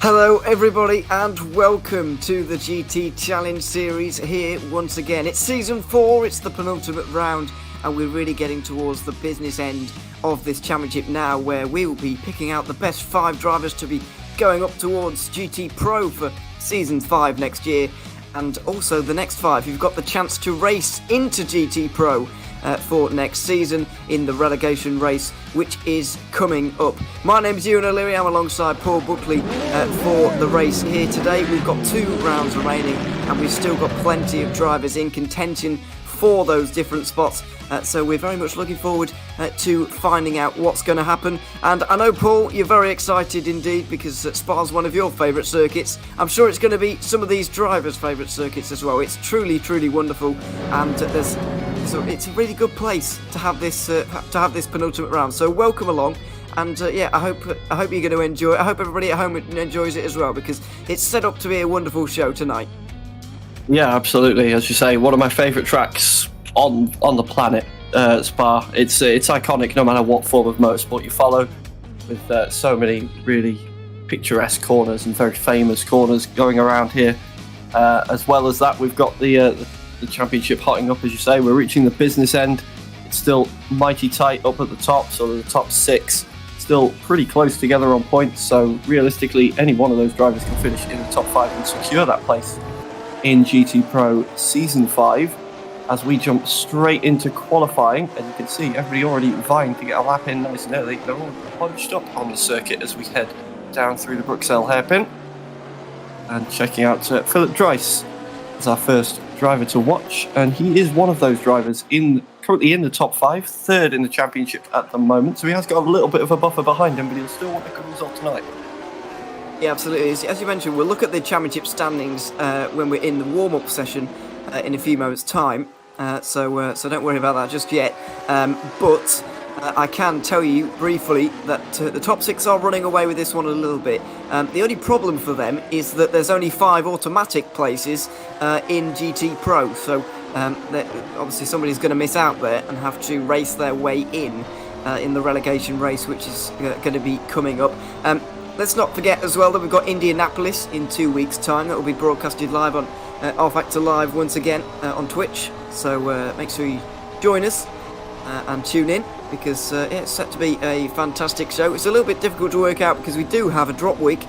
Hello everybody and welcome to the GT Challenge series here once again. It's season 4, it's the penultimate round and we're really getting towards the business end of this championship now, where we will be picking out the best 5 drivers to be going up towards GT Pro for season 5 next year. And also the next 5, you've got the chance to race into GT Pro for next season in the relegation race, which is coming up. My name's Ewan O'Leary, I'm alongside Paul Buckley for the race here today. We've got 2 rounds remaining and we've still got plenty of drivers in contention for those different spots, so we're very much looking forward to finding out what's going to happen. And I know, Paul, you're very excited indeed because Spa's one of your favourite circuits. I'm sure it's going to be some of these drivers' favourite circuits as well. It's truly wonderful, and it's a really good place to have this penultimate round. So welcome along, and I hope you're going to enjoy it. I hope everybody at home enjoys it as well, because it's set up to be a wonderful show tonight. Yeah, absolutely. As you say, one of my favourite tracks on the planet, Spa. It's iconic no matter what form of motorsport you follow, with so many really picturesque corners and very famous corners going around here. As well as that, we've got the championship hotting up, as you say. We're reaching the business end. It's still mighty tight up at the top, so the top 6 still pretty close together on points. So realistically, any one of those drivers can finish in the top 5 and secure that place in GT Pro Season 5, as we jump straight into qualifying. And you can see everybody already vying to get a lap in nice and early. They're all bunched up on the circuit as we head down through the Bruxelles hairpin. And checking out Philip Dries as our first driver to watch, and he is one of those drivers currently in the top 5, 3rd in the championship at the moment, so he has got a little bit of a buffer behind him, but he'll still want a good result tonight. Yeah, absolutely. As you mentioned, we'll look at the championship standings when we're in the warm-up session in a few moments' time. So don't worry about that just yet. But I can tell you briefly that the top 6 are running away with this one a little bit. The only problem for them is that there's only 5 automatic places in GT Pro. So obviously somebody's going to miss out there and have to race their way in the relegation race, which is going to be coming up. Let's not forget as well that we've got Indianapolis in 2 weeks' time. That will be broadcasted live on rFactor Live once again on Twitch. So make sure you join us and tune in, because it's set to be a fantastic show. It's a little bit difficult to work out because we do have a drop week,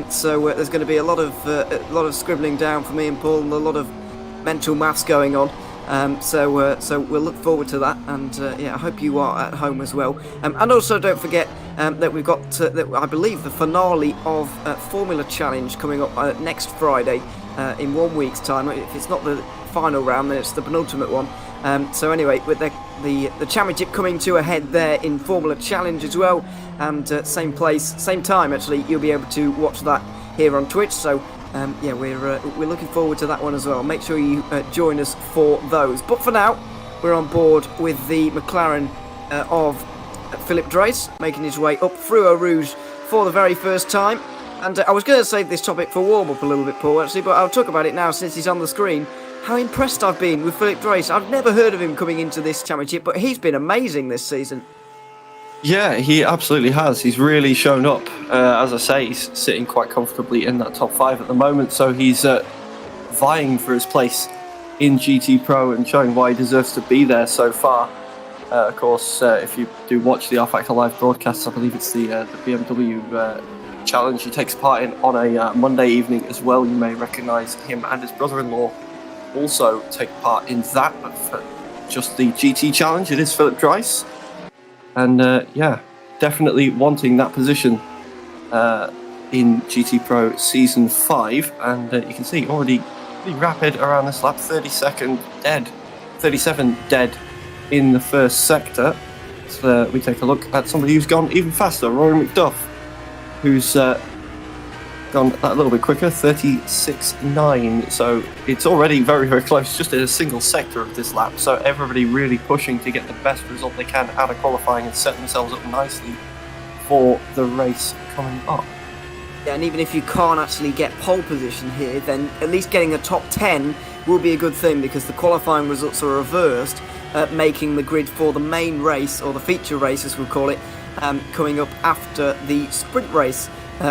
so there's going to be a lot of scribbling down for me and Paul, and a lot of mental maths going on. So we'll look forward to that, and I hope you are at home as well. And also don't forget that we've got, I believe, the finale of Formula Challenge coming up next Friday in 1 week's time. If it's not the final round, then it's the penultimate one. So anyway, with the championship coming to a head there in Formula Challenge as well, and same place, same time actually, you'll be able to watch that here on Twitch. So we're looking forward to that one as well. Make sure you join us for those. But for now, we're on board with the McLaren of Philip Dries, making his way up through Eau Rouge for the very first time. And I was going to save this topic for warm-up a little bit, Paul, actually, but I'll talk about it now since he's on the screen. How impressed I've been with Philip Dries. I've never heard of him coming into this championship, but he's been amazing this season. Yeah, he absolutely has. He's really shown up. As I say, he's sitting quite comfortably in that top 5 at the moment, so he's vying for his place in GT Pro and showing why he deserves to be there so far. Of course, if you do watch the rFactor Live broadcast, I believe it's the BMW challenge he takes part in on a Monday evening as well. You may recognise him and his brother-in-law also take part in that, but for just the GT challenge, it is Philip Dries. And definitely wanting that position in GT Pro Season 5. And you can see already pretty rapid around this lap, 37 dead in the first sector. So we take a look at somebody who's gone even faster, Rory McDuff, who's gone that a little bit quicker, 36.9. So it's already very close, just in a single sector of this lap. So everybody really pushing to get the best result they can out of qualifying and set themselves up nicely for the race coming up. Yeah, and even if you can't actually get pole position here, then at least getting a top 10 will be a good thing, because the qualifying results are reversed, making the grid for the main race, or the feature race as we'll call it, coming up after the sprint race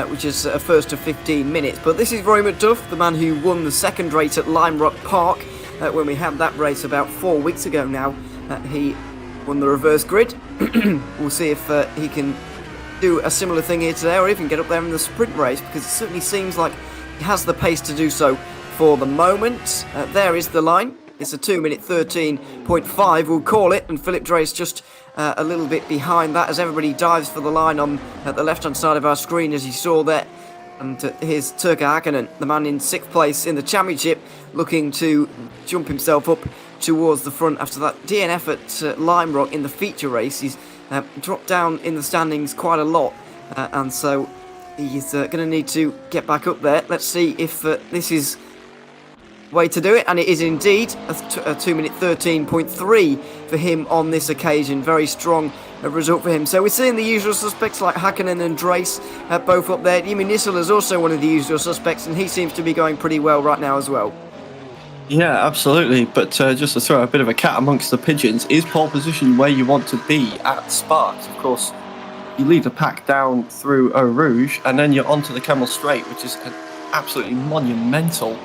which is a first of 15 minutes. But this is Roy McDuff, the man who won the second race at Lime Rock Park when we had that race about 4 weeks ago now. He won the reverse grid. We'll see if he can do a similar thing here today, or even get up there in the sprint race, because it certainly seems like he has the pace to do so for the moment. There is the line. It's a 2-minute 13.5, we'll call it, and Philip Drees just a little bit behind that as everybody dives for the line on the left-hand side of our screen, as you saw there. And here's Turka Hakkinen, the man in 6th place in the championship, looking to jump himself up towards the front after that DNF at Lime Rock in the feature race. He's dropped down in the standings quite a lot, and so he's going to need to get back up there. Let's see if this is way to do it, and it is indeed a 2-minute 13.3 for him on this occasion. Very strong result for him. So we're seeing the usual suspects like Hakkinen and Drees both up there. Jimmy Nissel is also one of the usual suspects, and he seems to be going pretty well right now as well. Yeah, absolutely. But just to throw a bit of a cat amongst the pigeons, is pole position where you want to be at Spa? Of course, you lead the pack down through Eau Rouge, and then you're onto the Camel Straight, which is an absolutely monumental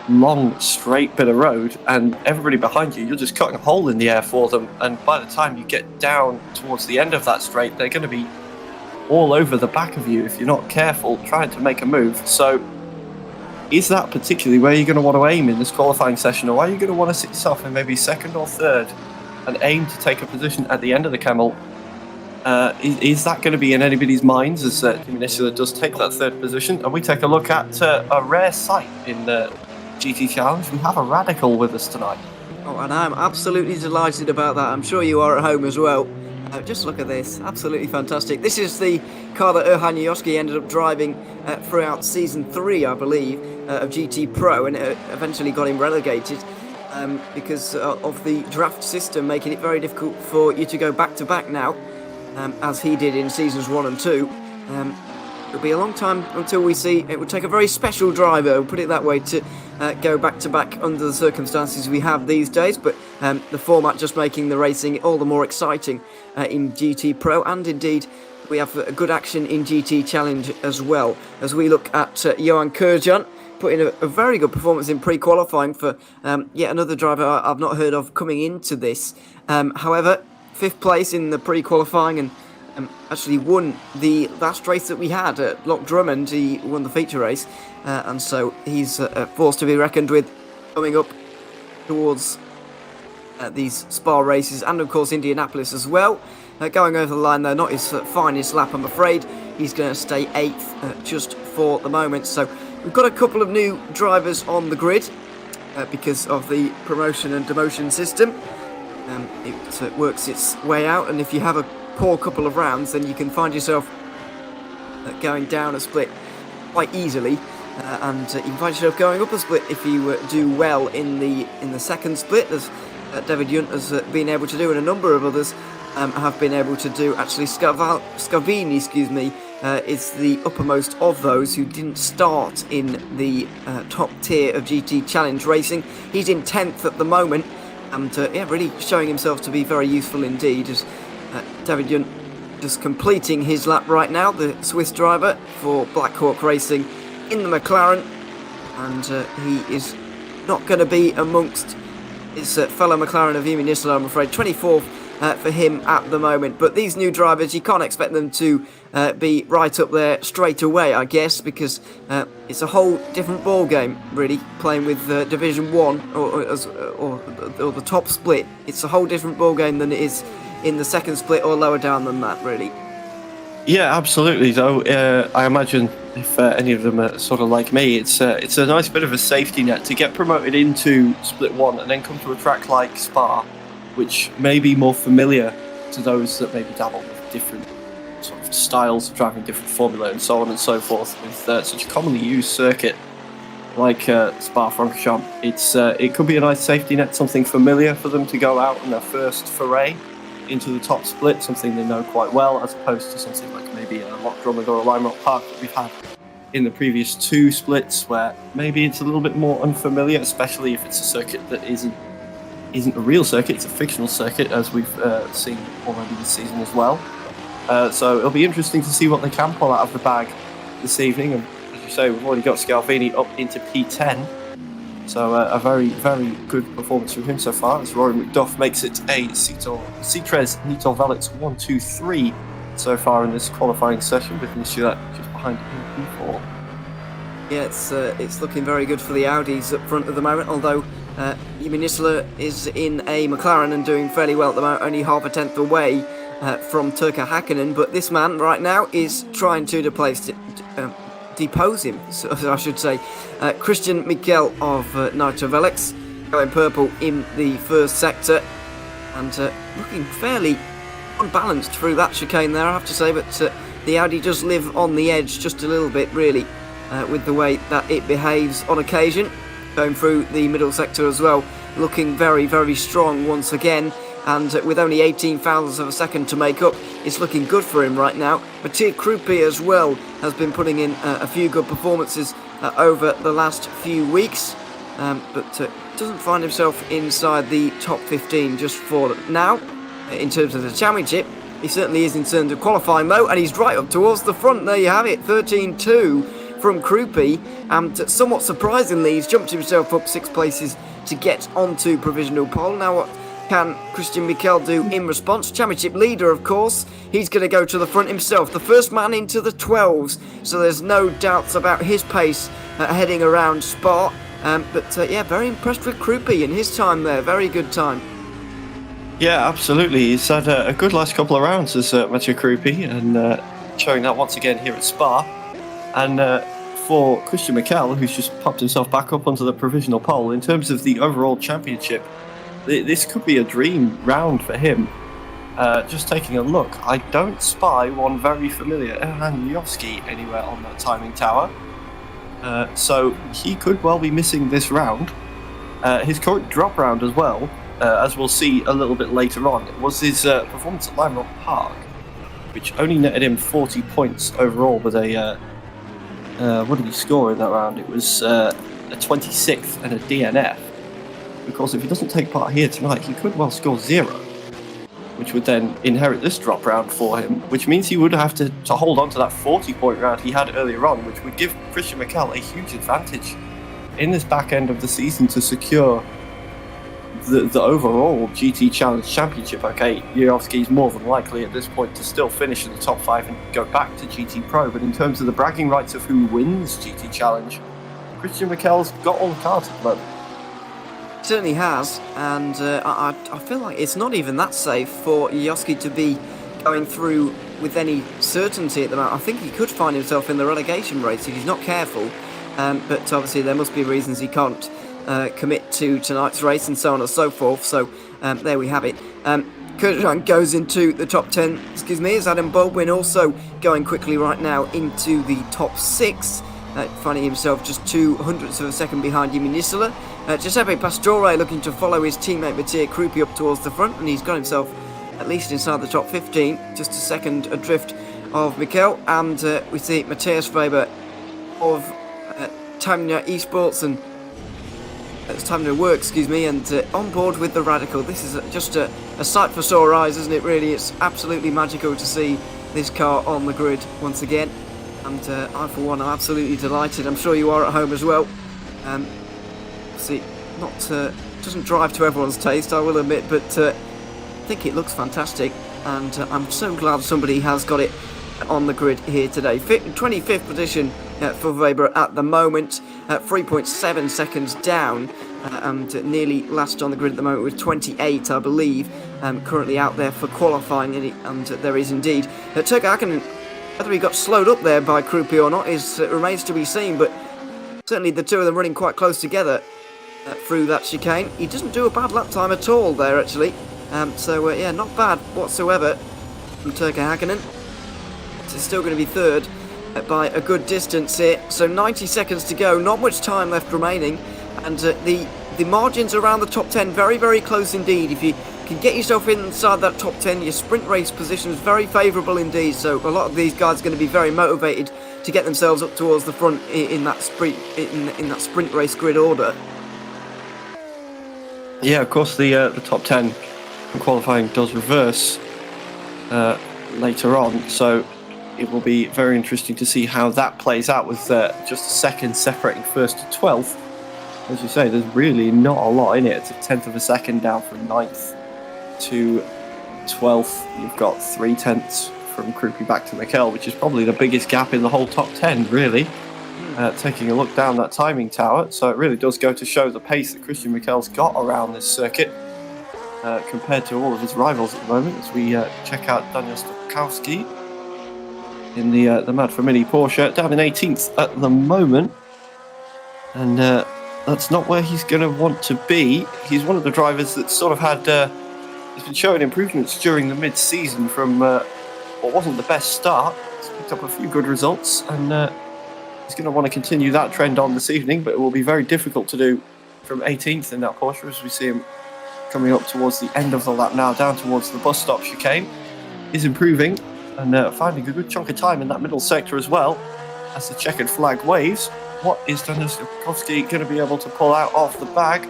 long straight bit of road, and everybody behind you, you're just cutting a hole in the air for them, and by the time you get down towards the end of that straight, they're going to be all over the back of you if you're not careful trying to make a move. So is that particularly where you're going to want to aim in this qualifying session, or are you going to want to sit yourself in maybe 2nd or 3rd and aim to take a position at the end of the Camel? Is that going to be in anybody's minds as Jimmy Nissel does take that 3rd position? And we take a look at a rare sight in the GT Challenge. We have a Radical with us tonight. Oh, and I'm absolutely delighted about that. I'm sure you are at home as well. Just look at this, absolutely fantastic. This is the car that Erhan Yoski ended up driving throughout Season 3, I believe, of GT Pro, and it eventually got him relegated because of the draft system, making it very difficult for you to go back-to-back now, as he did in Seasons 1 and 2. It'll be a long time until we see. It would take a very special driver, we'll put it that way, to go back-to-back under the circumstances we have these days, but the format just making the racing all the more exciting in GT Pro, and indeed we have a good action in GT Challenge as well, as we look at Johan Kurjan putting a very good performance in pre-qualifying for yet another driver I've not heard of coming into this. However, 5th place in the pre-qualifying, and actually won the last race that we had at Loch Drummond. He won the feature race, and so he's a force to be reckoned with coming up towards these Spa races, and of course Indianapolis as well. Going over the line though, not his finest lap, I'm afraid. He's going to stay 8th just for the moment. So we've got a couple of new drivers on the grid because of the promotion and demotion system. It works its way out, and if you have a poor couple of rounds, then you can find yourself going down a split quite easily, and you can find yourself going up a split if you do well in the 2nd split, as David Yunt has been able to do, and a number of others have been able to do. Actually, Scavini, is the uppermost of those who didn't start in the top tier of GT Challenge racing. He's in 10th at the moment, and really showing himself to be very useful indeed, as David Yunt just completing his lap right now, the Swiss driver for Black Hawk Racing in the McLaren, and he is not going to be amongst his fellow McLaren of Jimmy Nissel, I'm afraid. 24th for him at the moment. But these new drivers, you can't expect them to be right up there straight away, I guess, because it's a whole different ball game, really, playing with Division 1 or the top split. It's a whole different ball game than it is in the 2nd split or lower down than that, really. Yeah, absolutely. Though I imagine if any of them are sort of like me, it's a nice bit of a safety net to get promoted into Split 1 and then come to a track like Spa, which may be more familiar to those that maybe dabble with different sort of styles of driving, different formula and so on and so forth, with such a commonly used circuit like Spa-Francorchamps. It could be a nice safety net, something familiar for them to go out on their first foray into the top split, something they know quite well, as opposed to something like maybe a Loch Drummond or a Lime Rock Park that we've had in the previous 2 splits, where maybe it's a little bit more unfamiliar, especially if it's a circuit that isn't a real circuit, it's a fictional circuit, as we've seen already this season as well. So it'll be interesting to see what they can pull out of the bag this evening. And as you say, we've already got Scalvini up into P10. So a very, very good performance from him so far, as Rory McDuff makes it a Citres Nitol Velix 1-2-3 so far in this qualifying session, with Nisula just behind in P4. Yeah, it's looking very good for the Audis up front at the moment, although Nisula is in a McLaren and doing fairly well at the moment, only half a tenth away from Turkka Häkkinen, but this man right now is trying to depose him, so I should say. Christian Mikel of Nitro Velix going purple in the first sector, and looking fairly unbalanced through that chicane there, I have to say, but the Audi does live on the edge just a little bit, really, with the way that it behaves on occasion, going through the middle sector as well, looking very, very strong once again, and with only 18 thousandths of a second to make up, it's looking good for him right now. Mathieu Krupi as well has been putting in a few good performances over the last few weeks, but doesn't find himself inside the top 15 just for now. In terms of the championship, he certainly is in terms of qualifying though, and he's right up towards the front. There you have it, 13-2 from Krupi, and somewhat surprisingly he's jumped himself up 6 places to get onto provisional pole. Now what can Christian Mikel do in response? Championship leader, of course, he's going to go to the front himself, the first man into the 12s, so there's no doubts about his pace heading around Spa, but yeah, very impressed with Krupi in his time there, very good time. Yeah, absolutely. He's had a good last couple of rounds as Mathieu Krupi, and showing that once again here at Spa. And for Christian Mikel, who's just popped himself back up onto the provisional pole, in terms of the overall championship, this could be a dream round for him. Just taking a look, I don't spy one very familiar Erhan Yoski anywhere on that timing tower. So he could well be missing this round. His current drop round as well, as we'll see a little bit later on, was his performance at Lime Rock Park, which only netted him 40 points overall with a... what did he score in that round? It was a 26th and a DNF. Because if he doesn't take part here tonight, he could well score 0, which would then inherit this drop round for him, which means he would have to hold on to that 40-point round he had earlier on, which would give Christian Mikel a huge advantage in this back end of the season to secure the overall GT Challenge Championship. Okay, Yurowski's more than likely at this point to still finish in the top 5 and go back to GT Pro, but in terms of the bragging rights of who wins GT Challenge, Christian Mikel's got all the cards at the moment. Certainly has, and I feel like it's not even that safe for Yoski to be going through with any certainty at the moment. I think he could find himself in the relegation race if he's not careful, but obviously there must be reasons he can't commit to tonight's race and so on and so forth, so there we have it. Kurjan goes into the top 10, as Adam Baldwin also going quickly right now into the top 6, finding himself just 200ths of a second behind Yimi Nisula. Giuseppe Pastore looking to follow his teammate Mathieu Krupi up towards the front, and he's got himself at least inside the top 15, just a second adrift of Mikel. And we see Matthias Weber of Tamna Esports and Tamna Work, and on board with the Radical. This is just a sight for sore eyes, isn't it, really? It's absolutely magical to see this car on the grid once again, and I for one am absolutely delighted. I'm sure you are at home as well. See, doesn't drive to everyone's taste, I will admit, but I think it looks fantastic, and I'm so glad somebody has got it on the grid here today. 25th position for Weber at the moment, 3.7 seconds down, and nearly last on the grid at the moment with 28, I believe, currently out there for qualifying, and there is indeed. Turkka Häkkinen, whether he got slowed up there by Krupi or not remains to be seen, but certainly the two of them running quite close together through that chicane. He doesn't do a bad lap time at all there, actually. Yeah, not bad whatsoever from Turkka Häkkinen. It's still going to be third by a good distance here. So 90 seconds to go, not much time left remaining, and the margins around the top 10 very, very close indeed. If you can get yourself inside that top 10, your sprint race position is very favourable indeed. So a lot of these guys are going to be very motivated to get themselves up towards the front in that sprint race grid order. Yeah, of course, the top 10 qualifying does reverse later on, so it will be very interesting to see how that plays out with just a second separating first to 12th. As you say, there's really not a lot in it. It's a tenth of a second down from 9th to 12th. You've got 3/10 from Krupi back to Mikel, which is probably the biggest gap in the whole top 10, really. Taking a look down that timing tower, so it really does go to show the pace that Christian Mikel's got around this circuit compared to all of his rivals at the moment. As we check out Daniel Stukowski in the Mad for Mini Porsche, down in 18th at the moment, and that's not where he's going to want to be. He's one of the drivers that sort of had he's been showing improvements during the mid-season from what wasn't the best start. He's picked up a few good results, and he's going to want to continue that trend on this evening, but it will be very difficult to do from 18th in that Porsche, as we see him coming up towards the end of the lap now, down towards the bus stop chicane. He's improving and finding a good chunk of time in that middle sector as well, as the checkered flag waves. What is Daniel Stukowski going to be able to pull out of the bag?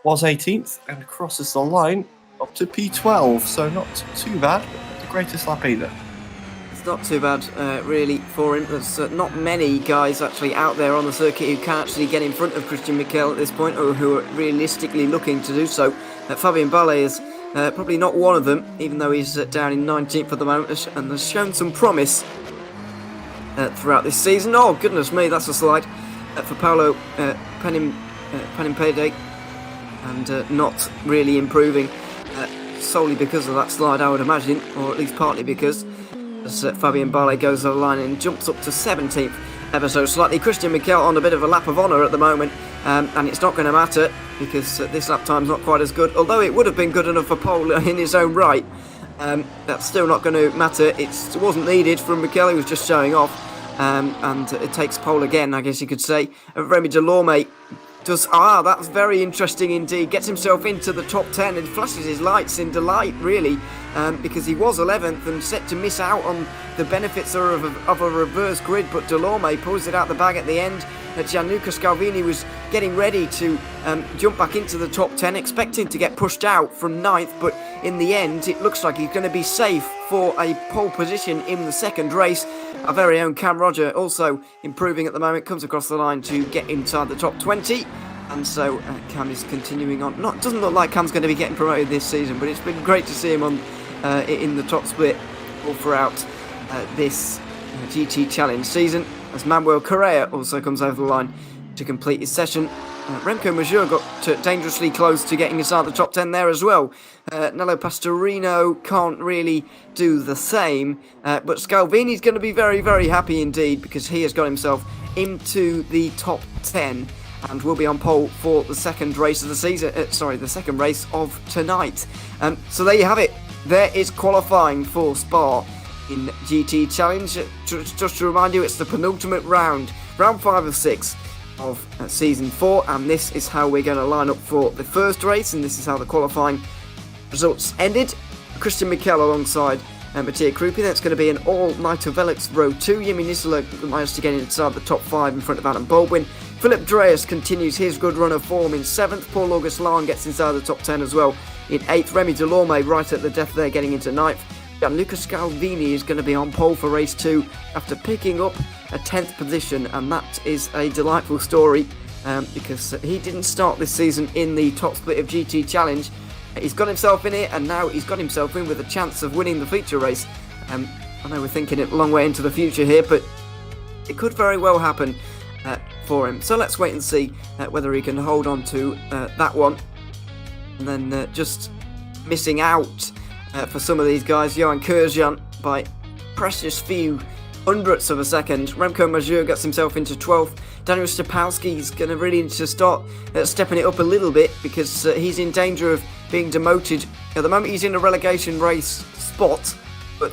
Was 18th and crosses the line up to P12, so not too bad, but not the greatest lap either. It's not too bad, really, for him. There's not many guys actually out there on the circuit who can actually get in front of Christian Mikel at this point, or who are realistically looking to do so. Fabian Ballet is probably not one of them, even though he's down in 19th at the moment, and has shown some promise throughout this season. Oh, goodness me, that's a slide for Paolo Penimpede, and not really improving solely because of that slide, I would imagine, or at least partly because, as Fabian Ballet goes over the line and jumps up to 17th ever so slightly. Christian Mikel on a bit of a lap of honour at the moment, and it's not going to matter because this lap time's not quite as good, although it would have been good enough for pole in his own right. That's still not going to matter. It wasn't needed from Mikel, he was just showing off, and it takes pole again, I guess you could say. Remy Delorme does, that's very interesting indeed, gets himself into the top 10 and flashes his lights in delight, really, because he was 11th and set to miss out on the benefits of a reverse grid, but Delorme pulls it out the bag at the end. Gianluca Scalvini was getting ready to jump back into the top 10, expecting to get pushed out from 9th, but in the end it looks like he's going to be safe for a pole position in the second race. Our very own Cam Roger also improving at the moment, comes across the line to get inside the top 20, and so Cam is continuing on. Doesn't look like Cam's going to be getting promoted this season, but it's been great to see him on in the top split all throughout this GT Challenge season, as Manuel Correa also comes over the line to complete his session. Remco Majeur got dangerously close to getting inside the top 10 there as well. Nello Pastorino can't really do the same, but Scalvini's going to be very, very happy indeed, because he has got himself into the top 10 and will be on pole for the second race of the season. The second race of tonight. So there you have it. There is qualifying for Spa in GT Challenge. Just to remind you, it's the penultimate round 5 of 6 of season 4, and this is how we're going to line up for the first race, and this is how the qualifying results ended. Christian Mikel alongside Mattia Krupi. That's going to be an all-nighter Velux row 2. Yimi Nisela managed to get inside the top 5 in front of Adam Baldwin. Philip Dreas continues his good run of form in 7th. Paul August Lahn gets inside the top 10 as well in 8th. Remy Delorme right at the death there, getting into 9th. Gianluca Scalvini is going to be on pole for race 2 after picking up a 10th position, and that is a delightful story because he didn't start this season in the top split of GT Challenge. He's got himself in it, and now he's got himself in with a chance of winning the feature race. I know we're thinking it a long way into the future here, but it could very well happen for him. So let's wait and see whether he can hold on to that one. And then just missing out for some of these guys, Johan Kurjan by precious few hundredths of a second. Remco Majeur gets himself into 12th. Daniel Stapowski is going to really need to start stepping it up a little bit, because he's in danger of being demoted. At the moment he's in a relegation race spot, but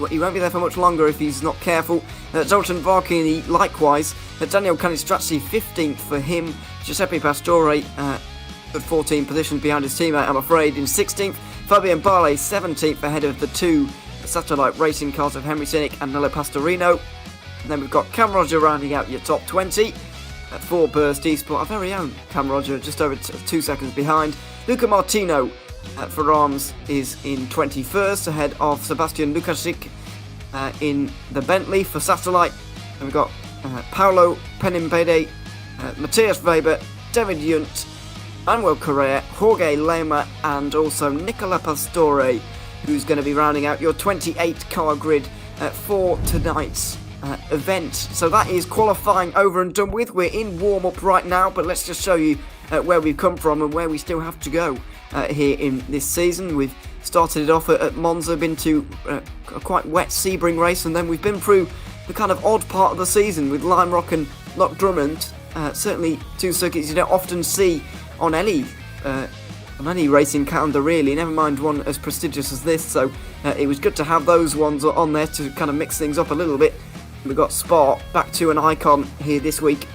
he won't be there for much longer if he's not careful. Zoltan Varkini likewise. Daniel Canistracci 15th for him. Giuseppe Pastore good 14 positions behind his teammate, I'm afraid, in 16th. Fabian Ballet 17th ahead of the two satellite racing cars of Henry Sinnick and Nello Pastorino. And then we've got Cam Roger rounding out your top 20. For Burst Esport, our very own Cam Roger, just over 2 seconds behind. Luca Martino for Arms is in 21st, ahead of Sebastian Lukasik. in the Bentley for Satellite. And we've got Paolo Penimbede, Matthias Weber, David Yunt, Manuel Correa, Jorge Lema, and also Nicola Pastore, who's going to be rounding out your 28-car grid for tonight's event. So that is qualifying over and done with. We're in warm-up right now, but let's just show you where we've come from and where we still have to go here in this season. We've started it off at Monza, been to a quite wet Sebring race, and then we've been through the kind of odd part of the season with Lime Rock and Loch Drummond. Certainly two circuits you don't often see on any racing calendar, really, never mind one as prestigious as this. So it was good to have those ones on there to kind of mix things up a little bit. We've got Spa back to an icon here this week,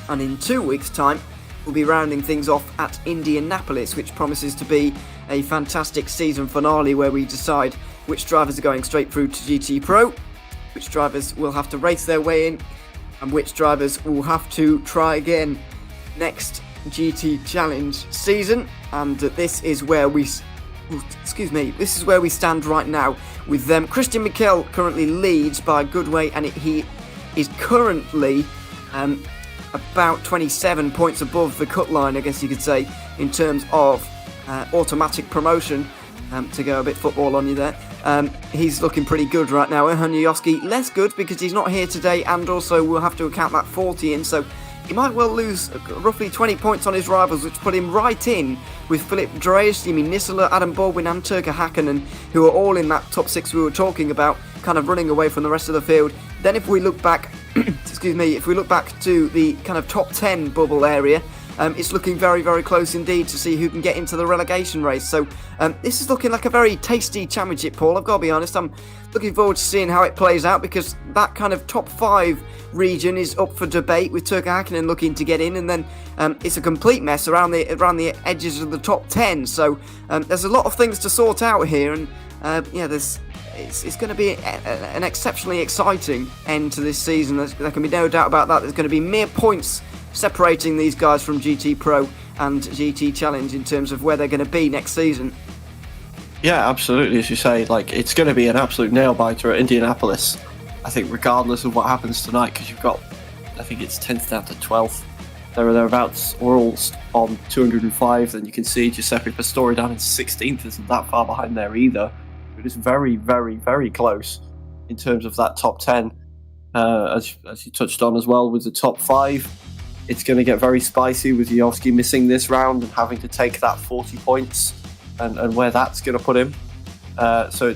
and in 2 weeks' time we'll be rounding things off at Indianapolis, which promises to be a fantastic season finale where we decide which drivers are going straight through to GT Pro, which drivers will have to race their way in, and which drivers will have to try again next GT Challenge season. And this is where we stand right now with them. Christian Mikel currently leads by a good way, and he is currently about 27 points above the cut line, I guess you could say, in terms of automatic promotion, to go a bit football on you there. He's looking pretty good right now. Hanyoski less good because he's not here today, and also we'll have to account that 40 in, so he might well lose roughly 20 points on his rivals, which put him right in with Philip Dreyer, Jimmy Nisseler, Adam Baldwin and Turka Hakkinen, who are all in that top 6 we were talking about, kind of running away from the rest of the field. Then if we look back, if we look back to the kind of top 10 bubble area, it's looking very, very close indeed to see who can get into the relegation race. So this is looking like a very tasty championship, Paul. I've got to be honest, I'm looking forward to seeing how it plays out, because that kind of top 5 region is up for debate, with Turka Hakkinen looking to get in, and then it's a complete mess around the edges of the top 10. So there's a lot of things to sort out here, and it's going to be an exceptionally exciting end to this season. There can be no doubt about that. There's going to be mere points separating these guys from GT Pro and GT Challenge in terms of where they're going to be next season. Yeah, absolutely. As you say, it's going to be an absolute nail biter at Indianapolis, I think, regardless of what happens tonight, because you've got, I think it's 10th down to 12th. Thereabouts. We're all on 205. Then you can see Giuseppe Pastore down in 16th isn't that far behind there either. It is very, very, very close in terms of that top 10. As you touched on as well with the top 5. It's going to get very spicy with Yovski missing this round and having to take that 40 points and where that's going to put him. So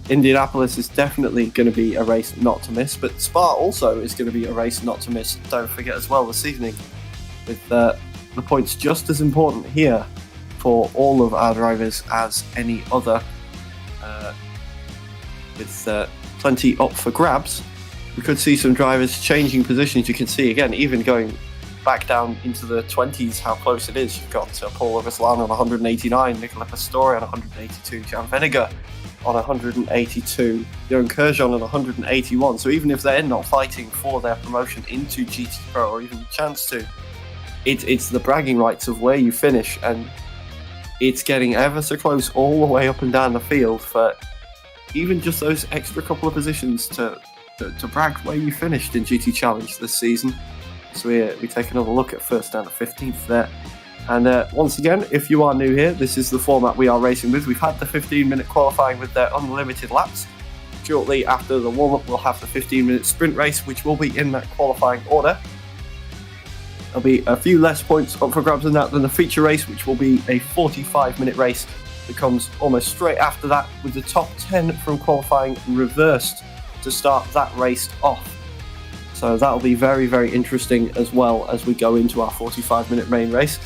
Indianapolis is definitely going to be a race not to miss, but Spa also is going to be a race not to miss. Don't forget as well this evening, with the points just as important here for all of our drivers as any other, with plenty up for grabs. We could see some drivers changing positions. You can see again, even going back down into the 20s, how close it is. You've got Paul Ruslan on 189, Nicola Pastore on 182, Jan Vennegar on 182, Johan Kerjan on 181. So even if they're not fighting for their promotion into GT Pro, or even the chance to, it's the bragging rights of where you finish, and it's getting ever so close all the way up and down the field for even just those extra couple of positions to brag where you finished in GT Challenge this season. So we take another look at first down to 15th there. And once again, if you are new here, this is the format we are racing with. We've had the 15-minute qualifying with their unlimited laps. Shortly after the warm-up, we'll have the 15-minute sprint race, which will be in that qualifying order. There'll be a few less points up for grabs than that than the feature race, which will be a 45-minute race that comes almost straight after that, with the top 10 from qualifying reversed to start that race off. So that'll be very, very interesting as well as we go into our 45-minute main race.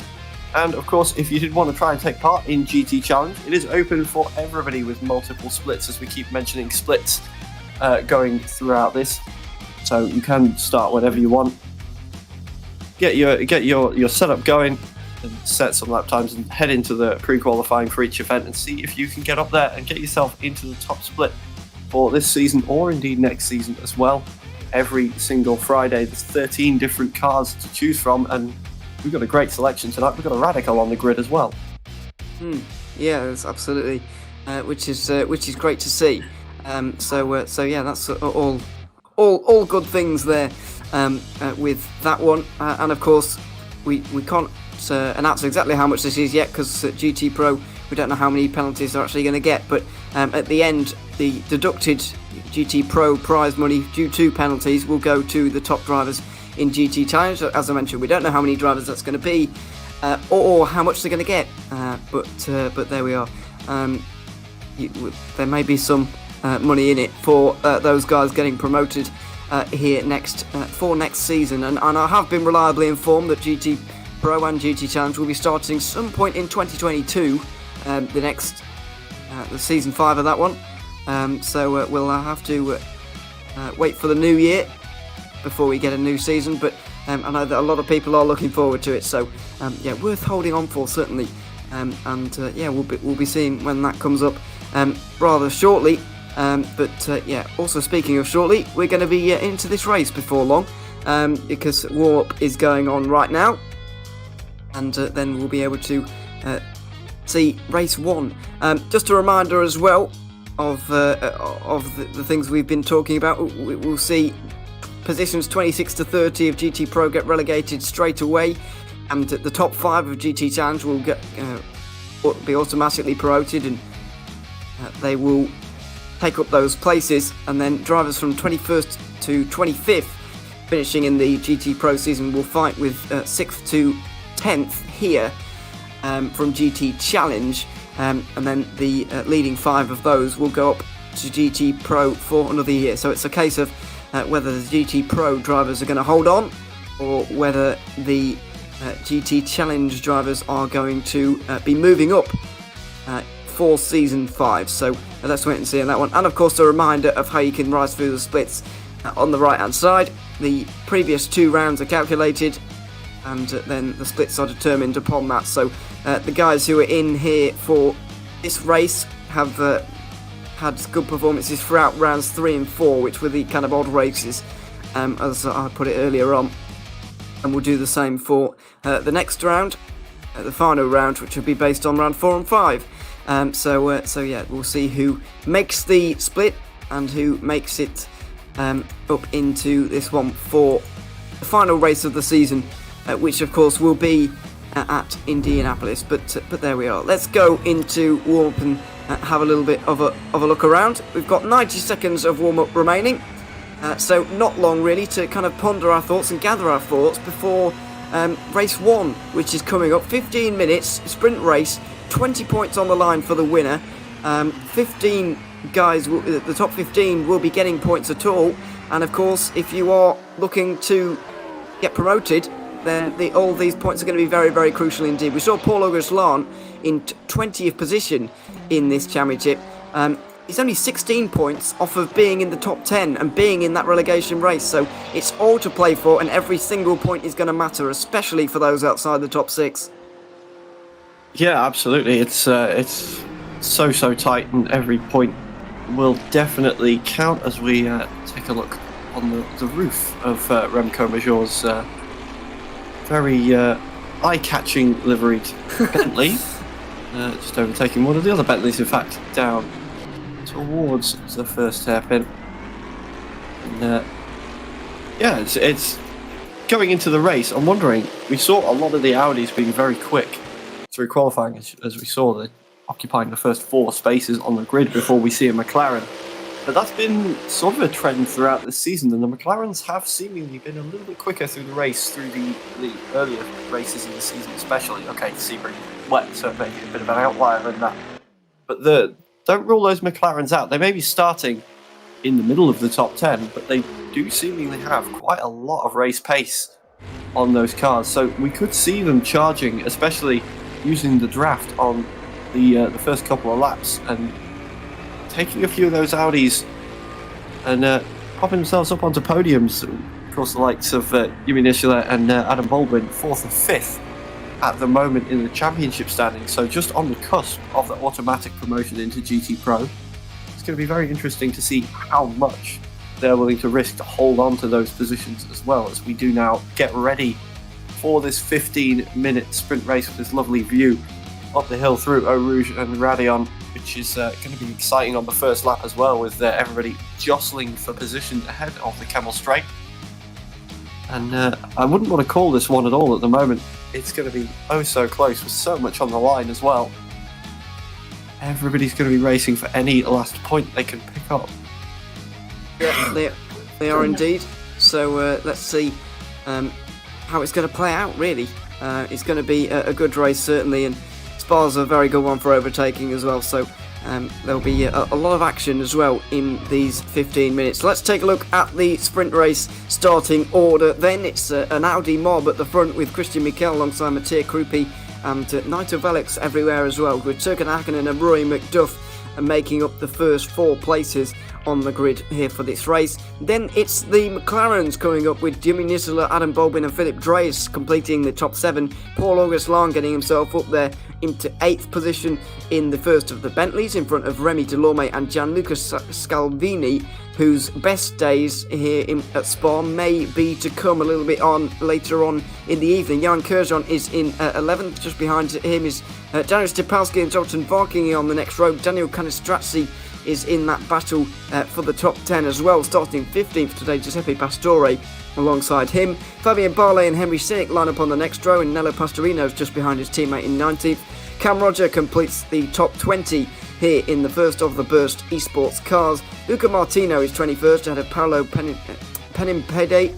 And of course, if you did want to try and take part in GT Challenge, it is open for everybody with multiple splits, as we keep mentioning splits going throughout this. So you can start whenever you want. Get your setup going and set some lap times and head into the pre-qualifying for each event and see if you can get up there and get yourself into the top split for this season, or indeed next season as well. Every single Friday, there's 13 different cars to choose from, and we've got a great selection tonight. We've got a Radical on the grid as well. Yeah, that's absolutely, which is great to see. So yeah, that's all good things there with that one. And of course, we can't announce exactly how much this is yet, because at GT Pro we don't know how many penalties they're actually going to get. But at the end, the deducted GT Pro prize money due to penalties will go to the top drivers in GT Challenge. As I mentioned, we don't know how many drivers that's going to be, or how much they're going to get. But there we are. There may be some money in it for those guys getting promoted here for next season. And I have been reliably informed that GT Pro and GT Challenge will be starting some point in 2022. The season 5 of that one. So we'll have to wait for the new year before we get a new season. But I know that a lot of people are looking forward to it. So yeah, worth holding on for, certainly. Yeah, we'll be seeing when that comes up rather shortly. Yeah, also speaking of shortly, we're going to be into this race before long, because warm-up is going on right now, and then we'll be able to see race 1. Just a reminder as well of the things we've been talking about. We'll see positions 26 to 30 of GT Pro get relegated straight away, and the top 5 of GT Challenge will be automatically promoted, and they will take up those places. And then drivers from 21st to 25th finishing in the GT Pro season will fight with 6th to 10th here from GT Challenge, and then the leading 5 of those will go up to GT Pro for another year. So it's a case of whether the GT Pro drivers are going to hold on, or whether the GT Challenge drivers are going to be moving up for season 5. So let's wait and see on that one. And of course, a reminder of how you can rise through the splits on the right hand side. The previous 2 rounds are calculated, and then the splits are determined upon that. So the guys who are in here for this race have had good performances throughout rounds 3 and 4, which were the kind of odd races, as I put it earlier on. And we'll do the same for the next round, the final round, which will be based on round 4 and 5. So yeah, we'll see who makes the split and who makes it up into this one for the final race of the season, which of course will be at Indianapolis. But there we are. Let's go into warm-up and have a little bit of a look around. We've got 90 seconds of warm-up remaining, so not long really to kind of ponder our thoughts and gather our thoughts before race 1, which is coming up. 15 minutes sprint race, 20 points on the line for the winner. 15 guys, the top 15 will be getting points at all. And of course, if you are looking to get promoted, then all these points are going to be very, very crucial indeed. We saw Paul Augustin in 20th position in this championship. He's only 16 points off of being in the top 10 and being in that relegation race. So it's all to play for, and every single point is going to matter, especially for those outside the top 6. Yeah, absolutely. It's so tight, and every point will definitely count as we take a look on the roof of Remco Major's very eye-catching liveried Bentley, just overtaking one of the other Bentleys, in fact, down towards the first hairpin. And yeah, it's going into the race. I'm wondering, we saw a lot of the Audis being very quick through qualifying, as we saw, they're occupying the first 4 spaces on the grid before we see a McLaren. But that's been sort of a trend throughout the season, and the McLarens have seemingly been a little bit quicker through the race, through the earlier races in the season especially. Okay, Sebring wet, so it may be a bit of an outlier in that. But don't rule those McLarens out. They may be starting in the middle of the top 10, but they do seemingly have quite a lot of race pace on those cars. So we could see them charging, especially using the draft on the first couple of laps, and taking a few of those Audis and popping themselves up onto podiums. Of course, the likes of Yumi Nishila and Adam Baldwin, 4th and 5th at the moment in the championship standing. So just on the cusp of the automatic promotion into GT Pro. It's going to be very interesting to see how much they're willing to risk to hold on to those positions, as well as we do now get ready for this 15-minute sprint race with this lovely view up the hill through Eau Rouge and Radion, which is going to be exciting on the first lap as well, with everybody jostling for position ahead of the Camel Straight. And I wouldn't want to call this one at all at the moment. It's going to be oh so close with so much on the line as well. Everybody's going to be racing for any last point they can pick up. Yeah, they are indeed. So let's see how it's going to play out, really. It's going to be a good race, certainly, and Spa's a very good one for overtaking as well, so there'll be a lot of action as well in these 15 minutes. Let's take a look at the sprint race starting order. Then it's an Audi mob at the front with Christian Mikel alongside Mattia Krupi and Nigel Velix everywhere as well, with Turken Hakkinen and Roy McDuff making up the first 4 places on the grid here for this race. Then it's the McLarens coming up with Jimmy Nisler, Adam Bolbin and Philip Dreis completing the top 7. Paul August Lahn getting himself up there into 8th position in the first of the Bentleys in front of Remy Delorme and Gianluca Scalvini, whose best days here at Spa may be to come a little bit on later on in the evening. Jan Kurjan is in 11th, just behind him is Daniel Stepalski and Zoltan Varkingi on the next row. Daniel Canistrazzi is in that battle for the top 10 as well, starting 15th today. Giuseppe Pastore alongside him. Fabien Barlet and Henry Cynic line up on the next row, and Nello Pastorino's just behind his teammate in 19th. Cam Roger completes the top 20 here in the first of the Burst Esports cars. Luca Martino is 21st ahead of Paolo Penimpede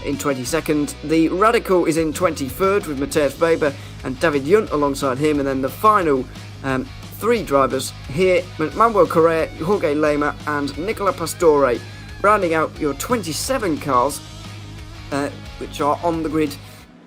in 22nd. The Radical is in 23rd with Matthias Weber and David Yunt alongside him, and then the final 3 drivers here, Manuel Correa, Jorge Lema and Nicola Pastore, rounding out your 27 cars which are on the grid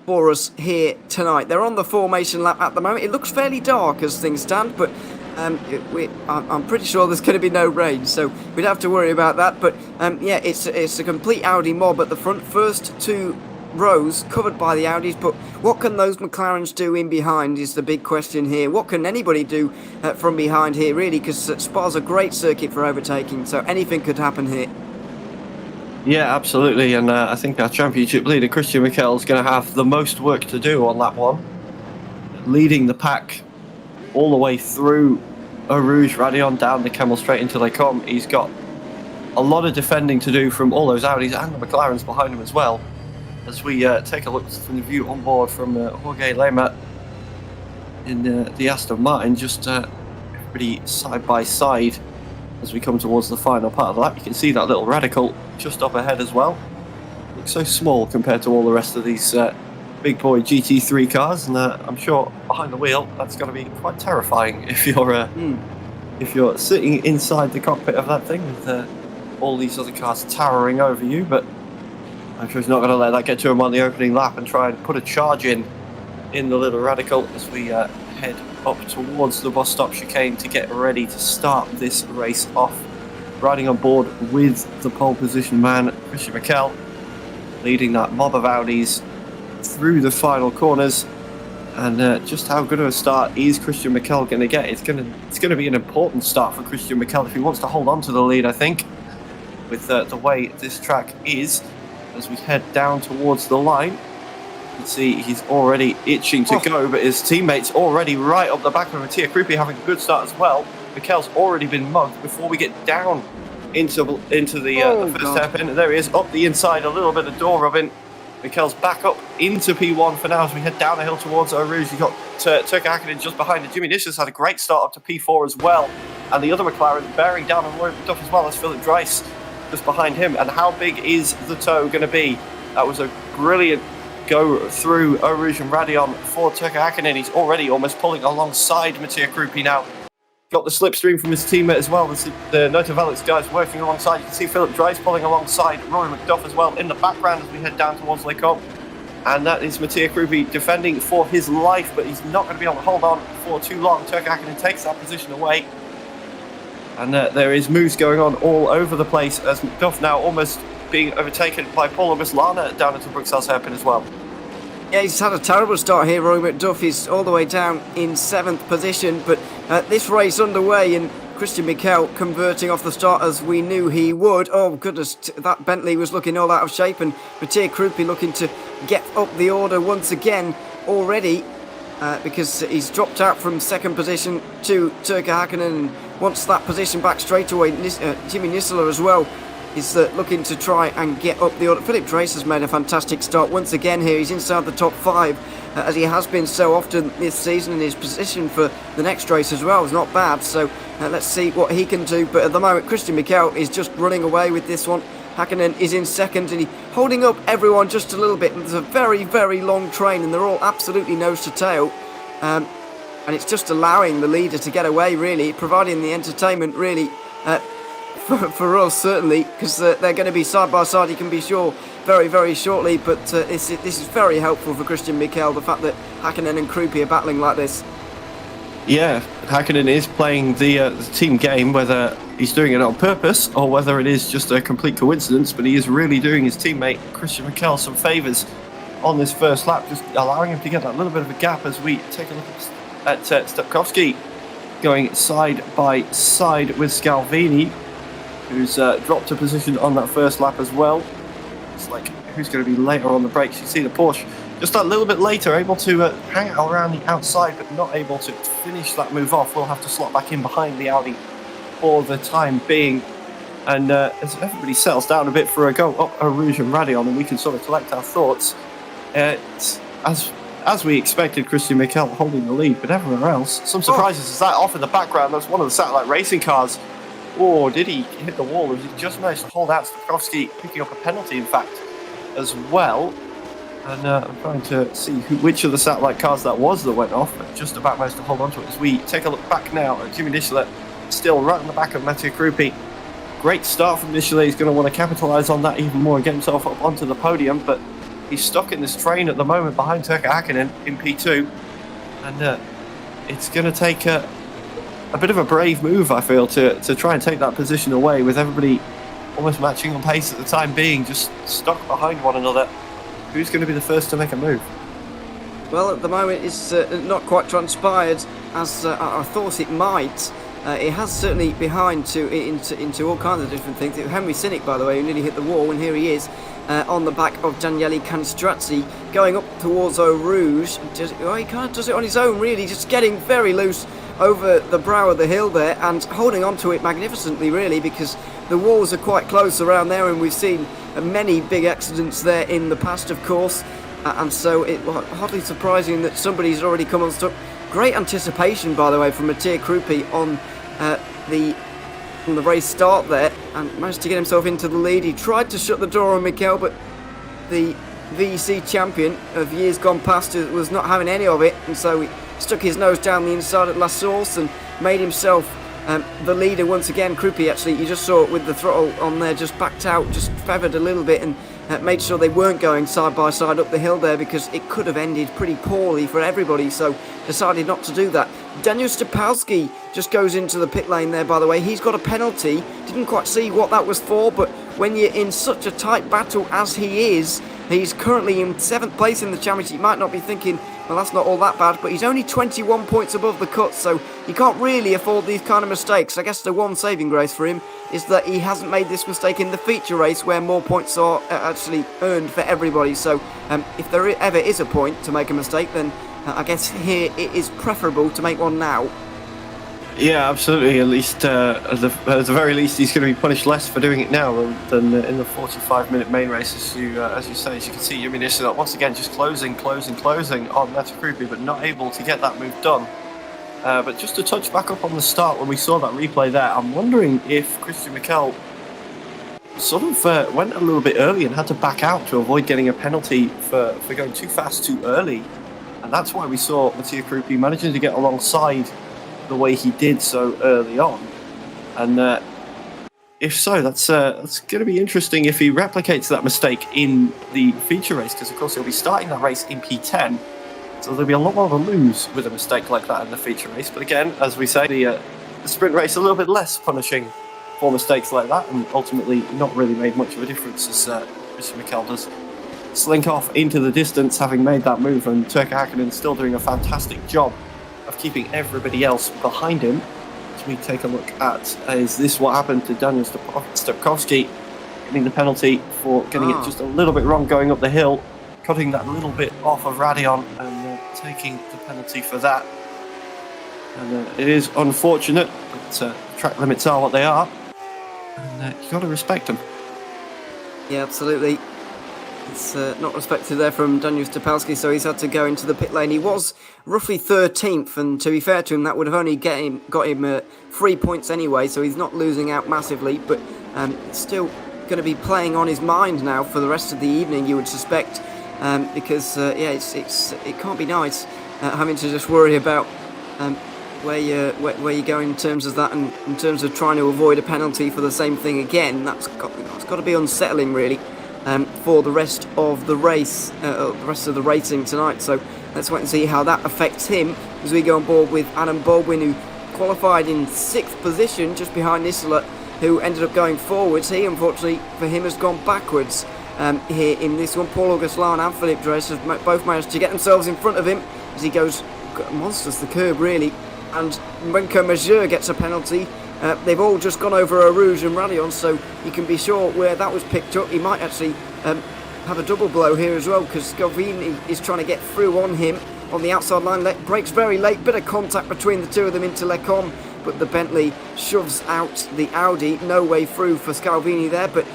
for us here tonight. They're on the formation lap at the moment. It looks fairly dark as things stand, but I'm pretty sure there's going to be no rain, so we don't have to worry about that. But yeah, it's a complete Audi mob at the front. First 2 rows covered by the Audis, but what can those McLarens do in behind is the big question here. What can anybody do from behind here, really, because Spa's a great circuit for overtaking, so anything could happen here. Yeah, absolutely, and I think our championship leader Christian Mikel is going to have the most work to do on that one, leading the pack all the way through Eau Rouge, Radion, down the Camel Straight until they come. He's got a lot of defending to do from all those Audis and the McLarens behind him as well. As we take a look from the view on board from Jorge Lema in the Aston Martin, just pretty side by side as we come towards the final part of the lap. You can see that little Radical just up ahead as well. Looks so small compared to all the rest of these big boy GT3 cars, and I'm sure behind the wheel that's going to be quite terrifying if you're sitting inside the cockpit of that thing with all these other cars towering over you. But I'm sure he's not going to let that get to him on the opening lap and try and put a charge in the little Radical as we head up towards the bus stop chicane to get ready to start this race off. Riding on board with the pole position man, Christian Mikel, leading that mob of Audis through the final corners. And just how good of a start is Christian Mikel going to get? It's going to be an important start for Christian Mikel if he wants to hold on to the lead, I think, with the way this track is. As we head down towards the line, you can see he's already itching to go, but his teammates already right up the back of Mattia Krupi having a good start as well. Mikel's already been mugged before we get down into the first hairpin. And there he is, up the inside, a little bit of door rubbing. Mikel's back up into P1 for now as we head down the hill towards Eau Rouge. You've got Turken Hakkinen just behind it. Jimmy Nish's had a great start up to P4 as well. And the other McLaren bearing down on Roy McDuff as well as Philip Dreis just behind him. And how big is the tow going to be? That was a brilliant go through Eau Rouge and Radion for Turken Hakkinen. He's already almost pulling alongside Mattia Krupi now. Got the slipstream from his teammate as well. The Nota Velix guys working alongside. You can see Philip Dreis pulling alongside Roy McDuff as well in the background as we head down towards Les Combes. And that is Mattia Krupi defending for his life, but he's not going to be able to hold on for too long. Turken Hakkinen takes that position away. And there is moves going on all over the place as McDuff now almost being overtaken by Paul August Lana down into Bruxelles hairpin as well. Yeah, he's had a terrible start here. Roy McDuff is all the way down in 7th position, but this race underway and Christian Mikel converting off the start as we knew he would. Oh goodness, that Bentley was looking all out of shape, and Mattia Krupi looking to get up the order once again already. because he's dropped out from second position to Turka Hakkinen and wants that position back straight away. Jimmy Nisler as well is looking to try and get up the order. Philip Trace has made a fantastic start once again here. He's inside the top 5 as he has been so often this season, and his position for the next race as well is not bad. So let's see what he can do. But at the moment, Christian Mikel is just running away with this one. Hakkinen is in second and he's holding up everyone just a little bit. There's a very, very long train and they're all absolutely nose to tail. And it's just allowing the leader to get away, really, providing the entertainment, really, for us, certainly, because they're going to be side by side, you can be sure, very, very shortly. But this is very helpful for Christian Mikel, the fact that Hakkinen and Krupi are battling like this. Yeah, Hakkinen is playing the team game, whether he's doing it on purpose or whether it is just a complete coincidence, but he is really doing his teammate Christian Mikel some favours on this first lap, just allowing him to get that little bit of a gap as we take a look at Stepkowski going side by side with Scalvini, who's dropped a position on that first lap as well. It's like, who's going to be later on the brakes? You see the Porsche just a little bit later, able to hang out around the outside, but not able to finish that move off. We'll have to slot back in behind the Audi for the time being. And as everybody settles down a bit for a go up a Rouge and Radion, and we can sort of collect our thoughts, as we expected, Christian Mikel holding the lead, but everywhere else, some surprises. Is that off in the background? That's one of the satellite racing cars. Or did he hit the wall, or did he just manage to hold out? Stepkowski picking up a penalty, in fact, as well. And I'm trying to see which of the satellite cars that was that went off, but just about managed to hold on to it. As we take a look back now at Jimmy Nisler, still right on the back of Mathieu Krupi. Great start from Nisler. He's going to want to capitalise on that even more and get himself up onto the podium, but he's stuck in this train at the moment behind Turka Hakkinen in P2. And it's going to take a bit of a brave move, I feel, to try and take that position away, with everybody almost matching on pace at the time being, just stuck behind one another. Who's going to be the first to make a move? Well, at the moment it's not quite transpired as I thought it might. It has certainly behind into all kinds of different things. Henry Sinnick, by the way, who nearly hit the wall, and here he is on the back of Daniele Canistrazzi going up towards Eau Rouge. He kind of does it on his own, really, just getting very loose over the brow of the hill there and holding on to it magnificently, really, because the walls are quite close around there, and we've seen many big accidents there in the past, of course, and so it's hardly surprising that somebody's already come unstuck. Great anticipation, by the way, from Mathieu Krupi on the race start there, and managed to get himself into the lead. He tried to shut the door on Mikel, but the VEC champion of years gone past was not having any of it, and so he stuck his nose down the inside at La Source and made himself the leader once again. Krupi, actually, you just saw it with the throttle on there, just backed out, just feathered a little bit, and made sure they weren't going side by side up the hill there, because it could have ended pretty poorly for everybody, so decided not to do that. Daniel Stepkowski just goes into the pit lane there, by the way. He's got a penalty. Didn't quite see what that was for, but when you're in such a tight battle as he is, he's currently in 7th place in the championship. You might not be thinking, well, that's not all that bad, but he's only 21 points above the cut, so you can't really afford these kind of mistakes. I guess the one saving grace for him is that he hasn't made this mistake in the feature race, where more points are actually earned for everybody. So if there ever is a point to make a mistake, then I guess here it is preferable to make one now. Yeah, absolutely. At least, at the very least, he's going to be punished less for doing it now than in the 45-minute main race, as you say. As you can see, Jimmy Nisler once again just closing on Mathieu Krupi, but not able to get that move done. But just to touch back up on the start, when we saw that replay there, I'm wondering if Christian Mikel sort of went a little bit early and had to back out to avoid getting a penalty for going too fast too early, and that's why we saw Mathieu Krupi managing to get alongside the way he did so early on. And if so, that's going to be interesting if he replicates that mistake in the feature race, because of course he'll be starting that race in P10, so there'll be a lot more of a lose with a mistake like that in the feature race. But again, as we say, the sprint race a little bit less punishing for mistakes like that, and ultimately not really made much of a difference, as Christian Mikel does slink off into the distance having made that move, and Turka Hakkinen still doing a fantastic job of keeping everybody else behind him. As we take a look at, is this what happened to Daniel Stepkowski, getting the penalty for getting it just a little bit wrong going up the hill? cutting that little bit off of Radion and taking the penalty for that. And it is unfortunate, but track limits are what they are, and you've got to respect them. Yeah, absolutely. It's not respected there from Daniel Stopalski, so he's had to go into the pit lane. He was roughly 13th, and to be fair to him, that would have only got him 3 points anyway, so he's not losing out massively, but it's still going to be playing on his mind now for the rest of the evening, you would suspect, because it can't be nice having to just worry about where you're going in terms of that, and in terms of trying to avoid a penalty for the same thing again. That's got to be unsettling, really. For the rest of the race, the rest of the racing tonight. So let's wait and see how that affects him as we go on board with Adam Baldwin, who qualified in 6th position, just behind Isola, who ended up going forwards. He, unfortunately for him, has gone backwards here in this one. Paul Augustin and Philippe Dress have both managed to get themselves in front of him as he goes monsters the curb, really. And Renko Majeur gets a penalty. They've all just gone over Rouge and Radion, so you can be sure where that was picked up. He might actually have a double blow here as well, because Scalvini is trying to get through on him on the outside line. Breaks very late, bit of contact between the two of them into Lecom, but the Bentley shoves out the Audi. No way through for Scalvini there, but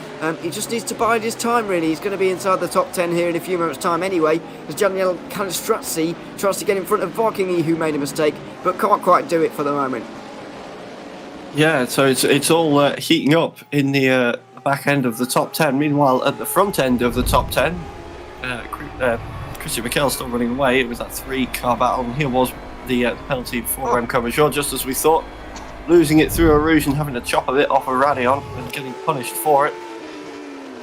he just needs to bide his time, really. He's going to be inside the top 10 here in a few moments' time anyway, as Daniel Canestrazzi tries to get in front of Varkingi, who made a mistake, but can't quite do it for the moment. Yeah, so it's all heating up in the back end of the top 10. Meanwhile, at the front end of the top 10, Christian Mikel still running away. It was that 3-car battle, and here was the penalty for Remco Major, just as we thought. Losing it through Rouge and having to chop a bit off of Radion and getting punished for it.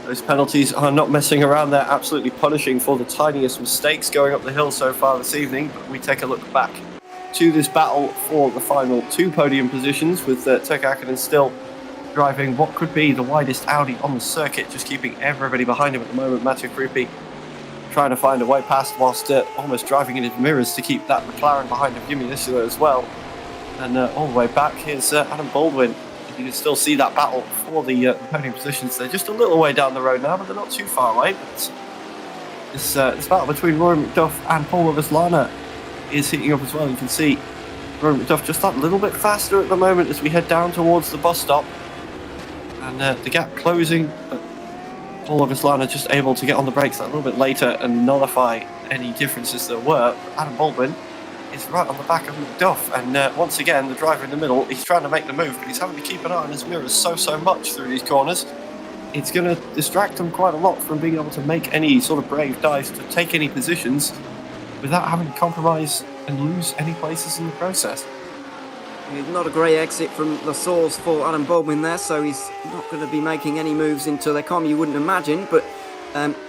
Those penalties are not messing around, they're absolutely punishing for the tiniest mistakes going up the hill so far this evening. But we take a look back to this battle for the final 2 podium positions, with Turk Akinen still driving what could be the widest Audi on the circuit, just keeping everybody behind him at the moment. Mathieu Krupi trying to find a way past, whilst almost driving in his mirrors to keep that McLaren behind him, Jimmy Nisula as well. And all the way back, here's Adam Baldwin. You can still see that battle for the podium positions. They're just a little way down the road now, but they're not too far away. But this battle between Rory McDuff and Paul Veslana is heating up as well. You can see Rory McDuff just that little bit faster at the moment as we head down towards the bus stop, and the gap closing, but Paul Veslana just able to get on the brakes that little bit later and nullify any differences there were. Adam Baldwin is right on the back of McDuff, and once again the driver in the middle, he's trying to make the move, but he's having to keep an eye on his mirrors so much through these corners. It's going to distract him quite a lot from being able to make any sort of brave dives, to take any positions without having to compromise and lose any places in the process. Not a great exit from La Source for Adam Baldwin there, so he's not going to be making any moves into Lecom, you wouldn't imagine, but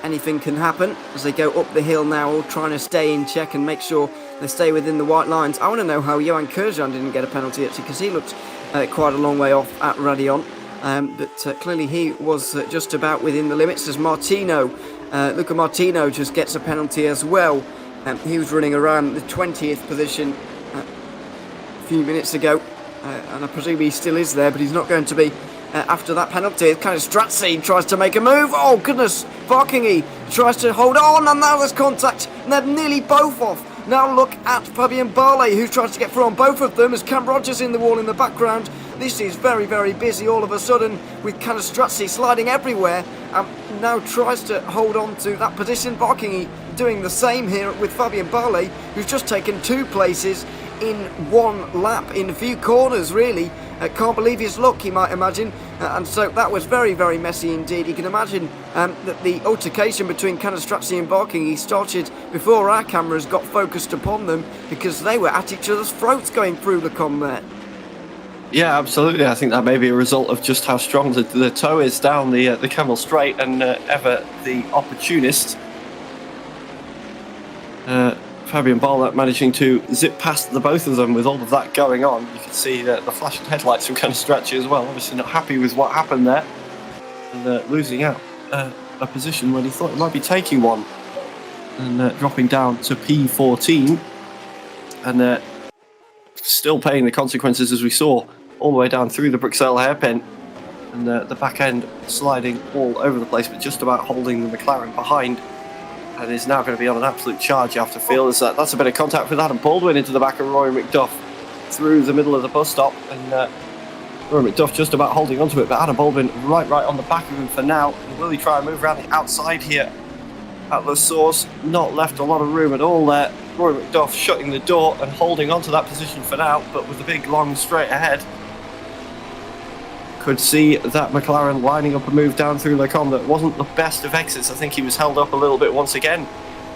anything can happen as they go up the hill now, all trying to stay in check and make sure they stay within the white lines. I want to know how Johan Kurjan didn't get a penalty, actually, because he looked quite a long way off at Radion, but clearly he was just about within the limits, as Luca Martino just gets a penalty as well. He was running around the 20th position a few minutes ago, and I presume he still is there, but he's not going to be after that penalty. It's kind of Stratzy tries to make a move. Oh goodness, Varkingi tries to hold on, and now there's contact, and they're nearly both off. Now look at Fabien Barley, who tries to get through on both of them, as Cam Rogers in the wall in the background. This is very busy all of a sudden, with Canestrazzi sliding everywhere, and now tries to hold on to that position. Varkingi doing the same here with Fabien Barley, who's just taken 2 places in 1 lap, in a few corners, really. Can't believe his luck, he might imagine, and so that was very messy indeed. You can imagine that the altercation between Canestrazzi and Varkingi started before our cameras got focused upon them, because they were at each other's throats going through Lecom there. Yeah, absolutely. I think that may be a result of just how strong the toe is down the Camel Straight, and ever the opportunist, Fabien Barley, managing to zip past the both of them with all of that going on. You can see the flashing headlights from Canestrazzi as well. Obviously not happy with what happened there, and losing out a position when he thought he might be taking one, and dropping down to P14, and still paying the consequences, as we saw all the way down through the Bruxelles hairpin, and the back end sliding all over the place, but just about holding the McLaren behind. and is now going to be on an absolute charge after feel. That's a bit of contact with Adam Baldwin into the back of Rory McDuff through the middle of the bus stop, and Rory McDuff just about holding onto it, but Adam Baldwin right on the back of him for now. And will he try and move around the outside here at the source? Not left a lot of room at all there. Rory McDuff shutting the door and holding onto that position for now, but with the big long straight ahead. Could see that McLaren lining up a move down through Le Combe that wasn't the best of exits. I think he was held up a little bit once again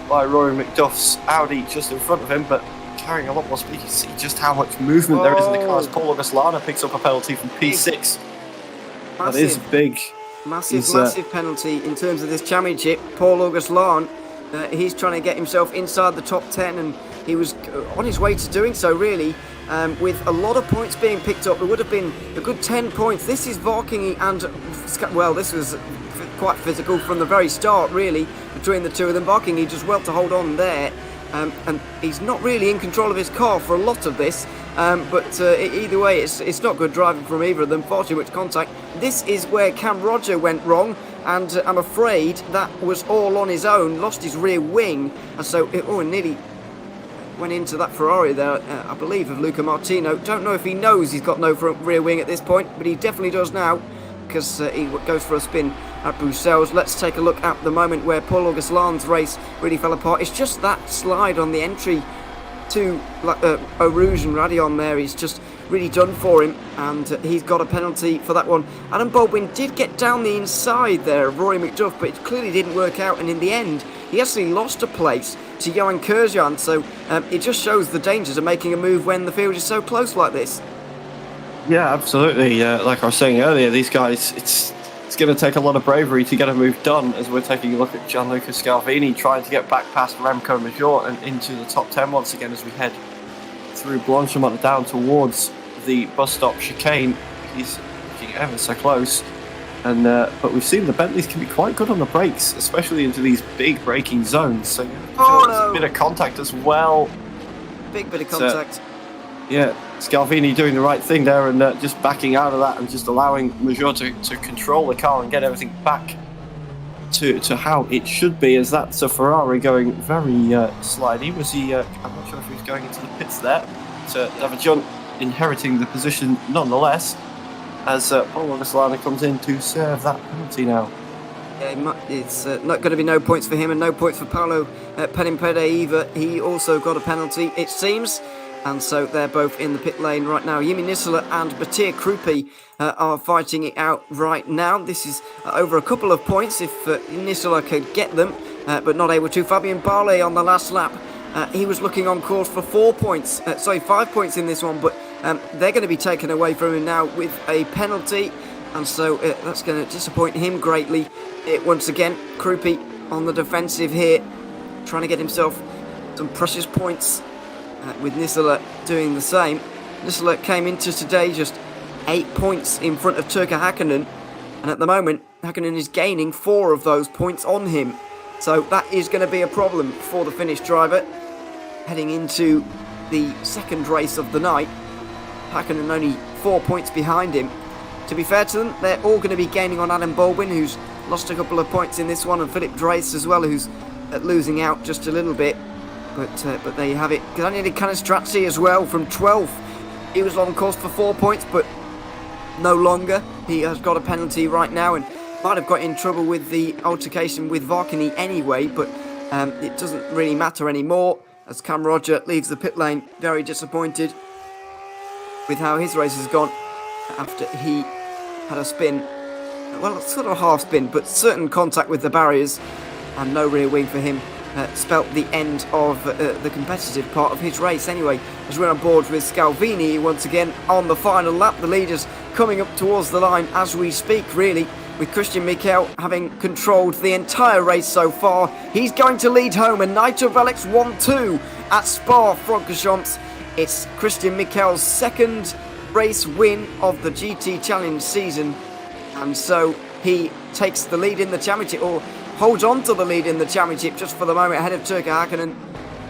by Rory McDuff's Audi just in front of him, but carrying a lot more speed. You see just how much movement there is in the car as Paul Augustlana picks up a penalty from P6. That is big. Massive penalty in terms of this championship. Paul Augustlana, he's trying to get himself inside the top 10, and he was on his way to doing so, really. With a lot of points being picked up, it would have been a good 10 points. This is Varkingi and, well, this was quite physical from the very start, really, between the two of them. Varkingi just well to hold on there, and he's not really in control of his car for a lot of this, but either way, it's not good driving from either of them, far too much contact. This is where Cam Roger went wrong, and I'm afraid that was all on his own, lost his rear wing, and so it nearly went into that Ferrari there, I believe, of Luca Martino. Don't know if he knows he's got no front rear wing at this point, but he definitely does now, because he goes for a spin at Bruxelles. Let's take a look at the moment where Paul Augustlana's race really fell apart. It's just that slide on the entry to Eau Rouge and Radion there. He's just really done for him, and he's got a penalty for that one. Adam Baldwin did get down the inside there of Rory McDuff, but it clearly didn't work out, and in the end he actually lost a place to Johan Kurjan, so it just shows the dangers of making a move when the field is so close like this. Yeah, absolutely. Like I was saying earlier, these guys, it's going to take a lot of bravery to get a move done, as we're taking a look at Gianluca Scalvini trying to get back past Remco Major and into the top 10 once again as we head through Blanchimont down towards the bus stop chicane. He's looking ever so close, and but we've seen the Bentleys can be quite good on the brakes, especially into these big braking zones, so a bit of contact as well. Big bit of contact. Yeah, Scalvini doing the right thing there and just backing out of that and just allowing Major to control the car and get everything back to how it should be, as that's a Ferrari going very slidey. Was he, I'm not sure if he was going into the pits there. So David inheriting the position nonetheless, as Paul Augustlana comes in to serve that penalty now. Yeah, it's not going to be no points for him and no points for Paolo Penimpede either. He also got a penalty, it seems. And so they're both in the pit lane right now. Jimmy Nisela and Batir Krupi are fighting it out right now. This is over a couple of points if Nisela could get them, but not able to. Fabien Barlet on the last lap. He was looking on course for 5 points in this one, but they're going to be taken away from him now with a penalty. And so that's going to disappoint him greatly. Once again, Krupi on the defensive here, trying to get himself some precious points. With Nisela doing the same. Nisela came into today just 8 points in front of Turkka Häkkinen, and at the moment Häkkinen is gaining 4 of those points on him, so that is going to be a problem for the Finnish driver heading into the second race of the night. Häkkinen only 4 points behind him. To be fair to them, they're all going to be gaining on Adam Baldwin, who's lost a couple of points in this one, and Philip Dreis as well, who's losing out just a little bit. But there you have it. Daniele Canestrazzi as well from 12th. He was on course for 4 points, but no longer. He has got a penalty right now and might have got in trouble with the altercation with Varkini anyway, but it doesn't really matter anymore, as Cam Roger leaves the pit lane very disappointed with how his race has gone after he had a spin. Well, sort of a half spin, but certain contact with the barriers and no rear wing for him. Spelt the end of the competitive part of his race anyway, as we're on board with Scalvini once again on the final lap. The leaders coming up towards the line as we speak, really, with Christian Mikel having controlled the entire race so far. He's going to lead home a Night of Relics 1-2 at Spa-Francorchamps. It's Christian Mikel's second race win of the GT Challenge season, and so he takes the lead in the championship, or holds on to the lead in the championship just for the moment, ahead of Turkka Häkkinen.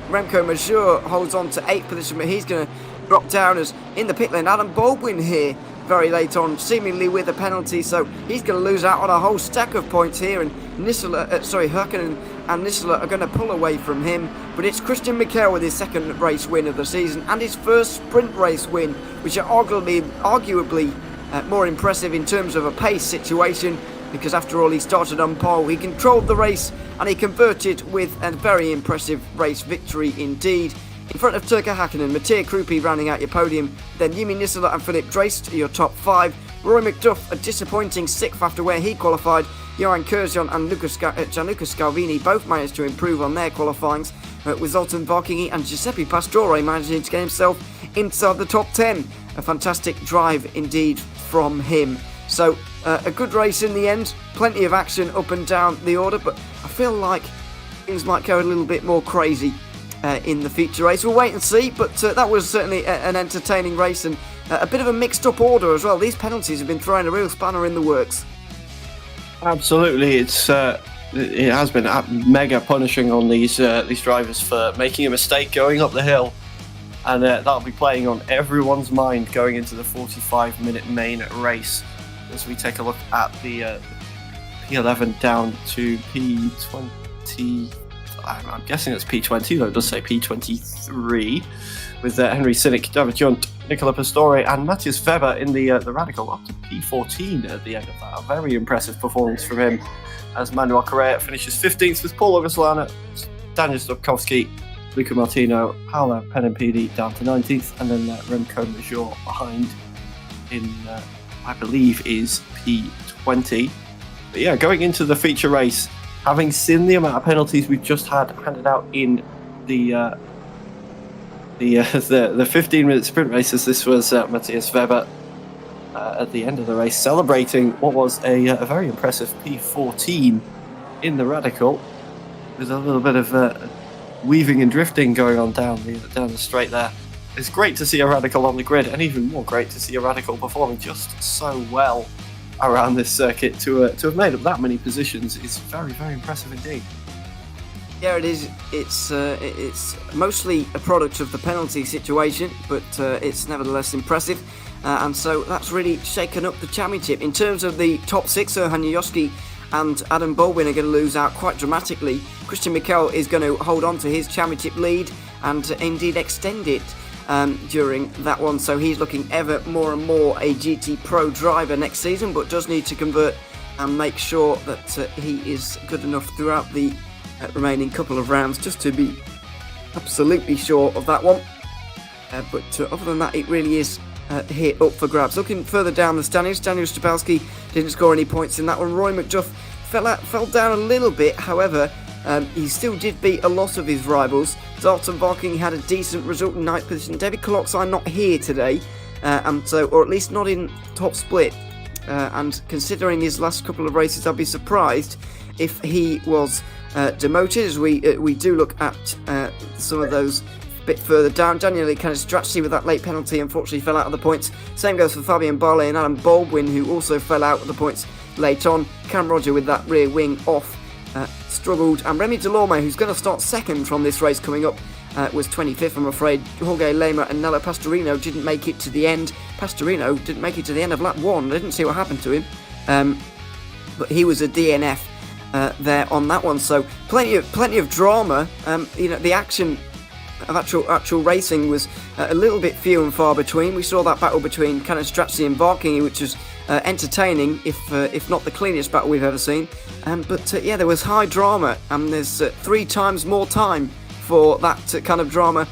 Remco Major holds on to 8th position, but he's going to drop down as in the pit lane. Adam Baldwin here very late on, seemingly with a penalty, so he's going to lose out on a whole stack of points here, and Hakkinen and Nisula are going to pull away from him, but it's Christian Mikel with his second race win of the season and his first sprint race win, which are arguably more impressive in terms of a pace situation, because after all he started on pole, he controlled the race and he converted with a very impressive race victory indeed. In front of Turkka Hakkinen, Mattia Krupi rounding out your podium, then Jimi Nisula and Philip Dreist are your top 5. Roy McDuff, a disappointing 6th after where he qualified. Johan Curzon and Gianluca Scalvini both managed to improve on their qualifyings, with Zoltan Varkingi and Giuseppe Pastore managing to get himself inside the top 10. A fantastic drive indeed from him. So a good race in the end, plenty of action up and down the order, but I feel like things might go a little bit more crazy in the feature race. We'll wait and see, but that was certainly an entertaining race and a bit of a mixed up order as well. These penalties have been throwing a real spanner in the works. Absolutely, it has been mega punishing on these drivers for making a mistake going up the hill, and that'll be playing on everyone's mind going into the 45-minute main race. As we take a look at the P11 down to P20, I'm guessing it's P20, though it does say P23, with Henry Sinnick, David Junt, Nicola Pastore and Matthias Weber in the Radical up to P14 at the end of that. A very impressive performance from him, as Manuel Correa finishes 15th with Paul Auguslana, Daniel Stopkowski, Luca Martino, Paolo Penimpedi down to 19th, and then Remco Major behind in, I believe, is P20. But yeah, going into the feature race, having seen the amount of penalties we've just had handed out in the 15-minute sprint races, this was Matthias Weber at the end of the race celebrating what was a very impressive P14 in the Radical, with a little bit of weaving and drifting going on down the straight there. It's great to see a Radical on the grid, and even more great to see a Radical performing just so well around this circuit. To have made up that many positions is very, very impressive indeed. Yeah, it is. It's mostly a product of the penalty situation, but it's nevertheless impressive. And so that's really shaken up the championship. In terms of the top 6, Erhan Yoski and Adam Baldwin are going to lose out quite dramatically. Christian Mikel is going to hold on to his championship lead and indeed extend it during that one. So he's looking ever more and more a GT Pro driver next season, but does need to convert and make sure that he is good enough throughout the remaining couple of rounds just to be absolutely sure of that one. But other than that, it really is here up for grabs. Looking further down the standings, Daniel Stopalski didn't score any points in that one. Roy McDuff fell down a little bit, however, he still did beat a lot of his rivals. Zoltan Varking had a decent result in 9th position. David Koloxai not here today, and so, or at least not in top split. And considering his last couple of races, I'd be surprised if he was demoted, as we do look at some of those a bit further down. Daniel Canestracci with that late penalty unfortunately fell out of the points. Same goes for Fabian Barley and Adam Baldwin, who also fell out of the points late on. Cam Roger with that rear wing off struggled, and Remy Delorme, who's going to start second from this race coming up, was 25th, I'm afraid. Jorge Lema and Nello Pastorino didn't make it to the end. Pastorino didn't make it to the end of lap 1. I didn't see what happened to him, but he was a DNF there on that one. So plenty of drama. The action of actual racing was a little bit few and far between. We saw that battle between Canestracci and Varking, which was entertaining, if not the cleanest battle we've ever seen. But there was high drama, and there's 3 times more time for that kind of drama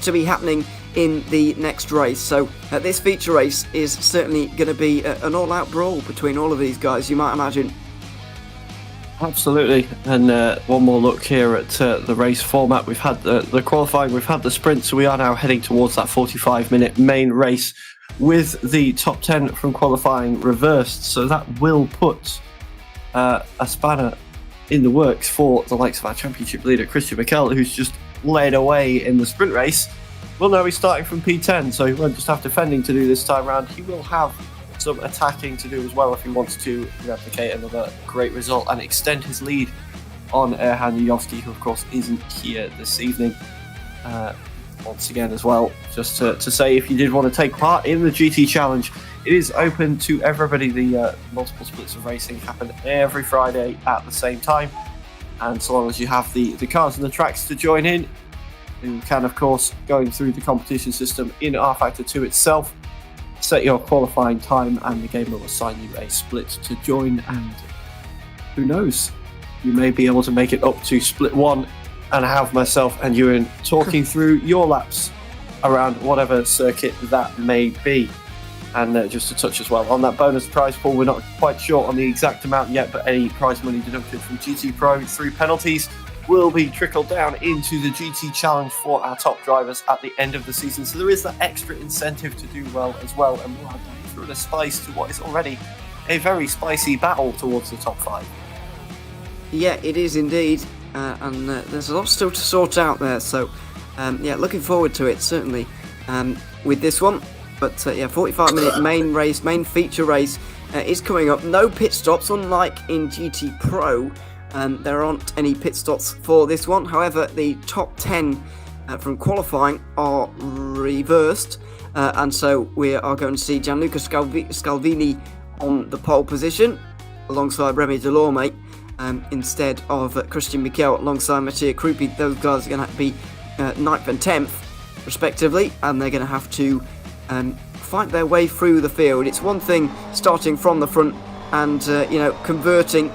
to be happening in the next race. So this feature race is certainly going to be an all-out brawl between all of these guys, you might imagine. Absolutely, and one more look here at the race format. We've had the qualifying, we've had the sprint, so we are now heading towards that 45-minute main race with the top 10 from qualifying reversed. So that will put a spanner in the works for the likes of our championship leader Christian Mikel, who's just laid away in the sprint race. Will now be starting from P10, so he won't just have defending to do this time round. He will have some attacking to do as well if he wants to replicate another great result and extend his lead on Erhan Yovski, who of course isn't here this evening. once again as well, just to say, if you did want to take part in the GT Challenge, it is open to everybody. The multiple splits of racing happen every Friday at the same time, and so long as you have the cars and the tracks to join in, you can, of course, going through the competition system in rFactor 2 itself, set your qualifying time, and the game will assign you a split to join, and who knows, you may be able to make it up to split 1 and have myself and Ewan talking through your laps around whatever circuit that may be. And just to touch as well on that bonus prize pool, we're not quite sure on the exact amount yet, but any prize money deducted from GT Pro through penalties will be trickled down into the GT Challenge for our top drivers at the end of the season. So there is that extra incentive to do well as well, and we'll have thrown a spice to what is already a very spicy battle towards the top 5. Yeah, it is indeed, and there's a lot still to sort out there, so yeah, looking forward to it, certainly, with this one. But yeah, 45-minute main feature race is coming up. No pit stops, unlike in GT Pro. There aren't any pit stops for this one. However, the top 10 from qualifying are reversed, and so we are going to see Gianluca Scalvini on the pole position alongside Remy Delorme, instead of Christian Michel alongside Mattia Krupi. Those guys are going to be 9th and 10th respectively, and they're going to have to fight their way through the field. It's one thing starting from the front and converting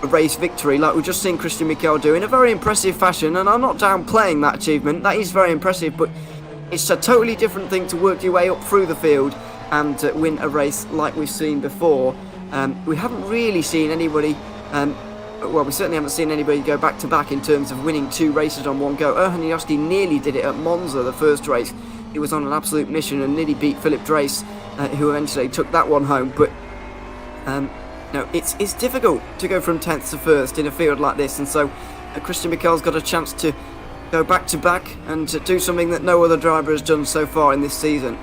a race victory like we've just seen Christian Michel do in a very impressive fashion, and I'm not downplaying that achievement. That is very impressive, but it's a totally different thing to work your way up through the field and win a race like we've seen before. We haven't really seen anybody, we certainly haven't seen anybody go back to back in terms of winning 2 races on one go. Erhan Yosti nearly did it at Monza the first race. He was on an absolute mission and nearly beat Philip Drace, who eventually took that one home. But it's difficult to go from 10th to 1st in a field like this, and so Christian Michel's got a chance to go back to back and to do something that no other driver has done so far in this season.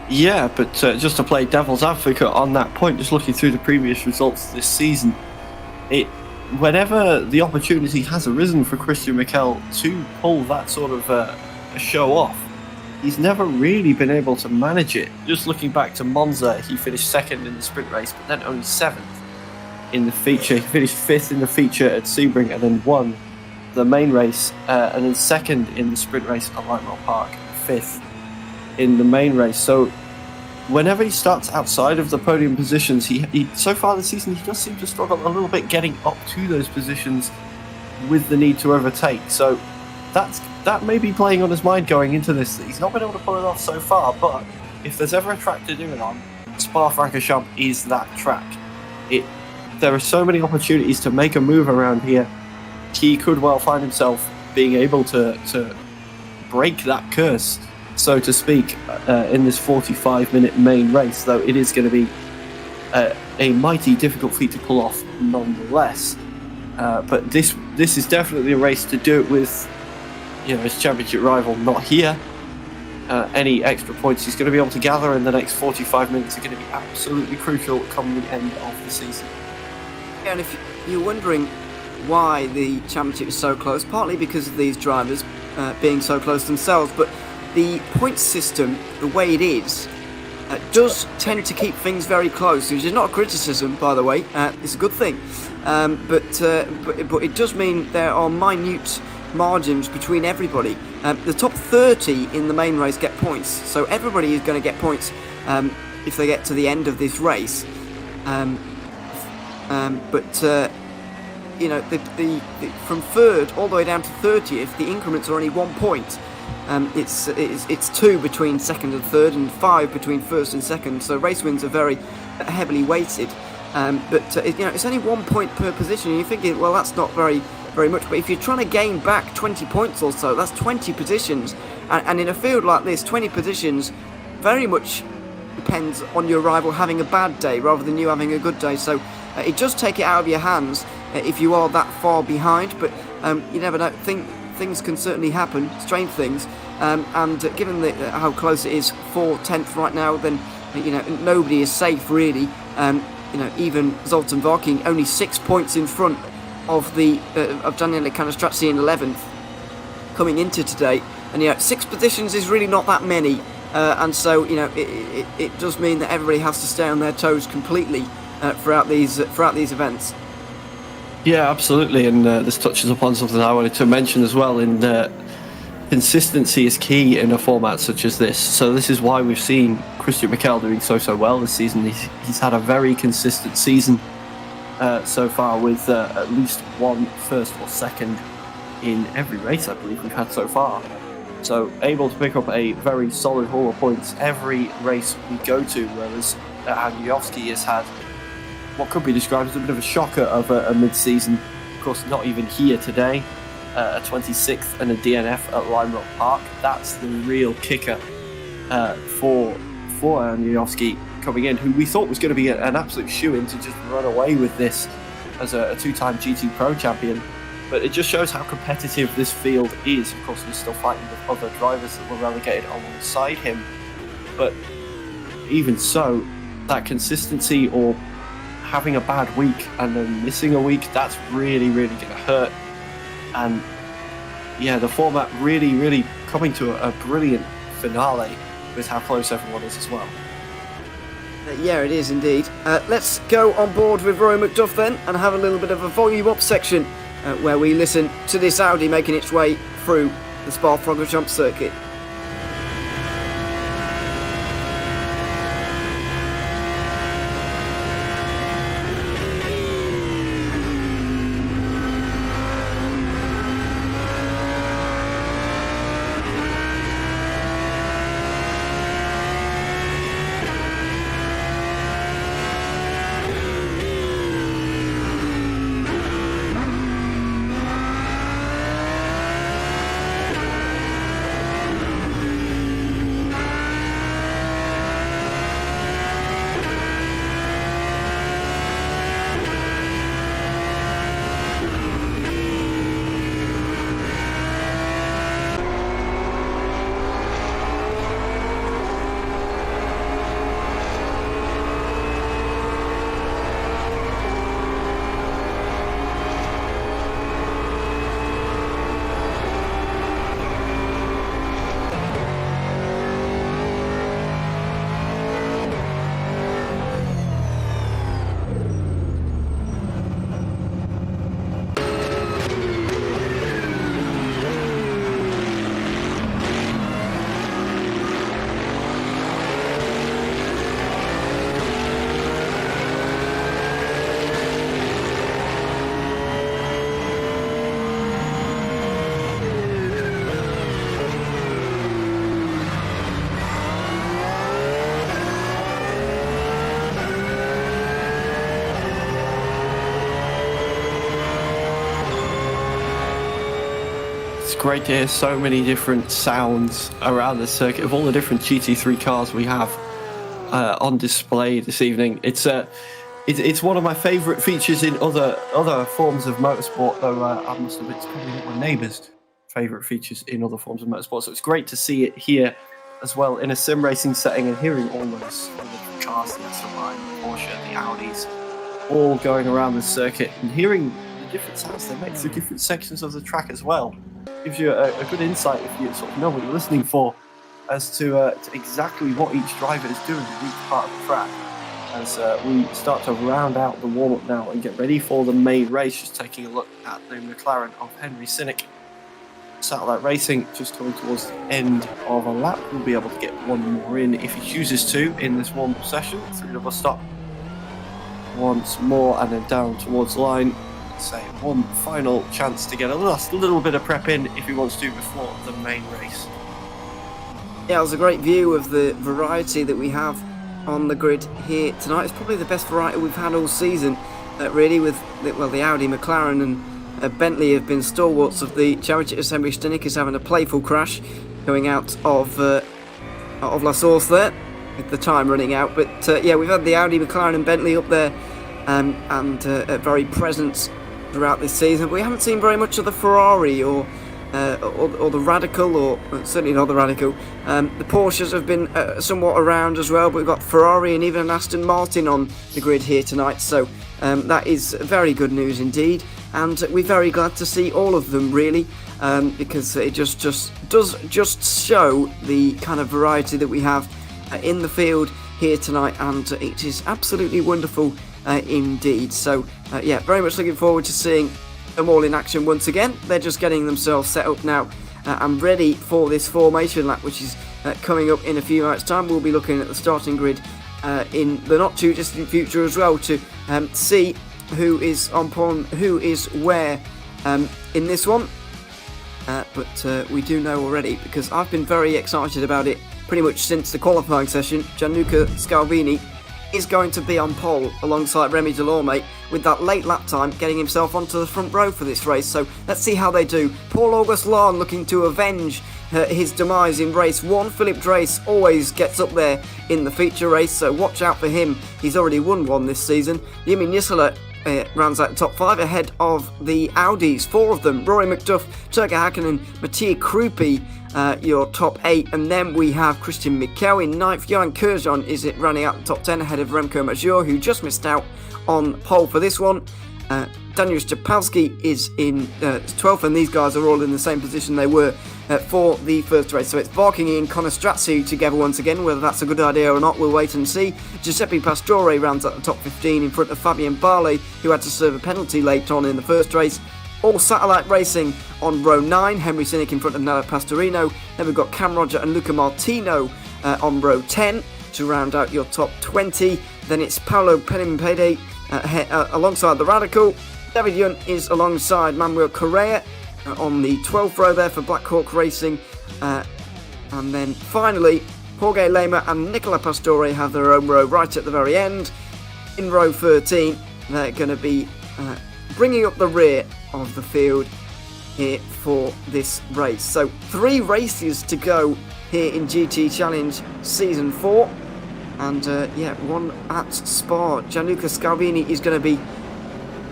Yeah, but just to play devil's advocate on that point, just looking through the previous results this season, whenever the opportunity has arisen for Christian Michel to pull that sort of a show off, he's never really been able to manage it. Just looking back to Monza, he finished 2nd in the sprint race, but then only 7th in the feature. He finished 5th in the feature at Sebring and then won the main race, and then 2nd in the sprint race at Lightmore Park, 5th in the main race. So whenever he starts outside of the podium positions, he so far this season, he does seem to struggle a little bit getting up to those positions with the need to overtake. So that may be playing on his mind going into this. He's not been able to pull it off so far, but if there's ever a track to do it on, Spa-Francorchamps is that track. There are so many opportunities to make a move around here. He could well find himself being able to break that curse, so to speak, in this 45-minute main race, though it is going to be a mighty difficult feat to pull off nonetheless. But this is definitely a race to do it with, his championship rival not here. Any extra points he's going to be able to gather in the next 45 minutes are going to be absolutely crucial come the end of the season. Yeah, and if you're wondering why the championship is so close, partly because of these drivers being so close themselves, but the points system, the way it is, does tend to keep things very close, which is not a criticism, by the way. It's a good thing, but it does mean there are minute margins between everybody. The top 30 in the main race get points, so everybody is going to get points if they get to the end of this race. From 3rd all the way down to 30th, the increments are only 1 point. It's 2 between 2nd and 3rd, and 5 between 1st and 2nd. So race wins are very heavily weighted. It's only 1 point per position. And you're thinking, well, that's not very much. But if you're trying to gain back 20 points or so, that's 20 positions. And in a field like this, 20 positions very much depends on your rival having a bad day rather than you having a good day. So it does take it out of your hands if you are that far behind. But you never know. Things can certainly happen, strange things. And given how close it is for 10th right now, then nobody is safe really. Even Zoltan Varking only 6 points in front of Daniele Canestrazzi in 11th coming into today. and 6 positions is really not that many, and so it does mean that everybody has to stay on their toes completely throughout these events. Yeah, absolutely, and this touches upon something I wanted to mention as well. In consistency is key in a format such as this. So this is why we've seen Christian Mikel doing so well this season. He's had a very consistent season so far, with at least one first or second in every race I believe we've had so far. So able to pick up a very solid haul of points every race we go to, whereas Andriowski has had what could be described as a bit of a shocker of a mid-season. Of course, not even here today. A 26th and a DNF at Lime Rock Park. That's the real kicker for Andriowski coming in, who we thought was going to be an absolute shoo-in to just run away with this as a 2-time GT Pro champion. But it just shows how competitive this field is. Of course, he's still fighting with other drivers that were relegated alongside him. But even so, that consistency, or having a bad week and then missing a week, that's really going to hurt. And yeah, the format really coming to a brilliant finale with how close everyone is as well. Yeah, it is indeed. Let's go on board with Roy McDuff then and have a little bit of a volume up section where we listen to this Audi making its way through the Spa-Francorchamps circuit. Great to hear so many different sounds around the circuit of all the different GT3 cars we have on display this evening. It's one of my favourite features in other forms of motorsport, though I must admit it's probably not my neighbour's favourite features in other forms of motorsport. So it's great to see it here as well in a sim racing setting, and hearing all those different cars, the SLI, the Porsche, the Audis, all going around the circuit, and hearing the different sounds they make through different sections of the track as well. Gives you a good insight, if you sort of know what you're listening for, as to exactly what each driver is doing in each part of the track. As we start to round out the warm-up now and get ready for the main race, just taking a look at the McLaren of Henry Sinnock. Satellite Racing just coming towards the end of a lap. We'll be able to get one more in if he chooses to in this warm-up session. Through the bus stop once more and then down towards the line. Say one final chance to get a last little bit of prep in if he wants to before the main race. Yeah, it was a great view of the variety that we have on the grid here tonight. It's probably the best variety we've had all season, really, with the Audi, McLaren and Bentley have been stalwarts of the championship. Henry Sinnock is having a playful crash going out of La Source there with the time running out, but we've had the Audi, McLaren and Bentley up there and very present throughout this season. But we haven't seen very much of the Ferrari or the Radical, or certainly not the Radical. The Porsches have been somewhat around as well, but we've got Ferrari and even an Aston Martin on the grid here tonight, so that is very good news indeed, and we're very glad to see all of them really. because it just does show the kind of variety that we have in the field here tonight, and it is absolutely wonderful indeed. So yeah, very much looking forward to seeing them all in action once again. They're just getting themselves set up now and ready for this formation lap, which is coming up in a few minutes' time. We'll be looking at the starting grid in the not too distant future as well to see who is on pawn, who is where in this one. But we do know already, because I've been very excited about it pretty much since the qualifying session. Gianluca Scalvini is going to be on pole alongside Remy Delorme, with that late lap time getting himself onto the front row for this race. So let's see how they do. Paul-Auguste Lahn looking to avenge his demise in race 1. Philip Drace always gets up there in the feature race, so watch out for him. He's already won one this season. Jimmy Nisela rounds out the top 5 ahead of the Audis, 4 of them: Rory McDuff, Turger Hakkinen, Mattia Krupi, your top 8, and then we have Christian Mikel in 9th. Johan Kurjan is running out the top 10 ahead of Remco Major, who just missed out on pole for this one. Daniel Stapalski is in 12th, and these guys are all in the same position they were for the first race. So it's Barking and Connor Strazzi together once again. Whether that's a good idea or not, we'll wait and see. Giuseppe Pastore rounds up the top 15 in front of Fabian Barley, who had to serve a penalty late on in the first race. All satellite racing on row 9. Henry Sinnick in front of Nella Pastorino. Then we've got Cam Roger and Luca Martino on row 10 to round out your top 20. Then it's Paolo Penimpede alongside the Radical. David Yunt is alongside Manuel Correa on the 12th row there for Black Hawk Racing. And then finally, Jorge Lema and Nicola Pastore have their own row right at the very end. In row 13, they're going to be bringing up the rear of the field here for this race. So 3 races to go here in GT Challenge Season 4. And yeah, one at Spa. Gianluca Scalvini is going to be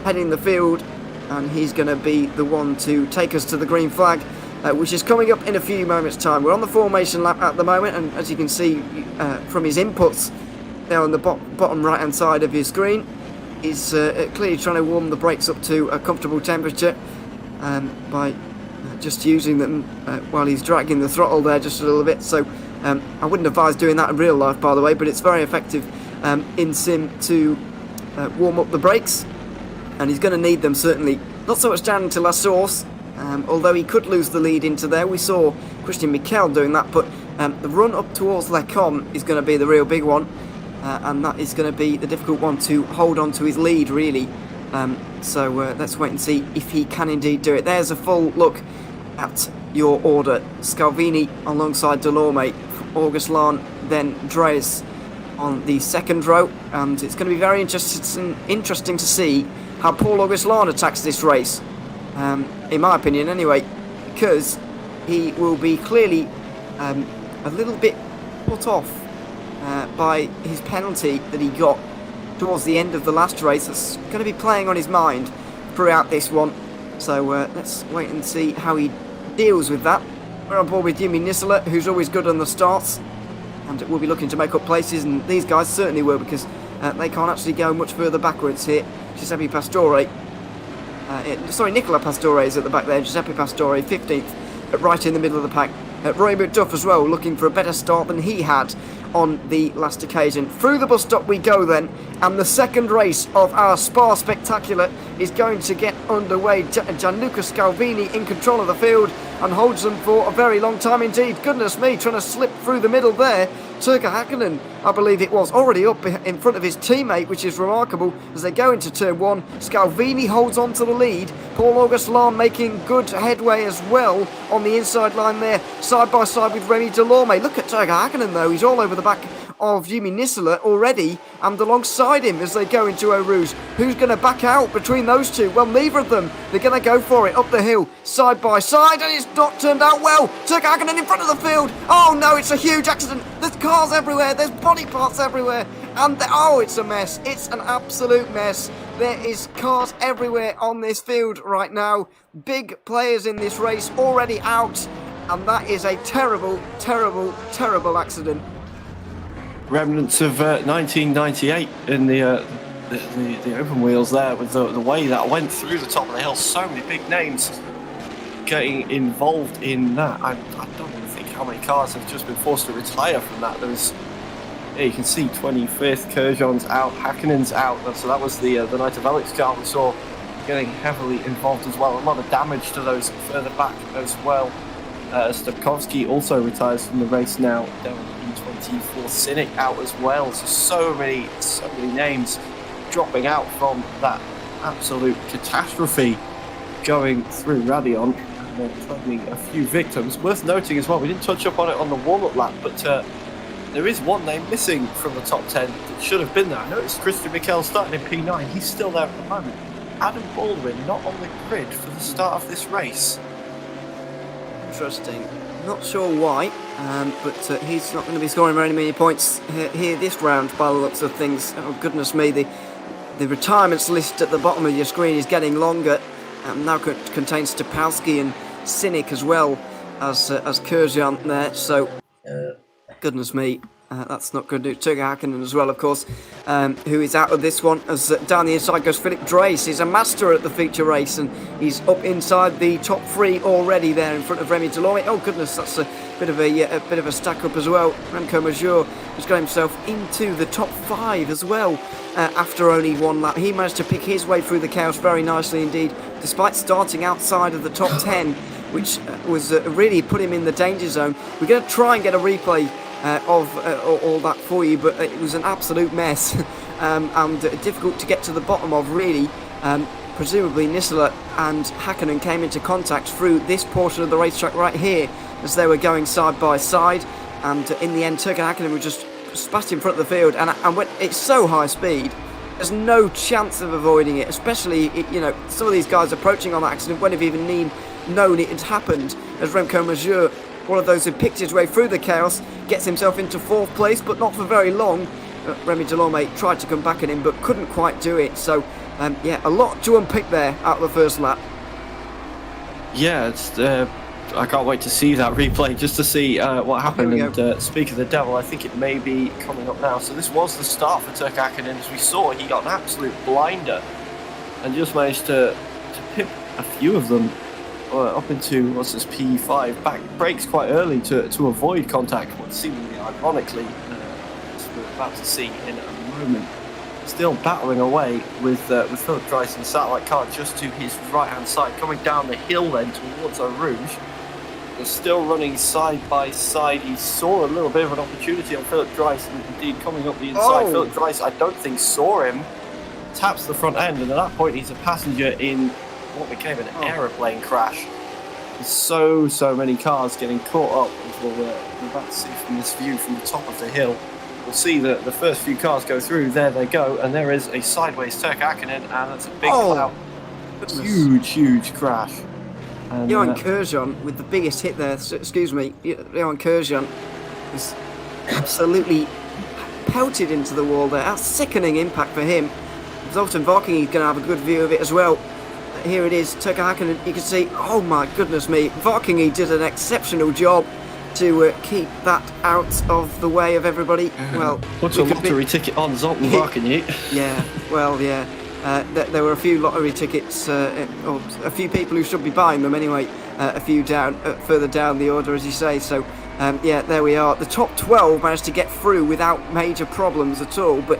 heading the field, and he's going to be the one to take us to the green flag, which is coming up in a few moments' time. We're on the formation lap at the moment, and as you can see from his inputs there on the bottom right hand side of your screen, he's clearly trying to warm the brakes up to a comfortable temperature by just using them while he's dragging the throttle there just a little bit. So I wouldn't advise doing that in real life, by the way, but it's very effective in sim to warm up the brakes, and he's going to need them certainly. Not so much down into La Source, although he could lose the lead into there. We saw Christian Mikel doing that, but the run up towards Les Combes is going to be the real big one, and that is going to be the difficult one to hold on to his lead, really. So let's wait and see if he can indeed do it. There's a full look at your order. Scalvini alongside Delorme, Auguste Lahn, then Dreis on the second row, and it's going to be very interesting to see how Paul-Auguste Lahn attacks this race, in my opinion anyway, because he will be clearly a little bit put off by his penalty that he got towards the end of the last race. That's going to be playing on his mind throughout this one. So let's wait and see how he deals with that. We're on board with Jimmy Nisela, who's always good on the starts, and we'll be looking to make up places, and these guys certainly will, because they can't actually go much further backwards here. Giuseppe Pastore, Nicola Pastore is at the back there. Giuseppe Pastore 15th, right in the middle of the pack. Roy McDuff as well, looking for a better start than he had on the last occasion. Through the bus stop we go then, and the second race of our Spa Spectacular is going to get underway. Gianluca Scalvini in control of the field and holds them for a very long time indeed. Goodness me, trying to slip through the middle there. Turker Hakkinen, I believe it was, already up in front of his teammate, which is remarkable as they go into turn 1. Scalvini holds on to the lead. Paul-Auguste Lahn making good headway as well on the inside line there, side by side with Remy Delorme. Look at Turker Hakkinen though, he's all over the back of Jimmy Nisela already, and alongside him as they go into Eau Rouge. Who's going to back out between those two? Well, neither of them. They're going to go for it up the hill, side by side, and it's not turned out well. Turk Hakkinen in front of the field. Oh no, it's a huge accident. There's cars everywhere, there's body parts everywhere, and oh, it's a mess. It's an absolute mess. There is cars everywhere on this field right now. Big players in this race already out, and that is a terrible, terrible, terrible accident. Remnants of 1998 in the open wheels there, with the way that went through the top of the hill. So many big names getting involved in that. I don't even think how many cars have just been forced to retire from that. Yeah, you can see 25th, Kurjan's out, Hakkinen's out. So that was the Knight of Alex car we saw getting heavily involved as well. A lot of damage to those further back as well. Stepkovsky also retires from the race now, down in 24. Cynic out as well. So many names dropping out from that absolute catastrophe going through Radion, and then claiming a few victims. Worth noting as well, we didn't touch up on it on the warm-up lap, but there is one name missing from the top 10 that should have been there. I noticed Christian Mikel starting in P9. He's still there at the moment. Adam Baldwin not on the grid for the start of this race. Interesting. Not sure why, but he's not going to be scoring very many points here this round by the looks of things. Oh goodness me, the retirements list at the bottom of your screen is getting longer. Now contains Stepowski and Cynic as well as Kurjan there. So goodness me, that's not good news. Turga Hakkinen as well, of course, who is out of this one. As down the inside goes Philip Drace. He's a master at the feature race, and he's up inside the top 3 already there in front of Remy Delorme. Oh goodness, that's a bit of a stack up as well. Remco Major has got himself into the top 5 as well after only one lap. He managed to pick his way through the chaos very nicely indeed, despite starting outside of the top 10, which was really put him in the danger zone. We're going to try and get a replay of all that for you, but it was an absolute mess and difficult to get to the bottom of, really. Presumably Nisela and Hakkinen came into contact through this portion of the racetrack right here as they were going side by side, and in the end Turga Hakkinen was just spat in front of the field, and when it's so high speed there's no chance of avoiding it, especially some of these guys approaching on the accident wouldn't have even known it had happened, as Remco Major, one of those who picked his way through the chaos, gets himself into 4th place, but not for very long. Remy Delorme tried to come back at him, but couldn't quite do it. So, yeah, a lot to unpick there out of the first lap. Yeah, I can't wait to see that replay, just to see what happened. And speak of the devil, I think it may be coming up now. So this was the start for Turga Hakkinen. As we saw, he got an absolute blinder and just managed to pip a few of them up into, what's this, P5, back brakes quite early to avoid contact, what seemingly ironically, as we're about to see in a moment. Still battling away with Philip Dryce and Satellite Car just to his right hand side, coming down the hill then towards Eau Rouge. They're still running side by side. He saw a little bit of an opportunity on Philip Dryce, and indeed coming up the inside. Oh. Philip Dryce, I don't think, saw him, taps the front end, and at that point he's a passenger in what became an aeroplane crash. There's so many cars getting caught up, as we're about to see from this view from the top of the hill. We'll see the first few cars go through. There they go, and there is a sideways Turga Hakkinen, and that's a big clout. Huge crash. And, Johan Kurjan with the biggest hit there. Excuse me, Johan Kurjan was absolutely pelted into the wall there. That's sickening impact for him. Zoltan Varking, he's going to have a good view of it as well. Here it is, Turga Hakkinen, you can see, oh my goodness me, Varkingy did an exceptional job to keep that out of the way of everybody. Well, put a lottery ticket on Zoltan Varkingy. Yeah, well, yeah. There were a few lottery tickets, or a few people who should be buying them anyway, a few further down the order, as you say. So, yeah, there we are. The top 12 managed to get through without major problems at all, but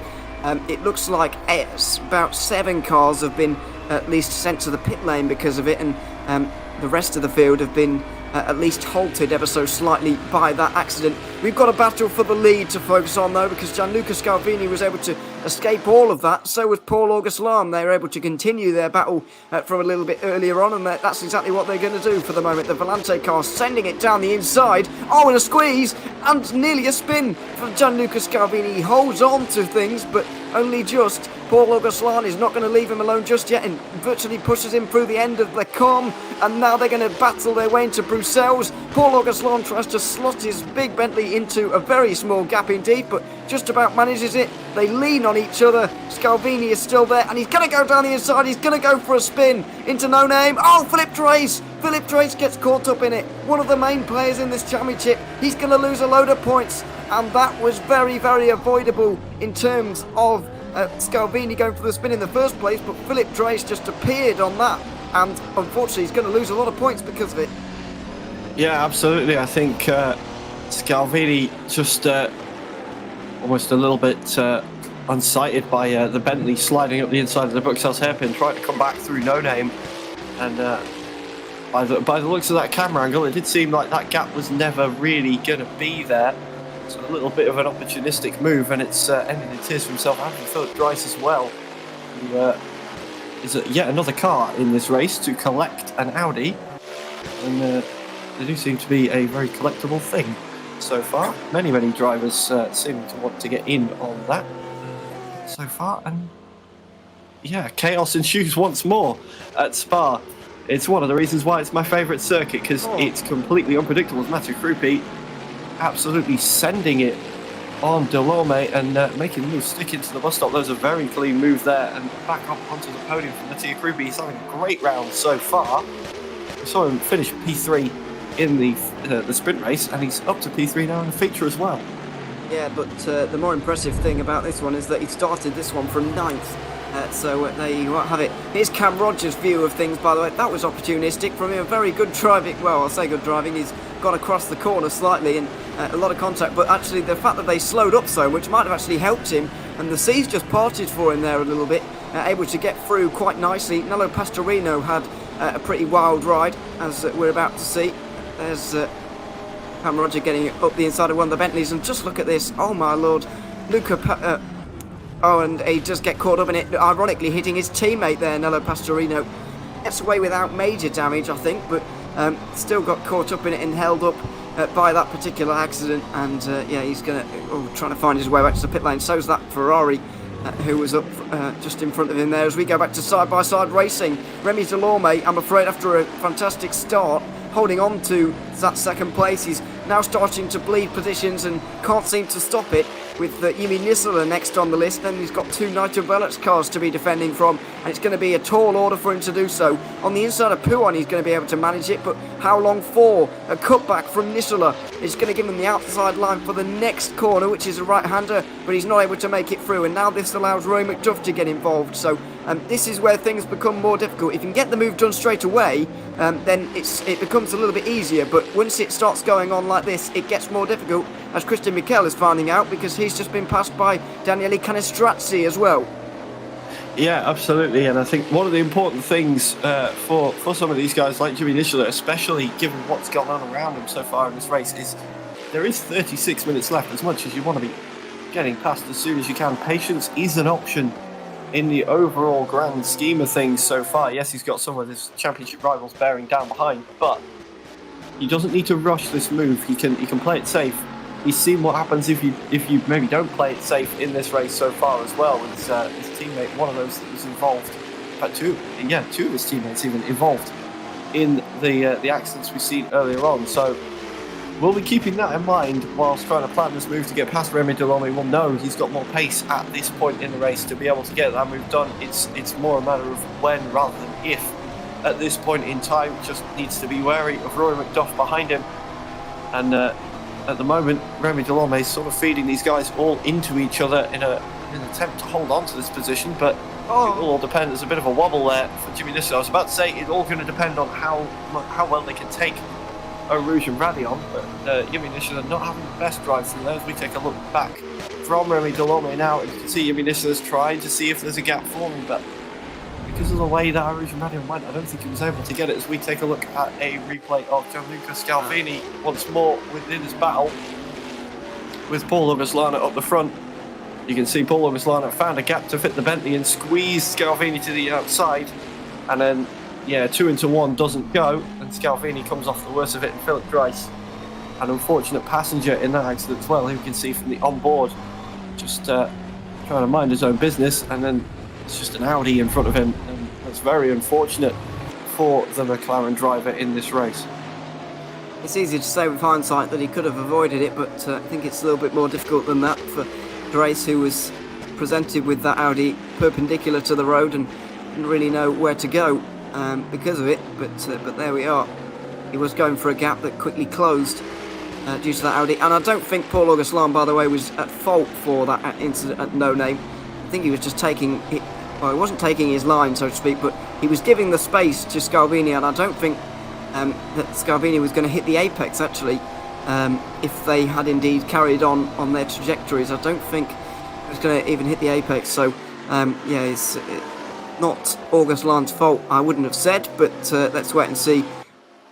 it looks like about 7 cars have been at least sent to the pit lane because of it, and the rest of the field have been at least halted ever so slightly by that accident. We've got a battle for the lead to focus on though, because Gianluca Scalvini was able to escape all of that. So was Paul August-Lam. They were able to continue their battle from a little bit earlier on, and that's exactly what they're going to do for the moment. The Volante car sending it down the inside. Oh, and a squeeze, and nearly a spin for Gianluca Scalvini. He holds on to things, but only just. Paul August-Lam is not going to leave him alone just yet, and virtually pushes him through the end of the com, and now they're going to battle their way into Bruxelles. Paul August-Lam tries to slot his big Bentley into a very small gap indeed, but just about manages it. They lean on each other. Scalvini is still there, and he's going to go down the inside. He's going to go for a spin into no name. Oh, Philip Drace! Philip Drace gets caught up in it. One of the main players in this championship. He's going to lose a load of points, and that was very, very avoidable in terms of Scalvini going for the spin in the first place, but Philip Drace just appeared on that and unfortunately he's going to lose a lot of points because of it. Yeah, absolutely. I think Scalvini just almost a little bit unsighted by the Bentley sliding up the inside of the Bruxelles hairpin, trying to come back through No Name. And by the looks of that camera angle, it did seem like that gap was never really going to be there. So a little bit of an opportunistic move, and it's ended in tears for himself and Philip Dryce as well, who is yet another car in this race to collect an Audi. And they do seem to be a very collectible thing so far. Many drivers seem to want to get in on that so far. And yeah, chaos ensues once more at Spa. It's one of the reasons why it's my favourite circuit, because it's completely unpredictable. Mathieu Krupi absolutely sending it on Delorme and making the move stick into the bus stop. There's a very clean move there, and back up onto the podium for Mathieu Krupi. He's having a great round so far. We saw him finish P3 in the sprint race, and he's up to P3 now in the feature as well. Yeah, but the more impressive thing about this one is that he started this one from 9th. So there you have it. Here's Cam Rogers' view of things, by the way. That was opportunistic from him. Very good driving. Well, I'll say good driving. He's gone across the corner slightly and a lot of contact. But actually, the fact that they slowed up so much might have actually helped him. And the seas just parted for him there a little bit. Able to get through quite nicely. Nello Pastorino had a pretty wild ride, as we're about to see. There's Cam Roger getting up the inside of one of the Bentleys. And just look at this. Oh, my Lord. And he just get caught up in it, ironically hitting his teammate there, Nello Pastorino. Gets away without major damage, I think, but still got caught up in it and held up by that particular accident. And yeah, he's trying to find his way back to the pit lane. So's that Ferrari, who was up just in front of him there. As we go back to side-by-side racing, Remy Delorme, I'm afraid after a fantastic start, holding on to that second place. He's now starting to bleed positions and can't seem to stop it, with Yimi Nisela next on the list. Then he's got 2 Nitro Velux cars to be defending from, and it's going to be a tall order for him to do so. On the inside of Pouon, he's going to be able to manage it, but how long for? A cutback from Nisela is going to give him the outside line for the next corner, which is a right-hander, but he's not able to make it through, and now this allows Roy McDuff to get involved. So this is where things become more difficult. If you can get the move done straight away, then it becomes a little bit easier, but once it starts going on like this, it gets more difficult, as Christian Michel is finding out, because he's just been passed by Daniele Canestrazzi as well. Yeah, absolutely, and I think one of the important things for some of these guys like Jimmy Nishala, especially given what's gone on around him so far in this race, is there is 36 minutes left. As much as you want to be getting past as soon as you can, patience is an option in the overall grand scheme of things so far. Yes, he's got some of his championship rivals bearing down behind, but he doesn't need to rush this move. He can play it safe. He's seen what happens if you maybe don't play it safe in this race so far as well. With his teammate, one of those that was involved, in fact, two of his teammates even involved in the accidents we've seen earlier on. So we'll be keeping that in mind whilst trying to plan this move to get past Remy Delorme. We'll know he's got more pace at this point in the race to be able to get that move done. It's more a matter of when rather than if. At this point in time, just needs to be wary of Rory McDuff behind him. And at the moment, Remy Delorme is sort of feeding these guys all into each other in an attempt to hold on to this position, but it will all depend. There's a bit of a wobble there for Jimmy Nisser. I was about to say it's all going to depend on how well they can take Rouge and Radion, but Jimmy Nisser not having the best drive through there. As we take a look back from Remy Delorme now, you can see Jimmy Nisser's trying to see if there's a gap forming, but because of the way that Rouge and Radion went, I don't think he was able to get it. As we take a look at a replay of Gianluca Scalvini once more within his battle with Paul Auguslana up the front. You can see Paul Auguslana found a gap to fit the Bentley and squeezed Scalvini to the outside, and then 2 into 1 doesn't go, and Scalvini comes off the worst of it, and Philip Dryce, an unfortunate passenger in that accident as well, who you can see from the onboard, just trying to mind his own business, and then it's just an Audi in front of him, and that's very unfortunate for the McLaren driver in this race. It's easy to say with hindsight that he could have avoided it, but I think it's a little bit more difficult than that for Dryce, who was presented with that Audi perpendicular to the road and didn't really know where to go because of it, but there we are. He was going for a gap that quickly closed due to that Audi, and I don't think Paul Augustin, by the way, was at fault for that incident at No Name. I think he was just taking it. Well, he wasn't taking his line, so to speak, but he was giving the space to Scalvini, and I don't think that Scalvini was going to hit the apex, actually. If they had indeed carried on their trajectories, I don't think it was going to even hit the apex. So, yeah, it's not August Lahn's fault, I wouldn't have said, but let's wait and see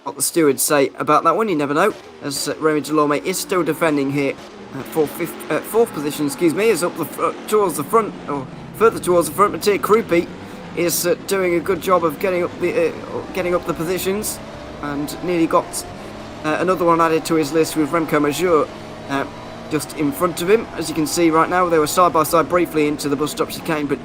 what the stewards say about that one. You never know, as Remy Delorme is still defending here for fourth position, is up towards the front, or further towards the front. Mattia Krupi is doing a good job of getting up the positions, and nearly got another one added to his list with Remco Major just in front of him. As you can see right now, they were side by side briefly into the bus stop chicane, but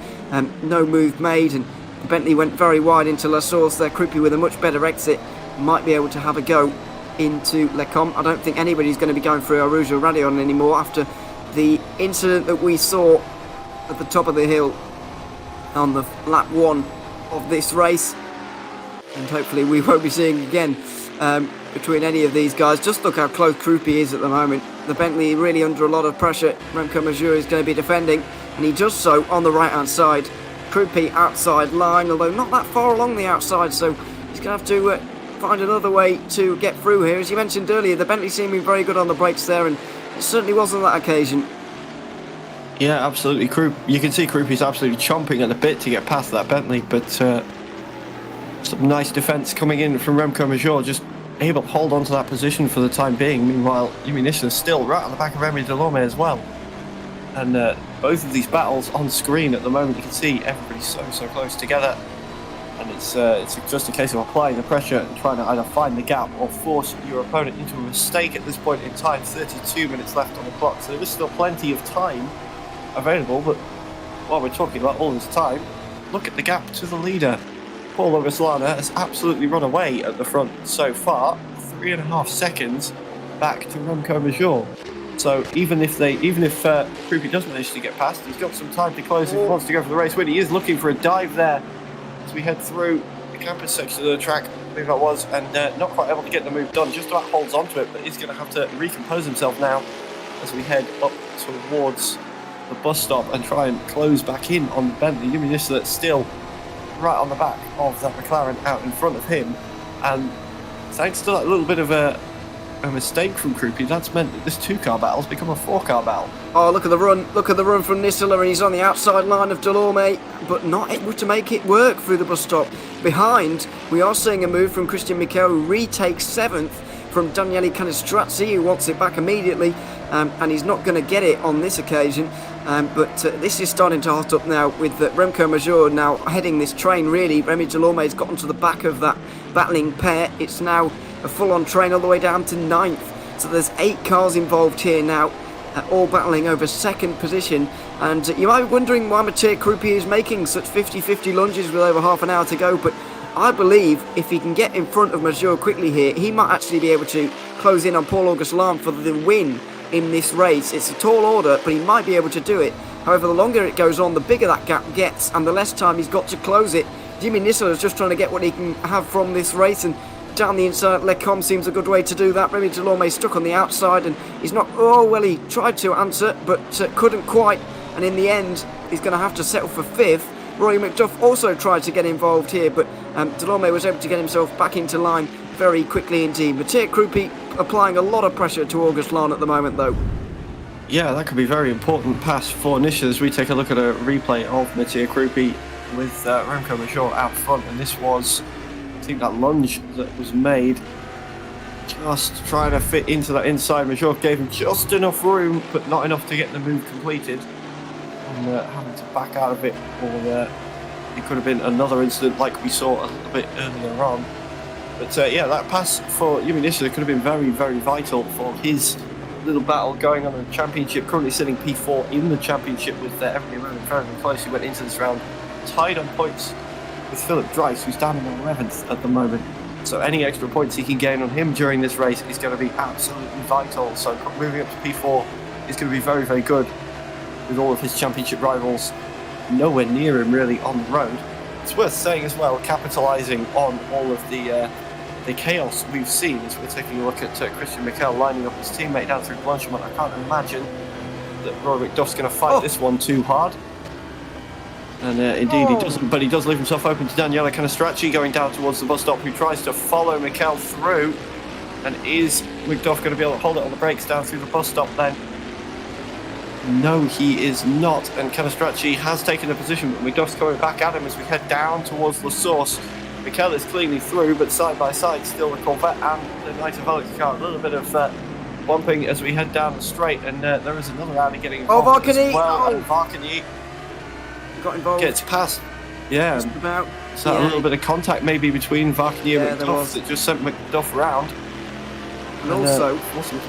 no move made, and Bentley went very wide into La Source there. Krupi with a much better exit might be able to have a go into Lecom. I don't think anybody's going to be going through Arouge or Radion anymore after the incident that we saw at the top of the hill on the lap 1 of this race, and hopefully we won't be seeing again between any of these guys. Just look how close Krupi is at the moment. The Bentley really under a lot of pressure. Remco Major is going to be defending, and he does so on the right hand side. Krupi outside line, although not that far along the outside, so he's going to have to find another way to get through here. As you mentioned earlier, the Bentley seeming very good on the brakes there, and it certainly was on that occasion. Yeah, absolutely. You can see Krupi's absolutely chomping at the bit to get past that Bentley, but some nice defence coming in from Remco Major, just able to hold on to that position for the time being. Meanwhile, Yumi Nishida's still right on the back of Remy Delorme as well. And both of these battles on screen at the moment, you can see everybody's so close together. And it's just a case of applying the pressure and trying to either find the gap or force your opponent into a mistake at this point in time. 32 minutes left on the clock, so there is still plenty of time available. But while we're talking about all this time, look at the gap to the leader. Paul August Lahn has absolutely run away at the front so far, 3.5 seconds back to Remco Major. So even if Krupi does manage to get past, he's got some time to close if he wants to go for the race win. He is looking for a dive there as we head through the campus section of the track, I believe that was, and not quite able to get the move done. Just about holds onto it, but he's going to have to recompose himself now as we head up towards the bus stop and try and close back in on Bentley. Yumi Nishida still right on the back of that McLaren out in front of him, and thanks to that little bit of a mistake from Krupi, that's meant that this 2-car battle's become a 4-car battle. Oh, look at the run from Nisila, and he's on the outside line of Delorme, but not able to make it work through the bus stop. Behind, we are seeing a move from Christian Mikel, who retakes 7th from Daniele Canestrazzi, who wants it back immediately, and he's not going to get it on this occasion. But this is starting to hot up now with Remco Major now heading this train, really. Remy Delorme's gotten to the back of that battling pair. It's now a full-on train all the way down to 9th. So there's 8 cars involved here now, all battling over 2nd position. And you might be wondering why Mattia Krupi is making such 50-50 lunges with over half an hour to go, but I believe if he can get in front of Major quickly here, he might actually be able to close in on Paul August Lahn for the win in this race. It's a tall order, but he might be able to do it. However, the longer it goes on, the bigger that gap gets, and the less time he's got to close it. Jimmy Nissel is just trying to get what he can have from this race, and down the inside, Lecom seems a good way to do that. Remy Delorme stuck on the outside, and he's not... Oh, well, he tried to answer, but couldn't quite, and in the end, he's going to have to settle for 5th. Rory McDuff also tried to get involved here, but Delorme was able to get himself back into line very quickly indeed. Mattia Krupi applying a lot of pressure to August Lahn at the moment, though. Yeah, that could be a very important pass for Nishida as we take a look at a replay of Mattia Krupi with Remco Major out front, and this was, I think, that lunge that was made just trying to fit into that inside. Major gave him just enough room, but not enough to get the move completed, and having to back out of it, or it could have been another incident like we saw a little bit earlier on. But yeah, that pass for Yumi Nishida could have been very, very vital for his little battle going on in the championship. Currently sitting P4 in the championship with everybody running very, very close. He went into this round tied on points with Philip Dryce, who's down in 11th at the moment. So any extra points he can gain on him during this race is going to be absolutely vital. So moving up to P4 is going to be very, very good, with all of his championship rivals nowhere near him really on the road. It's worth saying as well, capitalising on all of the chaos we've seen as we're taking a look at Christian Mikel lining up his teammate down through Blanchimont. I can't imagine that Rory McDuff's going to fight this one too hard. And indeed he doesn't, but he does leave himself open to Daniele Canestracci going down towards the bus stop, who tries to follow Mikel through. And is McDuff going to be able to hold it on the brakes down through the bus stop then? No, he is not. And Canestracci has taken a position, but McDuff's coming back at him as we head down towards La Source. Mikel is cleanly through, but side by side still the Corvette and the Knight of Alex car. A little bit of bumping as we head down the straight, and there is another Audi getting involved as well. And Varkany got involved. Gets past. Yeah. Just about. So a little bit of contact maybe between Varkany and McDuff that just sent McDuff round. And also,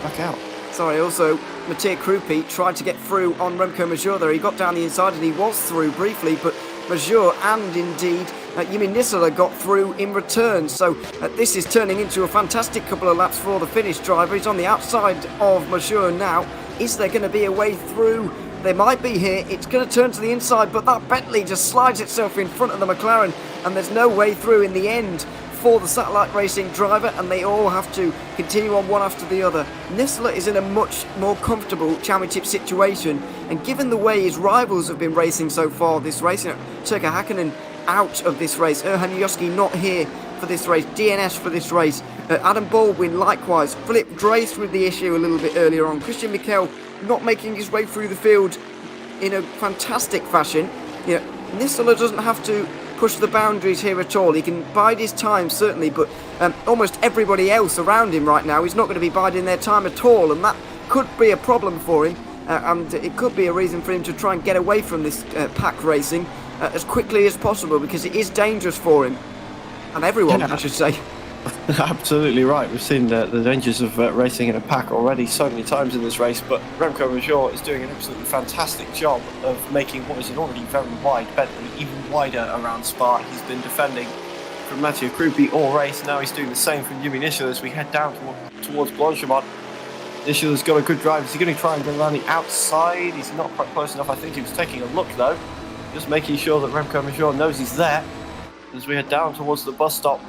back out. Sorry, also, Mattia Krupi tried to get through on Remco Major there. He got down the inside and he was through briefly, but Major and indeed Jimmy Nisela got through in return. So this is turning into a fantastic couple of laps for the Finnish driver. He's on the outside of Major now. Is there going to be a way through? There might be here. It's going to turn to the inside, but that Bentley just slides itself in front of the McLaren, and there's no way through in the end for the Satellite Racing driver, and they all have to continue on one after the other. Nisela is in a much more comfortable championship situation, and given the way his rivals have been racing so far this race, Turkka Häkkinen out of this race, Erhan Yoski not here for this race, DNS for this race, Adam Baldwin likewise, Philip Drace with the issue a little bit earlier on, Christian Mikel not making his way through the field in a fantastic fashion. You know, Nisela doesn't have to push the boundaries here at all. He can bide his time certainly, but almost everybody else around him right now is not going to be biding their time at all, and that could be a problem for him, and it could be a reason for him to try and get away from this pack racing as quickly as possible, because it is dangerous for him and everyone, I should say. Absolutely right. We've seen the dangers of racing in a pack already so many times in this race, but Remco Major is doing an absolutely fantastic job of making what is an already very wide Bentley even wider around Spa. He's been defending from Mattia Krupi all race. Now he's doing the same from Jimmy Nisela as we head down towards Blanchimont. Nisela's got a good drive. Is he going to try and go around the outside? He's not quite close enough. I think he was taking a look though, just making sure that Remco Major knows he's there as we head down towards the bus stop.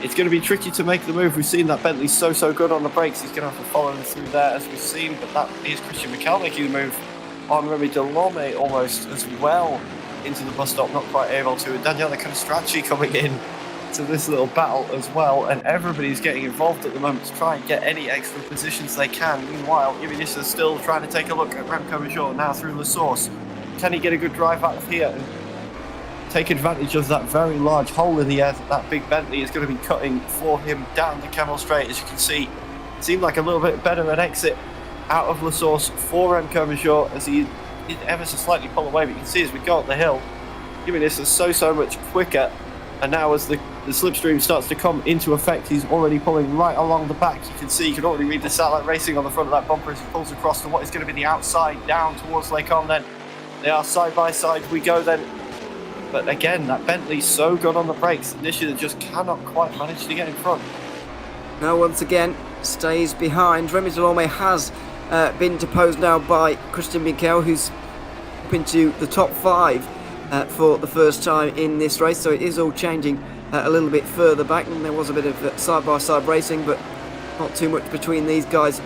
It's going to be tricky to make the move. We've seen that Bentley's so good on the brakes. He's going to have to follow him through there, as we've seen. But that is Christian Mikel making the move on Remy Delorme almost as well into the bus stop. Not quite able to. And Daniele Canestracci coming in to this little battle as well. And everybody's getting involved at the moment to try and get any extra positions they can. Meanwhile, Jimmy Nisela still trying to take a look at Remco Major now through La Source. Can he get a good drive out of here and take advantage of that very large hole in the air that big Bentley is going to be cutting for him down the Camel Straight? As you can see, it seemed like a little bit better an exit out of La Source for Remco Major as he did ever so slightly pull away, but you can see as we go up the hill, giving this is so much quicker. And now as the slipstream starts to come into effect, he's already pulling right along the back. You can see, you can already read the Satellite Racing on the front of that bumper as he pulls across to what is going to be the outside down towards Lake On. Then they are side by side we go then. But again, that Bentley's so good on the brakes, Nisela just cannot quite manage to get in front. Now once again stays behind. Remy Delorme has been deposed now by Christian Mikel, who's up into the top 5 for the first time in this race, so it is all changing a little bit further back, and there was a bit of side-by-side racing, but not too much between these guys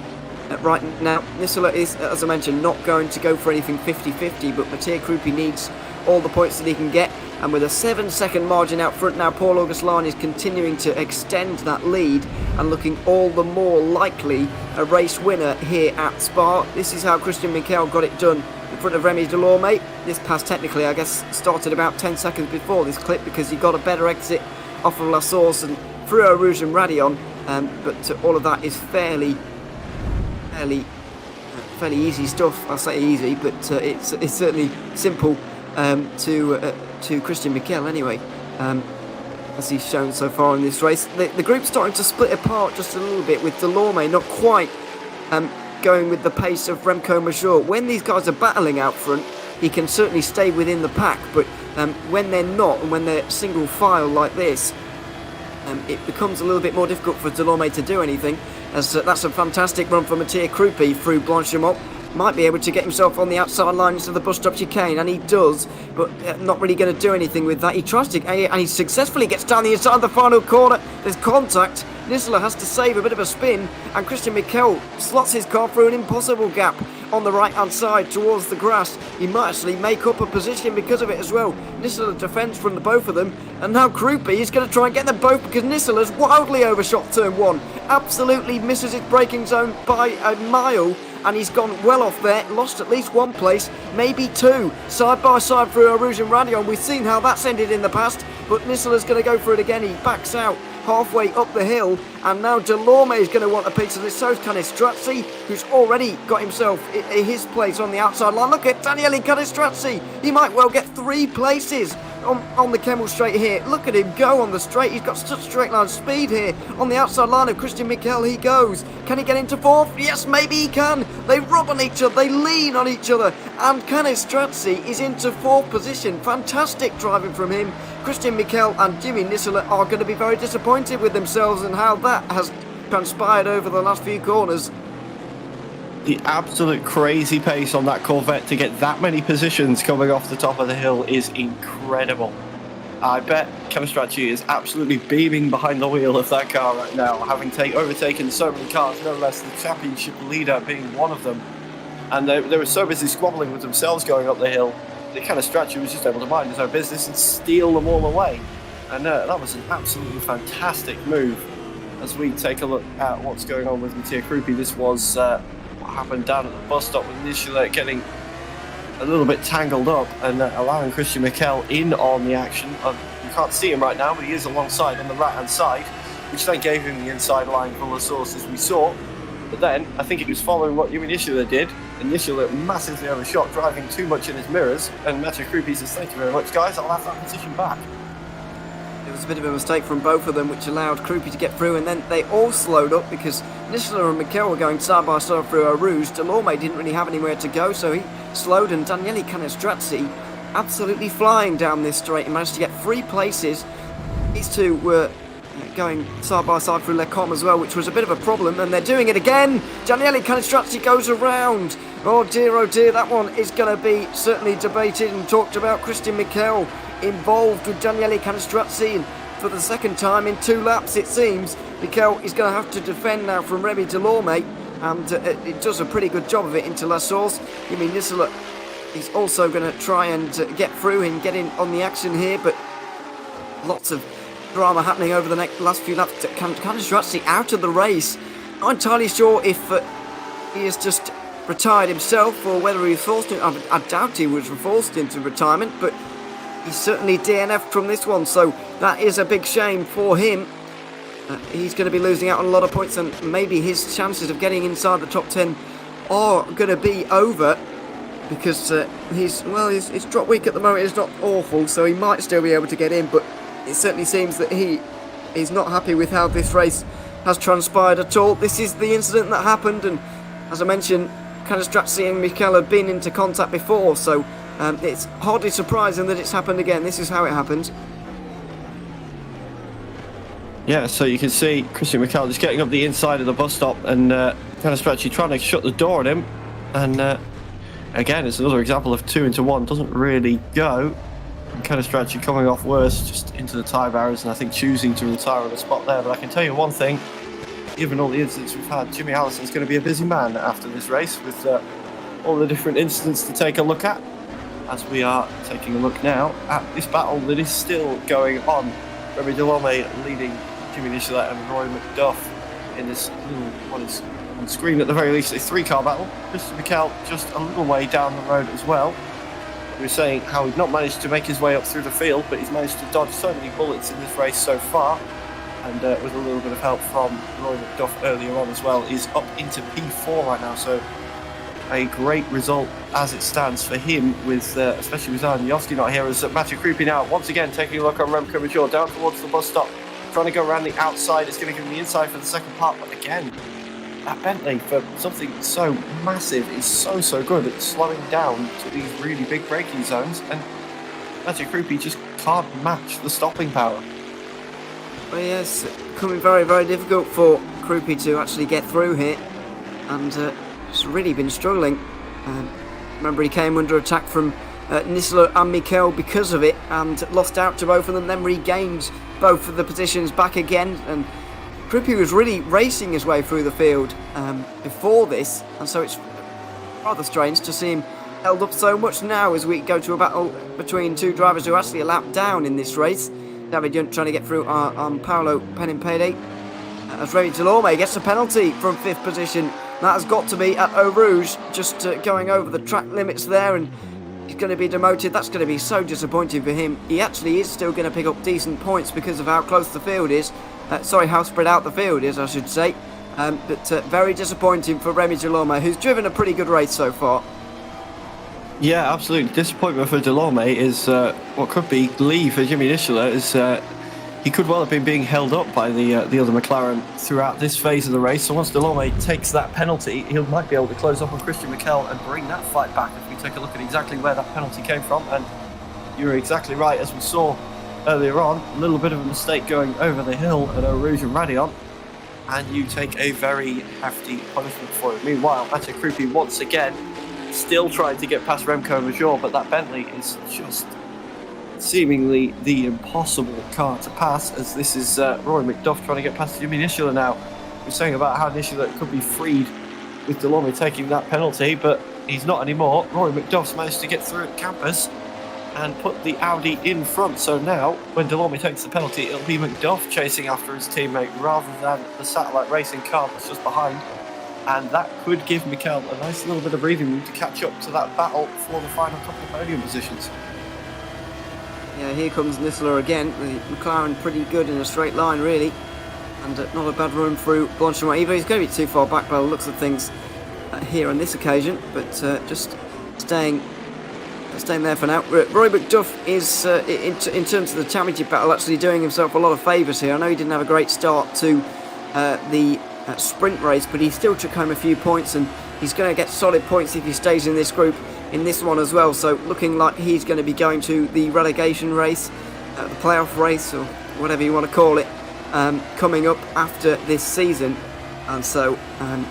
right now. Nisela is, as I mentioned, not going to go for anything 50-50, but Mattia Krupi needs all the points that he can get, and with a 7-second margin out front now, Paul Augustin is continuing to extend that lead and looking all the more likely a race winner here at Spa. This is how Christian Mikel got it done in front of Remy Delorme. This pass technically, I guess, started about 10 seconds before this clip because he got a better exit off of La Source and through Eau Rouge and Radion, but all of that is fairly easy stuff. I say easy, but it's certainly simple to Christian Mikel anyway, as he's shown so far in this race. The group's starting to split apart just a little bit, with Delorme not quite going with the pace of Remco Major. When these guys are battling out front, he can certainly stay within the pack, but when they're not, and when they're single file like this, it becomes a little bit more difficult for Delorme to do anything, as that's a fantastic run for Mattia Krupi through Blanchimont. Might be able to get himself on the outside line into the bus stop chicane, and he does, but not really going to do anything with that. He tries to, and he successfully gets down the inside of the final corner. There's contact. Nisela has to save a bit of a spin, and Christian Mikel slots his car through an impossible gap on the right-hand side towards the grass. He might actually make up a position because of it as well. Nisila defends from the both of them, and now Krupi is going to try and get them both because Nisila's wildly overshot turn one. Absolutely misses his braking zone by a mile, and he's gone well off there, lost at least one place, maybe two, side by side through Eau Rouge and Radion. We've seen how that's ended in the past, but Nisila's going to go for it again. He backs out halfway up the hill, and now Delorme is going to want a piece of this. So's Canestrazzi, who's already got himself his place on the outside line. Look at Daniele Canestrazzi. He might well get 3 places on the Kemmel straight here. Look at him go on the straight. He's got such straight line speed here. On the outside line of Christian Mikel he goes. Can he get into 4th? Yes, maybe he can. They rub on each other. They lean on each other. And Canestrazzi is into 4th position. Fantastic driving from him. Christian Mikel and Jimmy Nisila are going to be very disappointed with themselves and how that has transpired over the last few corners. The absolute crazy pace on that Corvette to get that many positions coming off the top of the hill is incredible. I bet Canestrazzi is absolutely beaming behind the wheel of that car right now, having overtaken so many cars, no less the championship leader being one of them. And they were so busy squabbling with themselves going up the hill, that Canestrazzi was just able to mind his own business and steal them all away. And that was an absolutely fantastic move. As we take a look at what's going on with Mattia Krupi, this was what happened down at the bus stop with Nisila getting a little bit tangled up and allowing Christian Mikel in on the action. You can't see him right now, but he is alongside on the right hand side, which then gave him the inside line full of sauce as we saw. But then I think he was following what Nisila did, and Nisila massively overshot, driving too much in his mirrors, and Mattia Krupi says, "Thank you very much, guys, I'll have that position back." It was a bit of a mistake from both of them, which allowed Krupi to get through, and then they all slowed up because Nisila and Mikel were going side by side through Eau Rouge. Delorme didn't really have anywhere to go, so he slowed, and Daniele Canestrazzi absolutely flying down this straight and managed to get 3 places. These two were going side by side through Le Com as well, which was a bit of a problem, and they're doing it again. Daniele Canestrazzi goes around. Oh dear, that one is going to be certainly debated and talked about. Christian Mikel involved with Daniele Canestrazzi, and for the second time in 2 laps it seems Mikel is going to have to defend now from Remy Delorme, and it does a pretty good job of it into La Source. I mean, Nisila is also going to try and get through and get in on the action here, but lots of drama happening over the last few laps. Canestrazzi out of the race. Not entirely sure if he has just retired himself or whether he was forced into, I doubt he was forced into retirement, but he's certainly DNF'd from this one, so that is a big shame for him. He's going to be losing out on a lot of points, and maybe his chances of getting inside the top 10 are going to be over, because his drop week at the moment is not awful, so he might still be able to get in, but it certainly seems that he is not happy with how this race has transpired at all. This is the incident that happened, and as I mentioned, Canestrazzi and Mikel have been into contact before, so it's hardly surprising that it's happened again. This is how it happened. Yeah, so you can see Christian Mikel just getting up the inside of the bus stop, and Canestrazzi trying to shut the door on him, and again, it's another example of 2 into 1 doesn't really go. And Canestrazzi coming off worse, just into the tyre barriers, and I think choosing to retire on the spot there. But I can tell you one thing, given all the incidents we've had, Jimmy Allison's going to be a busy man after this race with all the different incidents to take a look at, as we are taking a look now at this battle that is still going on. Remy Delorme leading Jimmy Nisila and Roy McDuff in this little, what is on screen at the very least, a 3-car battle. Christian Mikel just a little way down the road as well. We were saying how he'd not managed to make his way up through the field, but he's managed to dodge so many bullets in this race so far, and with a little bit of help from Roy McDuff earlier on as well, is up into P4 right now, so a great result as it stands for him, with especially with Alan Yoski not here, as Mattia Krupi now once again taking a look on Remco Major down towards the bus stop, trying to go around the outside. It's going to give him the inside for the second part, but again, that Bentley, for something so massive, is so good at slowing down to these really big braking zones, and Mattia Krupi just can't match the stopping power. Well, yes, becoming very, very difficult for Krupi to actually get through here, and it's really been struggling. Remember, he came under attack from Nisila and Mikel because of it, and lost out to both of them, then regained both of the positions back again, and Krupi was really racing his way through the field before this, and so it's Rather strange to see him held up so much now as we go to a battle between two drivers who are actually a lap down in this race. David Yunt trying to get through on Paolo Penimpede. As Remy Delorme gets a penalty from 5th position. That has got to be at Eau Rouge, just going over the track limits there, and he's going to be demoted. That's going to be so disappointing for him. He actually is still going to pick up decent points because of how close the field is. How spread out the field is, I should say. But very disappointing for Remy Delorme, who's driven a pretty good race so far. Yeah, absolutely. Disappointment for Delorme is what could be glee for Jimmy Nicholas, is he could well have been being held up by the other McLaren throughout this phase of the race. So once Delorme takes that penalty, he might be able to close up on Christian Mikel and bring that fight back if we take a look at exactly where that penalty came from. And you're exactly right, as we saw earlier on, a little bit of a mistake going over the hill at Eau Rouge and Radion, and you take a very hefty punishment for it. Meanwhile, Mathieu Krupi once again still trying to get past Remco Major, but that Bentley is just seemingly the impossible car to pass, as this is Rory McDuff trying to get past Jimmy Nicholas now. We're saying about how Nicholas could be freed with Delorme taking that penalty, but he's not anymore. Rory McDuff's managed to get through at campus and put the Audi in front, so now when Delorme takes the penalty, it'll be McDuff chasing after his teammate rather than the satellite racing car that's just behind, and that could give Mikel a nice little bit of breathing room to catch up to that battle for the final couple of podium positions. Yeah, here comes Nisler again. The McLaren pretty good in a straight line, really. And not a bad run through Blanchimont either. He's going to be too far back by the looks of things here on this occasion. But just staying there for now. Roy McDuff is, in terms of the championship battle, actually doing himself a lot of favours here. I know he didn't have a great start to the sprint race, but he still took home a few points, and he's going to get solid points if he stays in this group in this one as well. So looking like he's going to be going to the relegation race, the playoff race, or whatever you want to call it, coming up after this season. And so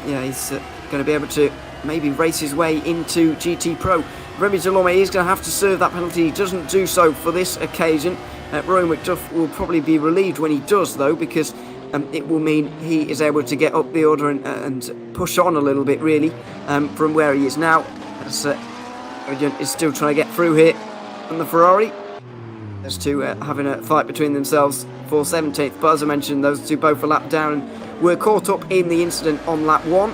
he's going to be able to maybe race his way into GT Pro. Remy Delorme is going to have to serve that penalty. He doesn't do so for this occasion. Roy McDuff will probably be relieved when he does, though, because it will mean he is able to get up the order and push on a little bit, really, from where he is now. As is still trying to get through here on the Ferrari. Those two having a fight between themselves for 17th. But as I mentioned, those two both a lap down and were caught up in the incident on lap 1,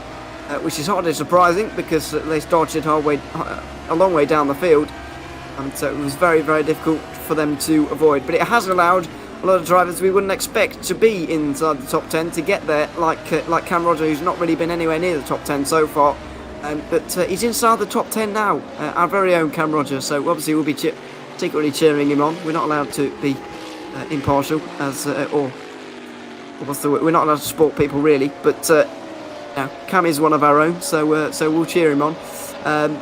which is hardly surprising because they started a long way down the field. And so it was very, very difficult for them to avoid. But it has allowed a lot of drivers we wouldn't expect to be inside the top 10 to get there, like Cam Roger, who's not really been anywhere near the top 10 so far. But he's inside the top 10 now, our very own Cam Roger. So obviously we'll be particularly cheering him on. We're not allowed to be impartial, or what's the word? We're not allowed to support people really. But Cam is one of our own, so we'll cheer him on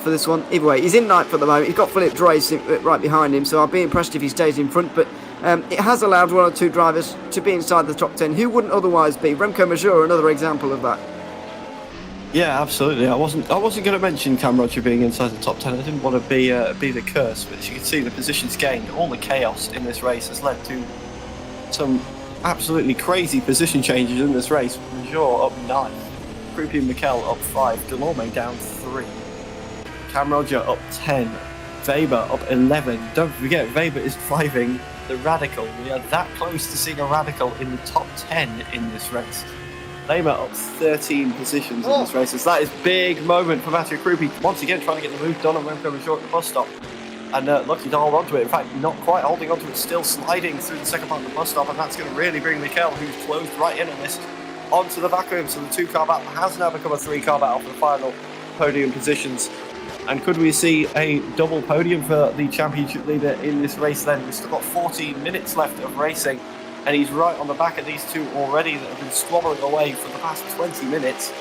for this one. Either way, he's in ninth at the moment. He's got Philip Drace right behind him, so I'll be impressed if he stays in front. But it has allowed one or two drivers to be inside the top 10 who wouldn't otherwise be. Remco Major, another example of that. Yeah, absolutely. I wasn't going to mention Cam Roger being inside the top 10. I didn't want to be the curse, but as you can see, the positions gained, all the chaos in this race has led to some absolutely crazy position changes in this race. Major up 9, Krupi and Mikel up 5, Delorme down 3, Cam Roger up 10, Weber up 11. Don't forget, Weber is driving the Radical. We are that close to seeing a Radical in the top 10 in this race. Weber up 13 positions in this race. So that is big moment for Mathieu Krupi. Once again trying to get the move done on Remco Major at the bus stop. And lucky to hold onto it. In fact, not quite holding onto it, still sliding through the second part of the bus stop. And that's going to really bring Mikel, who's closed right in on this, onto the back of him. So the 2-car battle has now become a 3-car battle for the final podium positions. And could we see a double podium for the championship leader in this race then? We've still got 14 minutes left of racing. And he's right on the back of these two already that have been squabbling away for the past 20 minutes.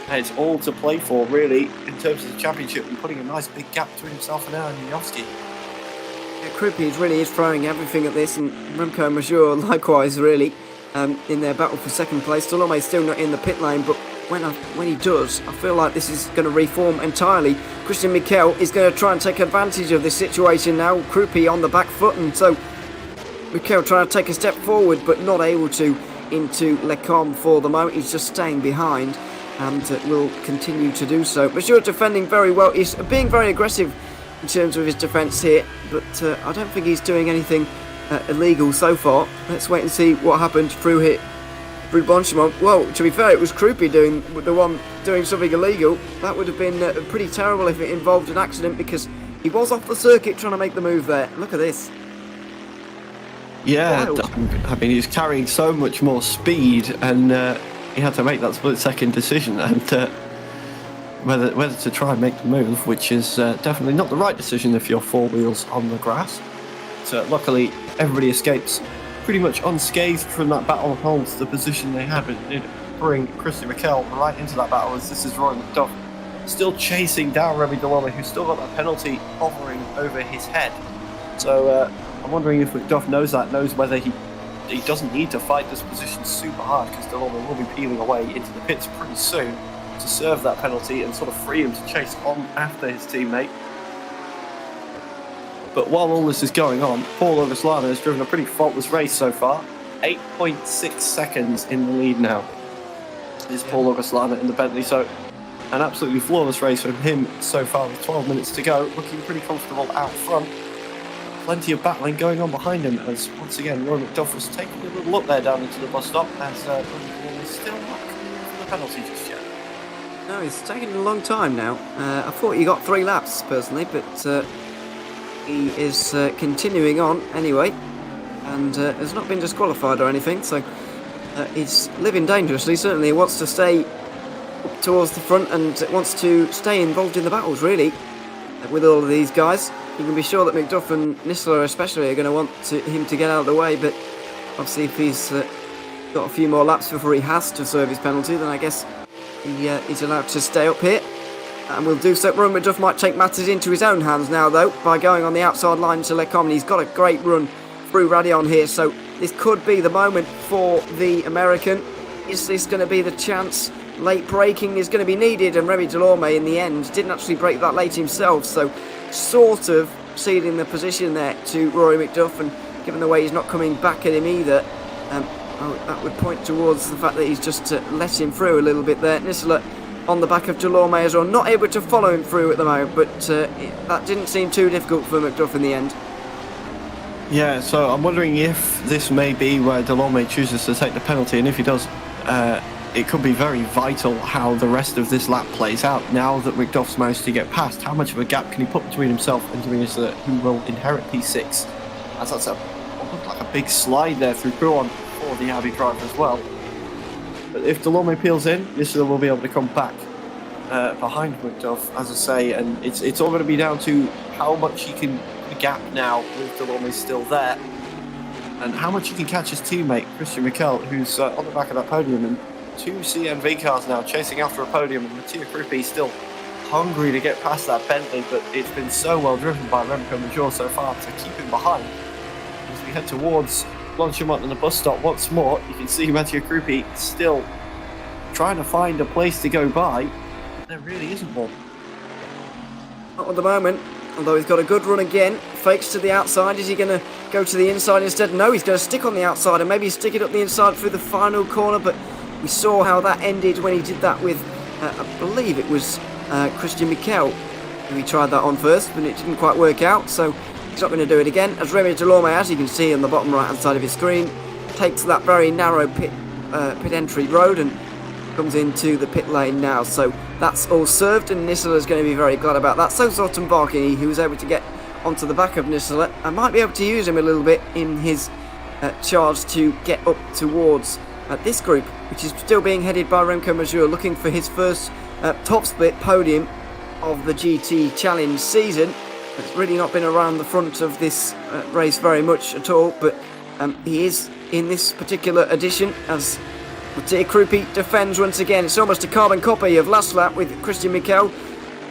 And it's all to play for, really, in terms of the championship, and putting a nice big gap between himself and Aaron Janowski. Yeah, Krupi really is throwing everything at this, and Remco Major likewise, really, in their battle for second place. Delorme still not in the pit lane, but when he does, I feel like this is going to reform entirely. Christian Mikel is going to try and take advantage of this situation now. Krupi on the back foot, and so Mikel trying to take a step forward, but not able to into Lecombe for the moment. He's just staying behind. and will continue to do so. Mazur defending very well. He's being very aggressive in terms of his defence here, but I don't think he's doing anything illegal so far. Let's wait and see what happened through Blanchamont. Well, to be fair, it was Krupi doing something illegal. That would have been pretty terrible if it involved an accident, because he was off the circuit trying to make the move there. Look at this. Yeah, Wild. I mean, he's carrying so much more speed, and he had to make that split-second decision, and whether to try and make the move, which is definitely not the right decision if you're four wheels on the grass. So luckily, everybody escapes pretty much unscathed from that battle and holds the position they had, but it did bring Christian Mikel right into that battle, as this is Rory McDuff still chasing down Remy Delorme, who's still got that penalty hovering over his head. So I'm wondering if McDuff knows whether he doesn't need to fight this position super hard, because Delorme will be peeling away into the pits pretty soon to serve that penalty and sort of free him to chase on after his teammate. But while all this is going on, Paul Auguslana has driven a pretty faultless race so far. 8.6 seconds in the lead now is Paul Auguslana in the Bentley. So an absolutely flawless race from him so far with 12 minutes to go. Looking pretty comfortable out front. Plenty of battling going on behind him, as once again Roy McDuff was taking a little look there down into the bus stop, as he's still not coming in for the penalty just yet. No, it's taken a long time now. I thought he got 3 laps personally, but he is continuing on anyway, and has not been disqualified or anything, so he's living dangerously. Certainly he wants to stay up towards the front and wants to stay involved in the battles, really, with all of these guys. You can be sure that McDuff and Nisler especially are going to want him to get out of the way, but obviously if he's got a few more laps before he has to serve his penalty, then I guess he's allowed to stay up here. And will do so. Rory McDuff might take matters into his own hands now, though, by going on the outside line to Lecombe. He's got a great run through Radion here, so this could be the moment for the American. Is this going to be the chance? Late braking is going to be needed, and Remy Delorme in the end didn't actually brake that late himself, so sort of ceding the position there to Rory McDuff, and given the way he's not coming back at him either, that would point towards the fact that he's just let him through a little bit there. Nisler on the back of Delorme as well, not able to follow him through at the moment, but that didn't seem too difficult for McDuff in the end. Yeah, so I'm wondering if this may be where Delorme chooses to take the penalty, and if he does, it could be very vital how the rest of this lap plays out. Now that McDuff's managed to get past, how much of a gap can he put between himself and Nisler, who will inherit P6? As that's what looked like a big slide there through Pouron for the Audi driver as well. But if Delorme peels in, Nisler will be able to come back behind McDuff, as I say, and it's all going to be down to how much he can gap now with Delorme still there, and how much he can catch his teammate Christian Mikel, who's on the back of that podium, and 2 CNV cars now chasing after a podium, and Mattia Krupi still hungry to get past that Bentley, but it's been so well driven by Remco Major so far to keep him behind. As we head towards Blanchamont and the bus stop once more, you can see Mattia Krupi still trying to find a place to go by, but there really isn't one. Not at the moment, although he's got a good run again. Fakes to the outside. Is he going to go to the inside instead? No, he's going to stick on the outside and maybe stick it up the inside through the final corner, but we saw how that ended when he did that with, I believe it was Christian Mikel, who he tried that on first, but it didn't quite work out, so he's not going to do it again. As Remy Delorme, as you can see on the bottom right hand side of his screen, takes that very narrow pit entry road and comes into the pit lane now. So that's all served, and Nisler is going to be very glad about that. So Zoltan Barkini, who was able to get onto the back of Nisler, and might be able to use him a little bit in his charge to get up towards this group, which is still being headed by Remco Major, looking for his first top split podium of the GT Challenge season. It's really not been around the front of this race very much at all, but he is in this particular edition as Mattia Krupi defends once again. It's almost a carbon copy of last lap with Christian Mikel,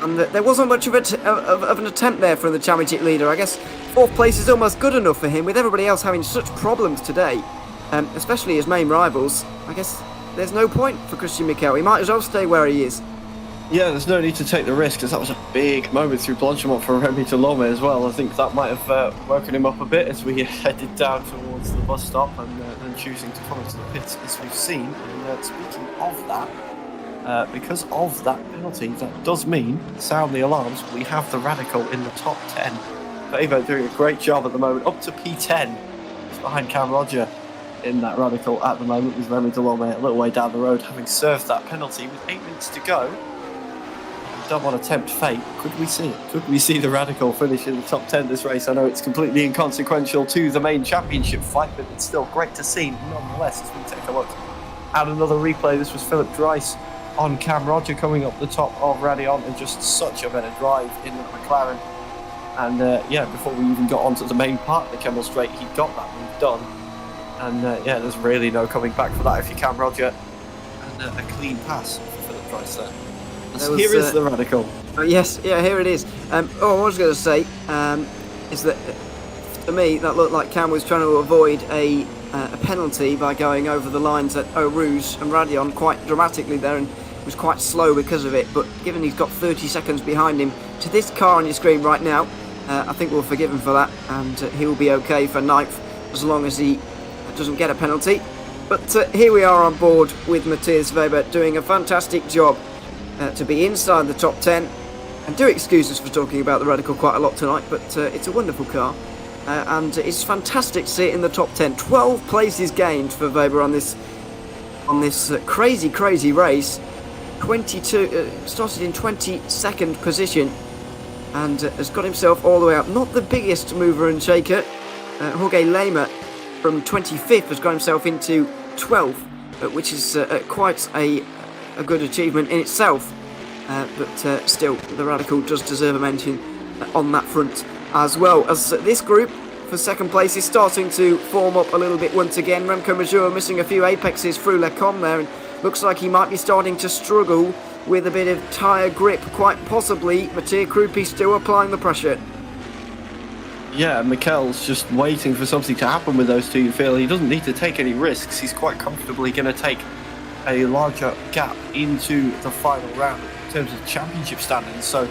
and there wasn't much of an attempt there from the championship leader. I guess 4th place is almost good enough for him, with everybody else having such problems today, especially his main rivals. I guess there's no point for Christian Mikel. He might as well stay where he is. Yeah, there's no need to take the risk, as that was a big moment through Blanchamont for Remy Delorme as well. I think that might have woken him up a bit as we headed down towards the bus stop, and then choosing to come into the pits as we've seen. And speaking of that, because of that penalty, that does mean, sound the alarms, we have the Radical in the top 10. Favo doing a great job at the moment, up to P10. He's behind Cam Roger in that Radical at the moment, with Remy Delorme a little way down the road, having served that penalty with 8 minutes to go. Don't want to tempt fate. Could we see it? Could we see the Radical finish in the top 10 this race? I know it's completely inconsequential to the main championship fight, but it's still great to see nonetheless as we take a look at another replay. This was Philip Dryce on Cam Roger coming up the top of Radion, and just such a better drive in the McLaren. And before we even got onto the main part of the Kemmel Straight, he got that move done. And there's really no coming back for that if you Cam Roger. And a clean pass for Philip Dryce there. Here is the Radical. Yes, here it is. What I was going to say is that for me that looked like Cam was trying to avoid a penalty by going over the lines at Eau Rouge and Radion quite dramatically there, and was quite slow because of it. But given he's got 30 seconds behind him to this car on your screen right now, I think we'll forgive him for that, and he will be okay for 9th as long as he doesn't get a penalty. But here we are on board with Matthias Weber doing a fantastic job to be inside the top 10. And do excuse us for talking about the Radical quite a lot tonight, but it's a wonderful car, and it's fantastic to see it in the top 10. 12 places gained for Weber on this crazy race. 22 started in 22nd position and has got himself all the way up. Not the biggest mover and shaker. Jorge Lema from 25th has got himself into 12th, which is quite a good achievement in itself. But still, the Radical does deserve a mention on that front, as well as this group for second place is starting to form up a little bit once again. Remco Major missing a few apexes through Lecom there, and looks like he might be starting to struggle with a bit of tyre grip, quite possibly. Mathieu Krupi still applying the pressure. Yeah, Mikel's just waiting for something to happen with those two. You feel he doesn't need to take any risks. He's quite comfortably going to take a larger gap into the final round in terms of championship standings. So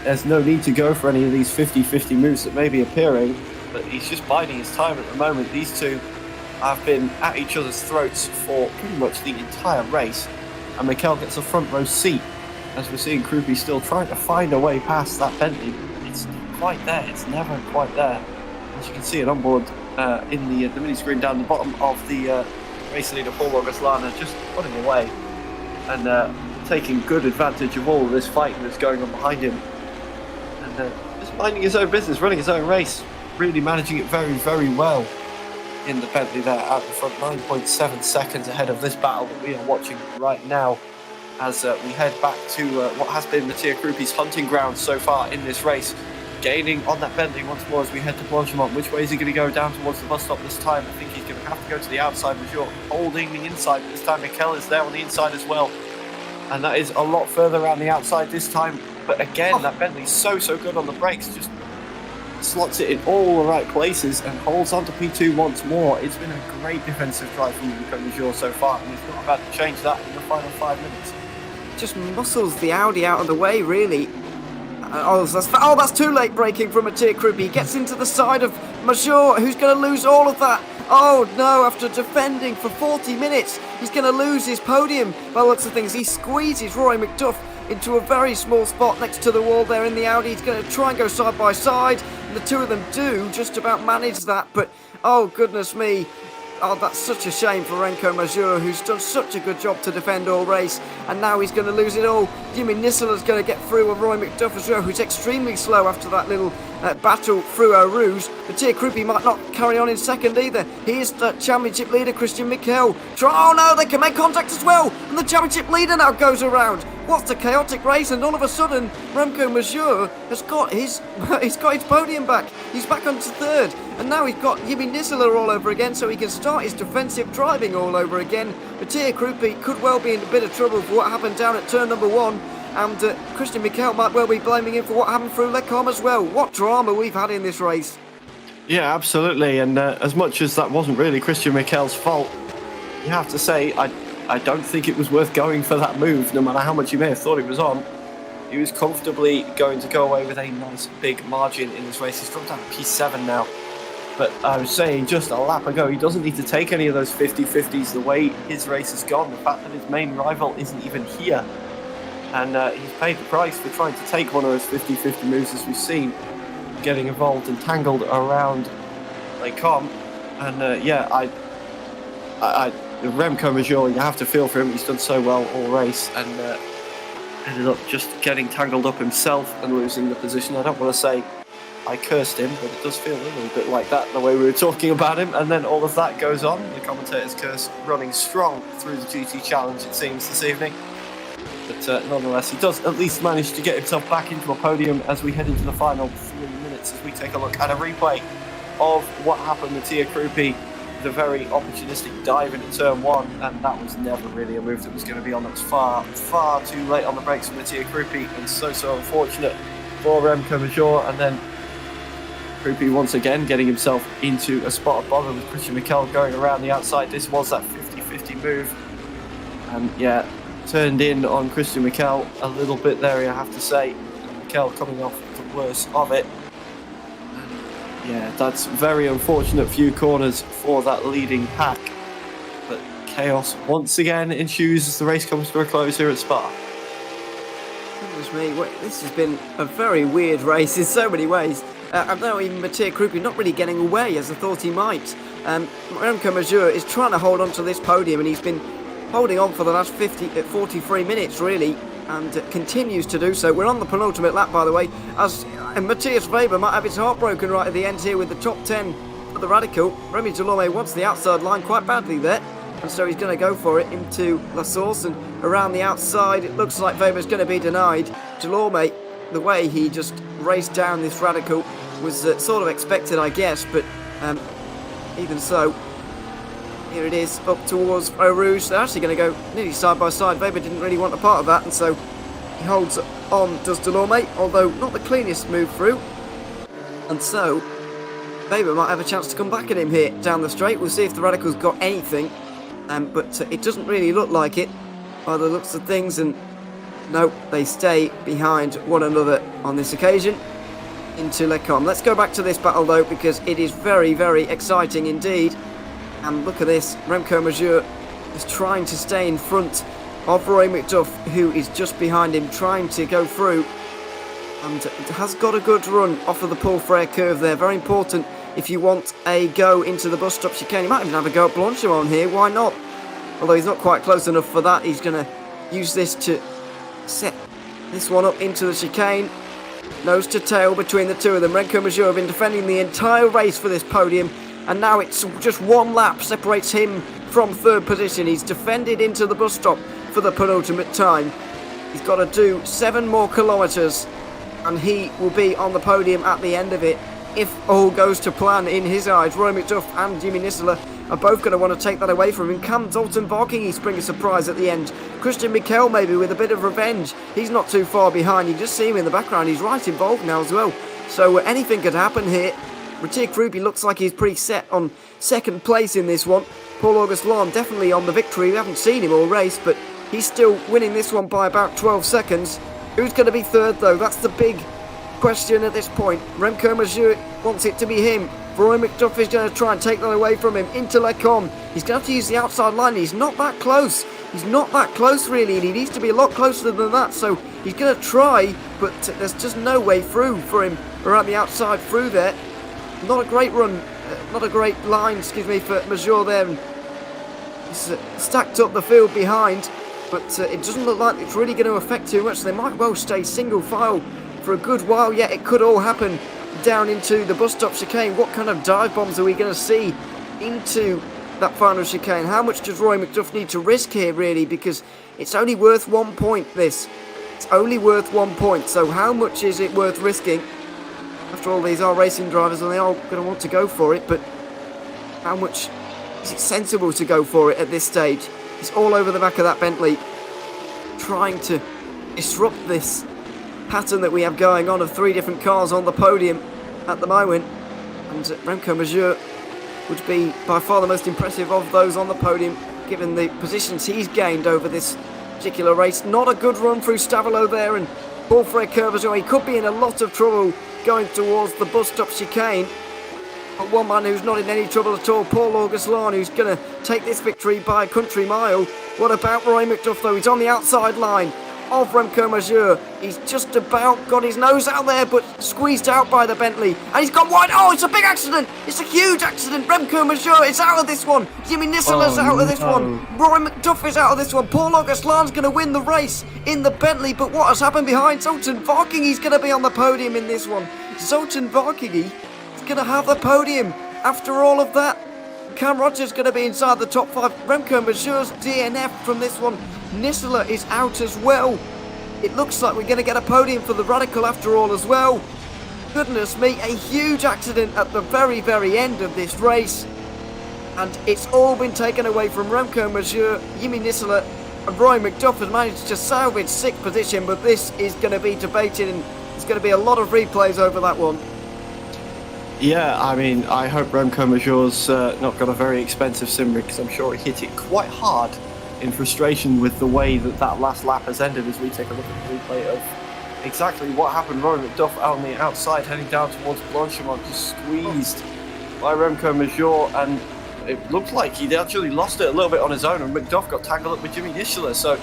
there's no need to go for any of these 50-50 moves that may be appearing. But he's just biding his time at the moment. These two have been at each other's throats for pretty much the entire race. And Mikel gets a front row seat as we're seeing Krupi still trying to find a way past that Bentley. It's not quite there. It's never quite there. As you can see it on board in the mini screen down the bottom of the race leader Paul Auguslana, just putting away and taking good advantage of all of this fighting that's going on behind him. And just minding his own business, running his own race, really managing it very, very well in the Bentley there at the front, 9.7 seconds ahead of this battle that we are watching right now as we head back to what has been Mathieu Krupi's hunting ground so far in this race. Gaining on that Bentley once more as we head to Blanchemont. Which way is he going to go? Down towards the bus stop this time. I think he's going to have to go to the outside. Major holding the inside, but this time Mikel is there on the inside as well. And that is a lot further around the outside this time. But again, that Bentley's so good on the brakes. Just slots it in all the right places and holds on to P2 once more. It's been a great defensive drive from Nico Major so far, and he's not about to change that in the final 5 minutes. Just muscles the Audi out of the way, really. That's too late braking from Mathieu Krupi. He gets into the side of Major, who's going to lose all of that. Oh no, after defending for 40 minutes, he's going to lose his podium. By the looks of things, he squeezes Rory McDuff into a very small spot next to the wall there in the Audi. He's going to try and go side by side, and the two of them do just about manage that, but oh goodness me. Oh, that's such a shame for Renko Major, who's done such a good job to defend all race, and now he's going to lose it all. Jimmy Nisseler's going to get through with Roy McDuff as well, who's extremely slow after that little battle through Eau Rouge. Mathieu Krupi might not carry on in second either. Here's the championship leader, Christian Mikel. Oh no, they can make contact as well, and the championship leader now goes around. What's a chaotic race, and all of a sudden, Remco Major has got his podium back. He's back onto third, and now he's got Jimmy Nisseler all over again, so he can start his defensive driving all over again. Mathieu Krupi could well be in a bit of trouble for what happened down at turn number 1, and Christian Mikel might well be blaming him for what happened through Lecom as well. What drama we've had in this race. Yeah, absolutely, and as much as that wasn't really Christian Mikel's fault, you have to say, I don't think it was worth going for that move, no matter how much you may have thought it was on. He was comfortably going to go away with a nice big margin in this race. He's dropped down to P7 now. But I was saying just a lap ago, he doesn't need to take any of those 50-50s the way his race has gone. The fact that his main rival isn't even here. And he's paid the price for trying to take one of those 50-50 moves, as we've seen, getting involved and tangled around Lecombe. And Remco Major, you have to feel for him. He's done so well all race and ended up just getting tangled up himself and losing the position. I don't want to say I cursed him, but it does feel a little bit like that, the way we were talking about him. And then all of that goes on. The commentator's curse running strong through the GT Challenge, it seems, this evening. But nonetheless, he does at least manage to get himself back into a podium as we head into the final 3 minutes, as we take a look at a replay of what happened to Mattia Krupi with a very opportunistic dive into turn 1, and that was never really a move that was going to be on. That was far, far too late on the brakes for Mattia Krupi, and so unfortunate for Remco Major. And then Krupi once again getting himself into a spot of bother with Christian Mikel going around the outside. This was that 50-50 move, and yeah, turned in on Christian Mikel a little bit there, I have to say. Mikel coming off the worst of it. Yeah, that's very unfortunate few corners for that leading pack. But chaos once again ensues as the race comes to a close here at Spa. Goodness me, this has been a very weird race in so many ways. I know even Mattia Krupi not really getting away as I thought he might. Remco Major is trying to hold on to this podium, and he's been holding on for the last 43 minutes really, and continues to do so. We're on the penultimate lap, by the way, as Matthias Weber might have his heart broken right at the end here with the top 10 for the Radical. Remy Delorme wants the outside line quite badly there, and so he's going to go for it into La Source, and around the outside it looks like Weber's going to be denied. Delorme, the way he just raced down this Radical was sort of expected, I guess, but even so, here it is, up towards Eau Rouge. They're actually going to go nearly side by side. Weber didn't really want a part of that, and so he holds on, does Delorme, although not the cleanest move through. And so, Weber might have a chance to come back at him here down the straight. We'll see if the Radicals got anything, but it doesn't really look like it by the looks of things, and no, they stay behind one another on this occasion into Lecombe. Let's go back to this battle though, because it is very, very exciting indeed. And look at this, Remco Major is trying to stay in front of Roy McDuff, who is just behind him, trying to go through, and has got a good run off of the Paul Frere curve there. Very important if you want a go into the bus stop chicane. You might even have a go at Blanchimont here, why not? Although he's not quite close enough for that. He's going to use this to set this one up into the chicane. Nose to tail between the two of them. Remco Major have been defending the entire race for this podium, and now it's just one lap separates him from third position. He's defended into the bus stop for the penultimate time. He's got to do 7 more kilometres and he will be on the podium at the end of it, if all goes to plan in his eyes. Roy McDuff and Jimmy Nisler are both going to want to take that away from him. Can Dalton Varking spring a surprise at the end? Christian Mikel maybe with a bit of revenge. He's not too far behind. You just see him in the background. He's right involved now as well. So anything could happen here. Mattia Krupi looks like he's pretty set on second place in this one. Paul-Auguste Lorne definitely on the victory. We haven't seen him all race, but he's still winning this one by about 12 seconds. Who's going to be third though? That's the big question at this point. Remco Major wants it to be him. Roy McDuff is going to try and take that away from him into Lecombe. He's going to have to use the outside line. He's not that close. He's not that close really, and he needs to be a lot closer than that. So he's going to try, but there's just no way through for him around the outside through there. Not a great run, not a great line, for Major there. He's stacked up the field behind, but it doesn't look like it's really going to affect too much. They might well stay single file for a good while yet. It could all happen down into the bus stop chicane. What kind of dive bombs are we going to see into that final chicane? How much does Roy McDuff need to risk here really, because it's only worth 1 point this. It's only worth 1 point, so how much is it worth risking? After all, these are racing drivers and they are going to want to go for it, but how much is it sensible to go for it at this stage? He's all over the back of that Bentley, trying to disrupt this pattern that we have going on of 3 different cars on the podium at the moment. And Remco Major would be by far the most impressive of those on the podium, given the positions he's gained over this particular race. Not a good run through Stavelot there, and Paul Frere curve as well. He could be in a lot of trouble going towards the bus stop chicane. But one man who's not in any trouble at all, Paul Augustin, who's going to take this victory by a country mile. What about Roy McDuff, though? He's on the outside line of Remco Majeur. He's just about got his nose out there, but squeezed out by the Bentley. And he's gone wide. Oh, it's a big accident. It's a huge accident. Remco Majeur is out of this one. Jimmy Nissela's out of this one. Roy McDuff is out of this one. Paul Augustin's going to win the race in the Bentley. But what has happened behind Zoltan Varkingy's going to be on the podium in this one. Zoltan Varkingy is going to have the podium after all of that. Cam Rogers going to be inside the top 5. Remco Majeur's DNF from this one. Nissela is out as well. It looks like we're going to get a podium for the Radical after all as well. Goodness me, a huge accident at the very, very end of this race. And it's all been taken away from Remco Majeur, Jimmy Nissela, and Roy McDuff has managed to salvage 6th position, but this is going to be debated and there's going to be a lot of replays over that one. Yeah, I mean, I hope Remco Majeur's not got a very expensive sim rig, because I'm sure he hit it quite hard in frustration with the way that last lap has ended, as we take a look at the replay of exactly what happened. Roy McDuff out on the outside heading down towards Blanchimont, just squeezed by Remco Majeur, and it looked like he'd actually lost it a little bit on his own, and McDuff got tangled up with Jimmy Nissela, so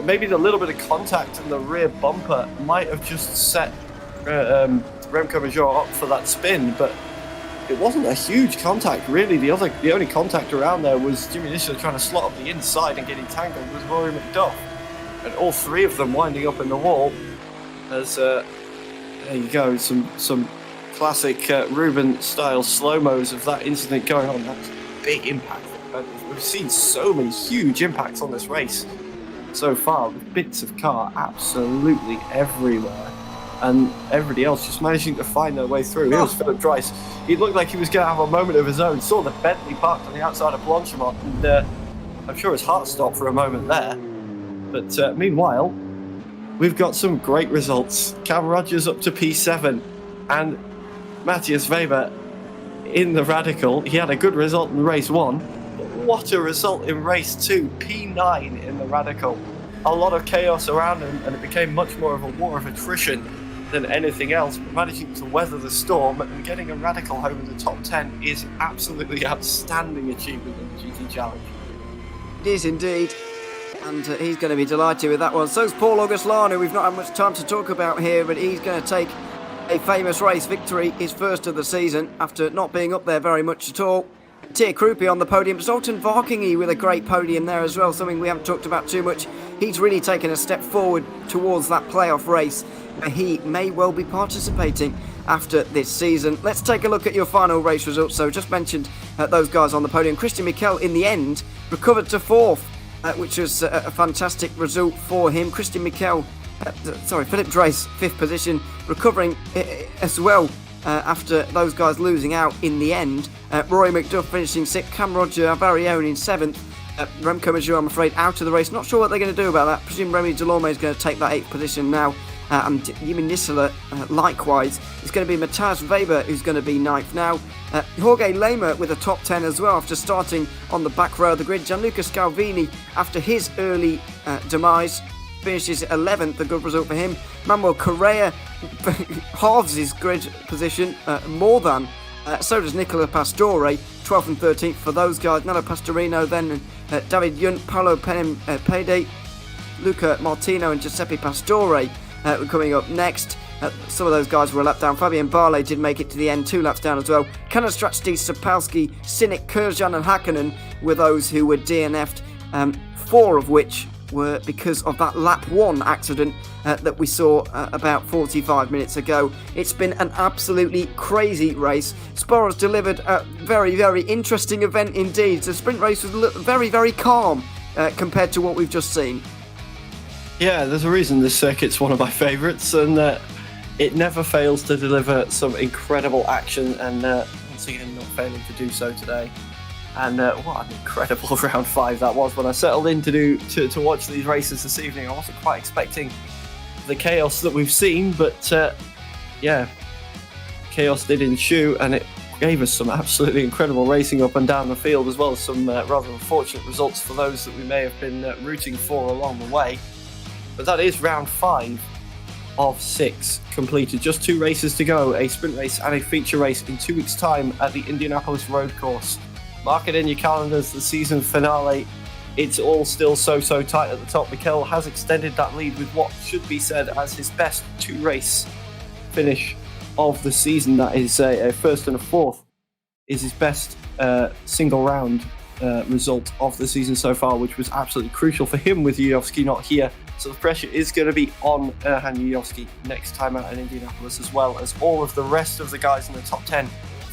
maybe the little bit of contact in the rear bumper might have just set Remco Majeur up for that spin, but it wasn't a huge contact really. The only contact around there was Jimmy Nissela trying to slot up the inside and getting tangled with Rory McDuff, and all three of them winding up in the wall. As there you go, some classic Ruben style slow-mos of that incident going on. That's a big impact. We've seen so many huge impacts on this race so far, with bits of car absolutely everywhere, and everybody else just managing to find their way through. Here's Philip Dryce. He looked like he was going to have a moment of his own. Saw the Bentley parked on the outside of Blanchimont, and I'm sure his heart stopped for a moment there. But meanwhile, we've got some great results. Cam Rogers up to P7, and Matthias Weber in the Radical. He had a good result in race 1, but what a result in race 2, P9 in the Radical. A lot of chaos around him, and it became much more of a war of attrition than anything else, but managing to weather the storm and getting a Radical home in the top 10 is absolutely outstanding achievement in the GT Challenge. It is indeed, and he's going to be delighted with that one. So's Paul Augustin, who we've not had much time to talk about here, but he's going to take a famous race victory, his first of the season, after not being up there very much at all. Tia Krupi on the podium. Zoltan Varkingy with a great podium there as well, something we haven't talked about too much. He's really taken a step forward towards that playoff race where he may well be participating after this season. Let's take a look at your final race results. So just mentioned those guys on the podium. Christian Mikel in the end recovered to 4th, which was a fantastic result for him. Christian Mikel, Philip Dryce 5th position, recovering as well after those guys losing out in the end. Roy McDuff finishing 6th, Cam Roger, our very own, in 7th. Remco Majeur, I'm afraid, out of the race. Not sure what they're going to do about that. Presume Remy Delorme is going to take that 8th position now. And Jimmy Nissela, likewise. It's going to be Matthias Weber who's going to be 9th now. Jorge Lema with a top 10 as well after starting on the back row of the grid. Gianluca Scalvini, after his early demise, finishes 11th, a good result for him. Manuel Correa halves his grid position more than. So does Nicola Pastore, 12th and 13th for those guys. Nello Pastorino, then David Yunt, Paolo Pede, Luca Martino and Giuseppe Pastore were coming up next. Some of those guys were a lap down. Fabian Barley did make it to the end, 2 laps down as well. Kanastrati, Sapalski, Sinek, Kurjan and Hakkinen were those who were DNF'd, 4 of which were because of that lap 1 accident that we saw about 45 minutes ago. It's been an absolutely crazy race. Spa has delivered a very, very interesting event indeed. The sprint race was very, very calm compared to what we've just seen. Yeah, there's a reason this circuit's one of my favourites, and it never fails to deliver some incredible action, and once again not failing to do so today. And what an incredible round 5 that was. When I settled in to watch these races this evening, I wasn't quite expecting the chaos that we've seen, but yeah, chaos did ensue, and it gave us some absolutely incredible racing up and down the field, as well as some rather unfortunate results for those that we may have been rooting for along the way. But that is round 5 of 6 completed. Just 2 races to go, a sprint race and a feature race in 2 weeks' time at the Indianapolis Road Course. Mark it in your calendars, the season finale. It's all still so tight at the top. Mikel has extended that lead with what should be said as his best 2-race finish of the season. That is a first and a fourth is his best single round result of the season so far, which was absolutely crucial for him with Yuyovsky not here. So the pressure is going to be on Erhan Yuyovsky next time out in Indianapolis, as well as all of the rest of the guys in the top 10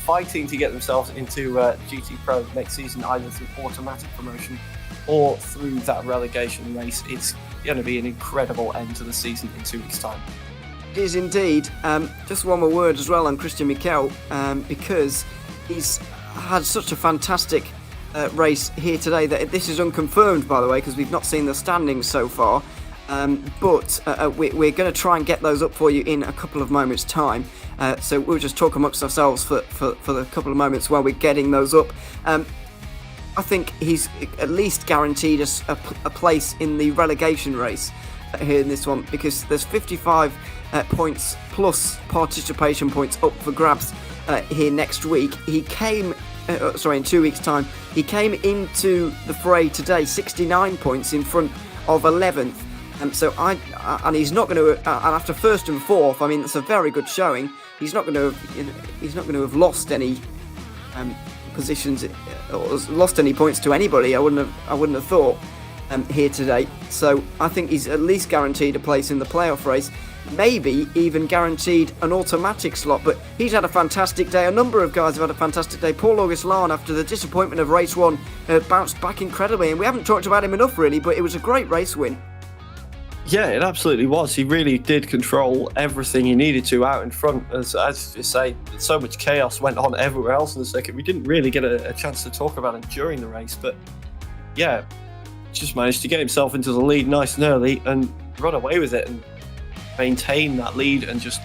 fighting to get themselves into GT Pro next season, either through automatic promotion or through that relegation race. It's going to be an incredible end to the season in 2 weeks' time. It is indeed. Just one more word as well on Christian Mikel, because he's had such a fantastic race here today. That this is unconfirmed, by the way, because we've not seen the standings so far. But we're going to try and get those up for you in a couple of moments' time. So we'll just talk amongst ourselves for the couple of moments while we're getting those up. I think he's at least guaranteed us a place in the relegation race here in this one, because there's 55 points plus participation points up for grabs here next week. He came, in 2 weeks' time, he came into the fray today 69 points in front of 11th. And he's not going to. And after first and fourth, I mean, that's a very good showing. He's not going to have lost any positions or lost any points to anybody. I wouldn't have thought here today. So I think he's at least guaranteed a place in the playoff race. Maybe even guaranteed an automatic slot. But he's had a fantastic day. A number of guys have had a fantastic day. Paul August-Lahn, after the disappointment of race 1, bounced back incredibly. And we haven't talked about him enough, really. But it was a great race win. Yeah, it absolutely was. He really did control everything he needed to out in front. As you say, so much chaos went on everywhere else in the circuit. We didn't really get a chance to talk about him during the race, but yeah, just managed to get himself into the lead nice and early and run away with it and maintain that lead and just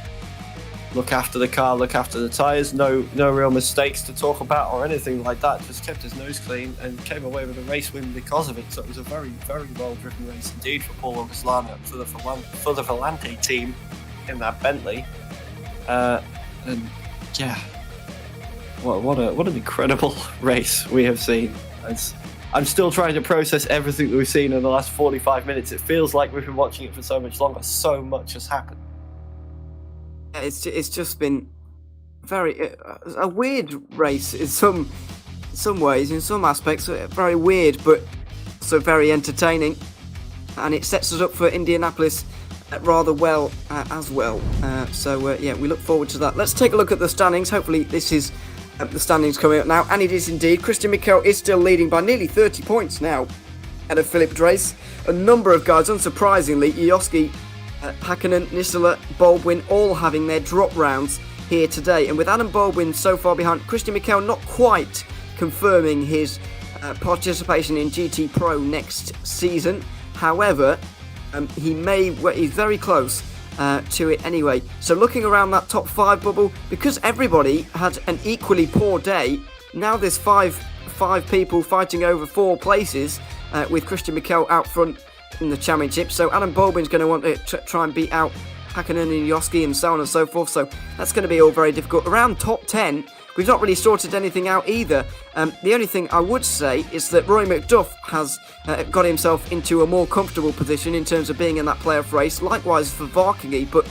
look after the car, look after the tyres. No real mistakes to talk about or anything like that. Just kept his nose clean and came away with a race win because of it. So it was a very, very well-driven race indeed for Paul August-Lahn for the Volante team in that Bentley. And yeah, what an incredible race we have seen. I'm still trying to process everything that we've seen in the last 45 minutes. It feels like we've been watching it for so much longer. So much has happened. It's just been very a weird race in some ways, in some aspects, very weird, but also very entertaining, and it sets us up for Indianapolis rather well as well. So we look forward to that. Let's take a look at the standings. Hopefully this is the standings coming up now, and it is indeed. Christian Mikel is still leading by nearly 30 points now ahead of Philip Dreis. A number of guys, unsurprisingly, Yuyovsky, Hakkinen, Nisula, Baldwin, all having their drop rounds here today. And with Adam Baldwin so far behind, Christian Mikel not quite confirming his participation in GT Pro next season. However, he's very close to it anyway. So looking around that top 5 bubble, because everybody had an equally poor day, now there's five people fighting over 4 places, with Christian Mikel out front in the championship. So Adam Baldwin's going to want to try and beat out Hakkinen and Yuyovsky and so on and so forth. So that's going to be all very difficult. Around top 10, we've not really sorted anything out either. The only thing I would say is that Roy McDuff has got himself into a more comfortable position in terms of being in that playoff race. Likewise for Varkey, but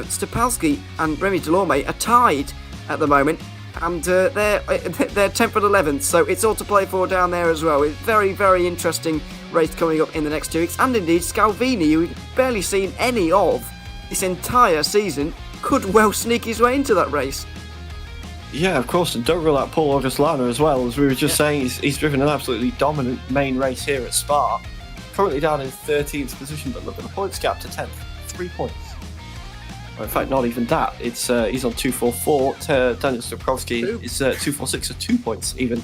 Stopalski and Remy Delorme are tied at the moment, and they're 10th and 11th. So it's all to play for down there as well. It's very, very interesting race coming up in the next 2 weeks. And indeed, Scalvini, who we've barely seen any of this entire season, could well sneak his way into that race. Yeah, of course, and don't rule out Paul August-Lahn as well. As we were just saying, he's driven an absolutely dominant main race here at Spa. Currently down in 13th position, but look at the points gap to 10th. 3 points. Well, in fact, not even that. It's he's on 244. Daniel Stopkowski is 246, so 2 points even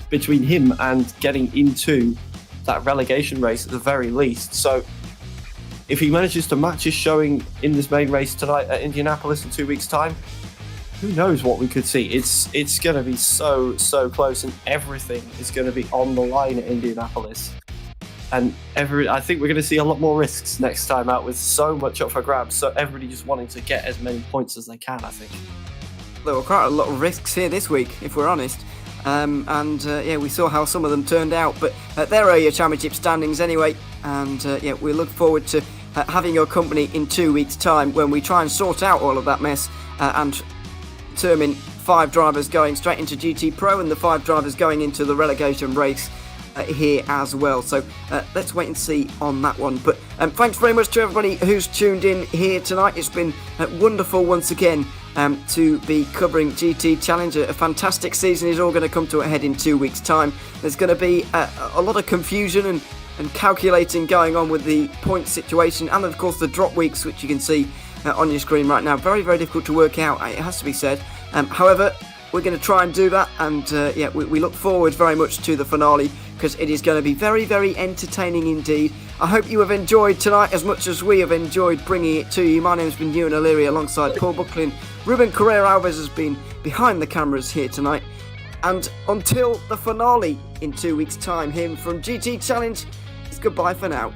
between him and getting into that relegation race at the very least. So if he manages to match his showing in this main race tonight at Indianapolis in 2 weeks' time, who knows what we could see. It's going to be so close, and everything is going to be on the line at Indianapolis. And I think we're going to see a lot more risks next time out, with so much up for grabs. So everybody just wanting to get as many points as they can, I think. There were quite a lot of risks here this week, if we're honest. Yeah, we saw how some of them turned out. But there are your championship standings anyway. And yeah, we look forward to having your company in 2 weeks' time, when we try and sort out all of that mess and determine 5 drivers going straight into GT Pro and the 5 drivers going into the relegation race here as well. So let's wait and see on that one. But thanks very much to everybody who's tuned in here tonight. It's been wonderful once again to be covering GT Challenge. A fantastic season is all going to come to a head in 2 weeks' time. There's going to be a lot of confusion and calculating going on with the point situation, and of course the drop weeks, which you can see on your screen right now. Very, very difficult to work out, it has to be said. However, we're going to try and do that, and yeah, we look forward very much to the finale, because it is going to be very, very entertaining indeed. I hope you have enjoyed tonight as much as we have enjoyed bringing it to you. My name has been Ewan O'Leary alongside Paul Bucklin. Ruben Carrera-Alves has been behind the cameras here tonight. And until the finale in 2 weeks' time, him from GT Challenge, it's goodbye for now.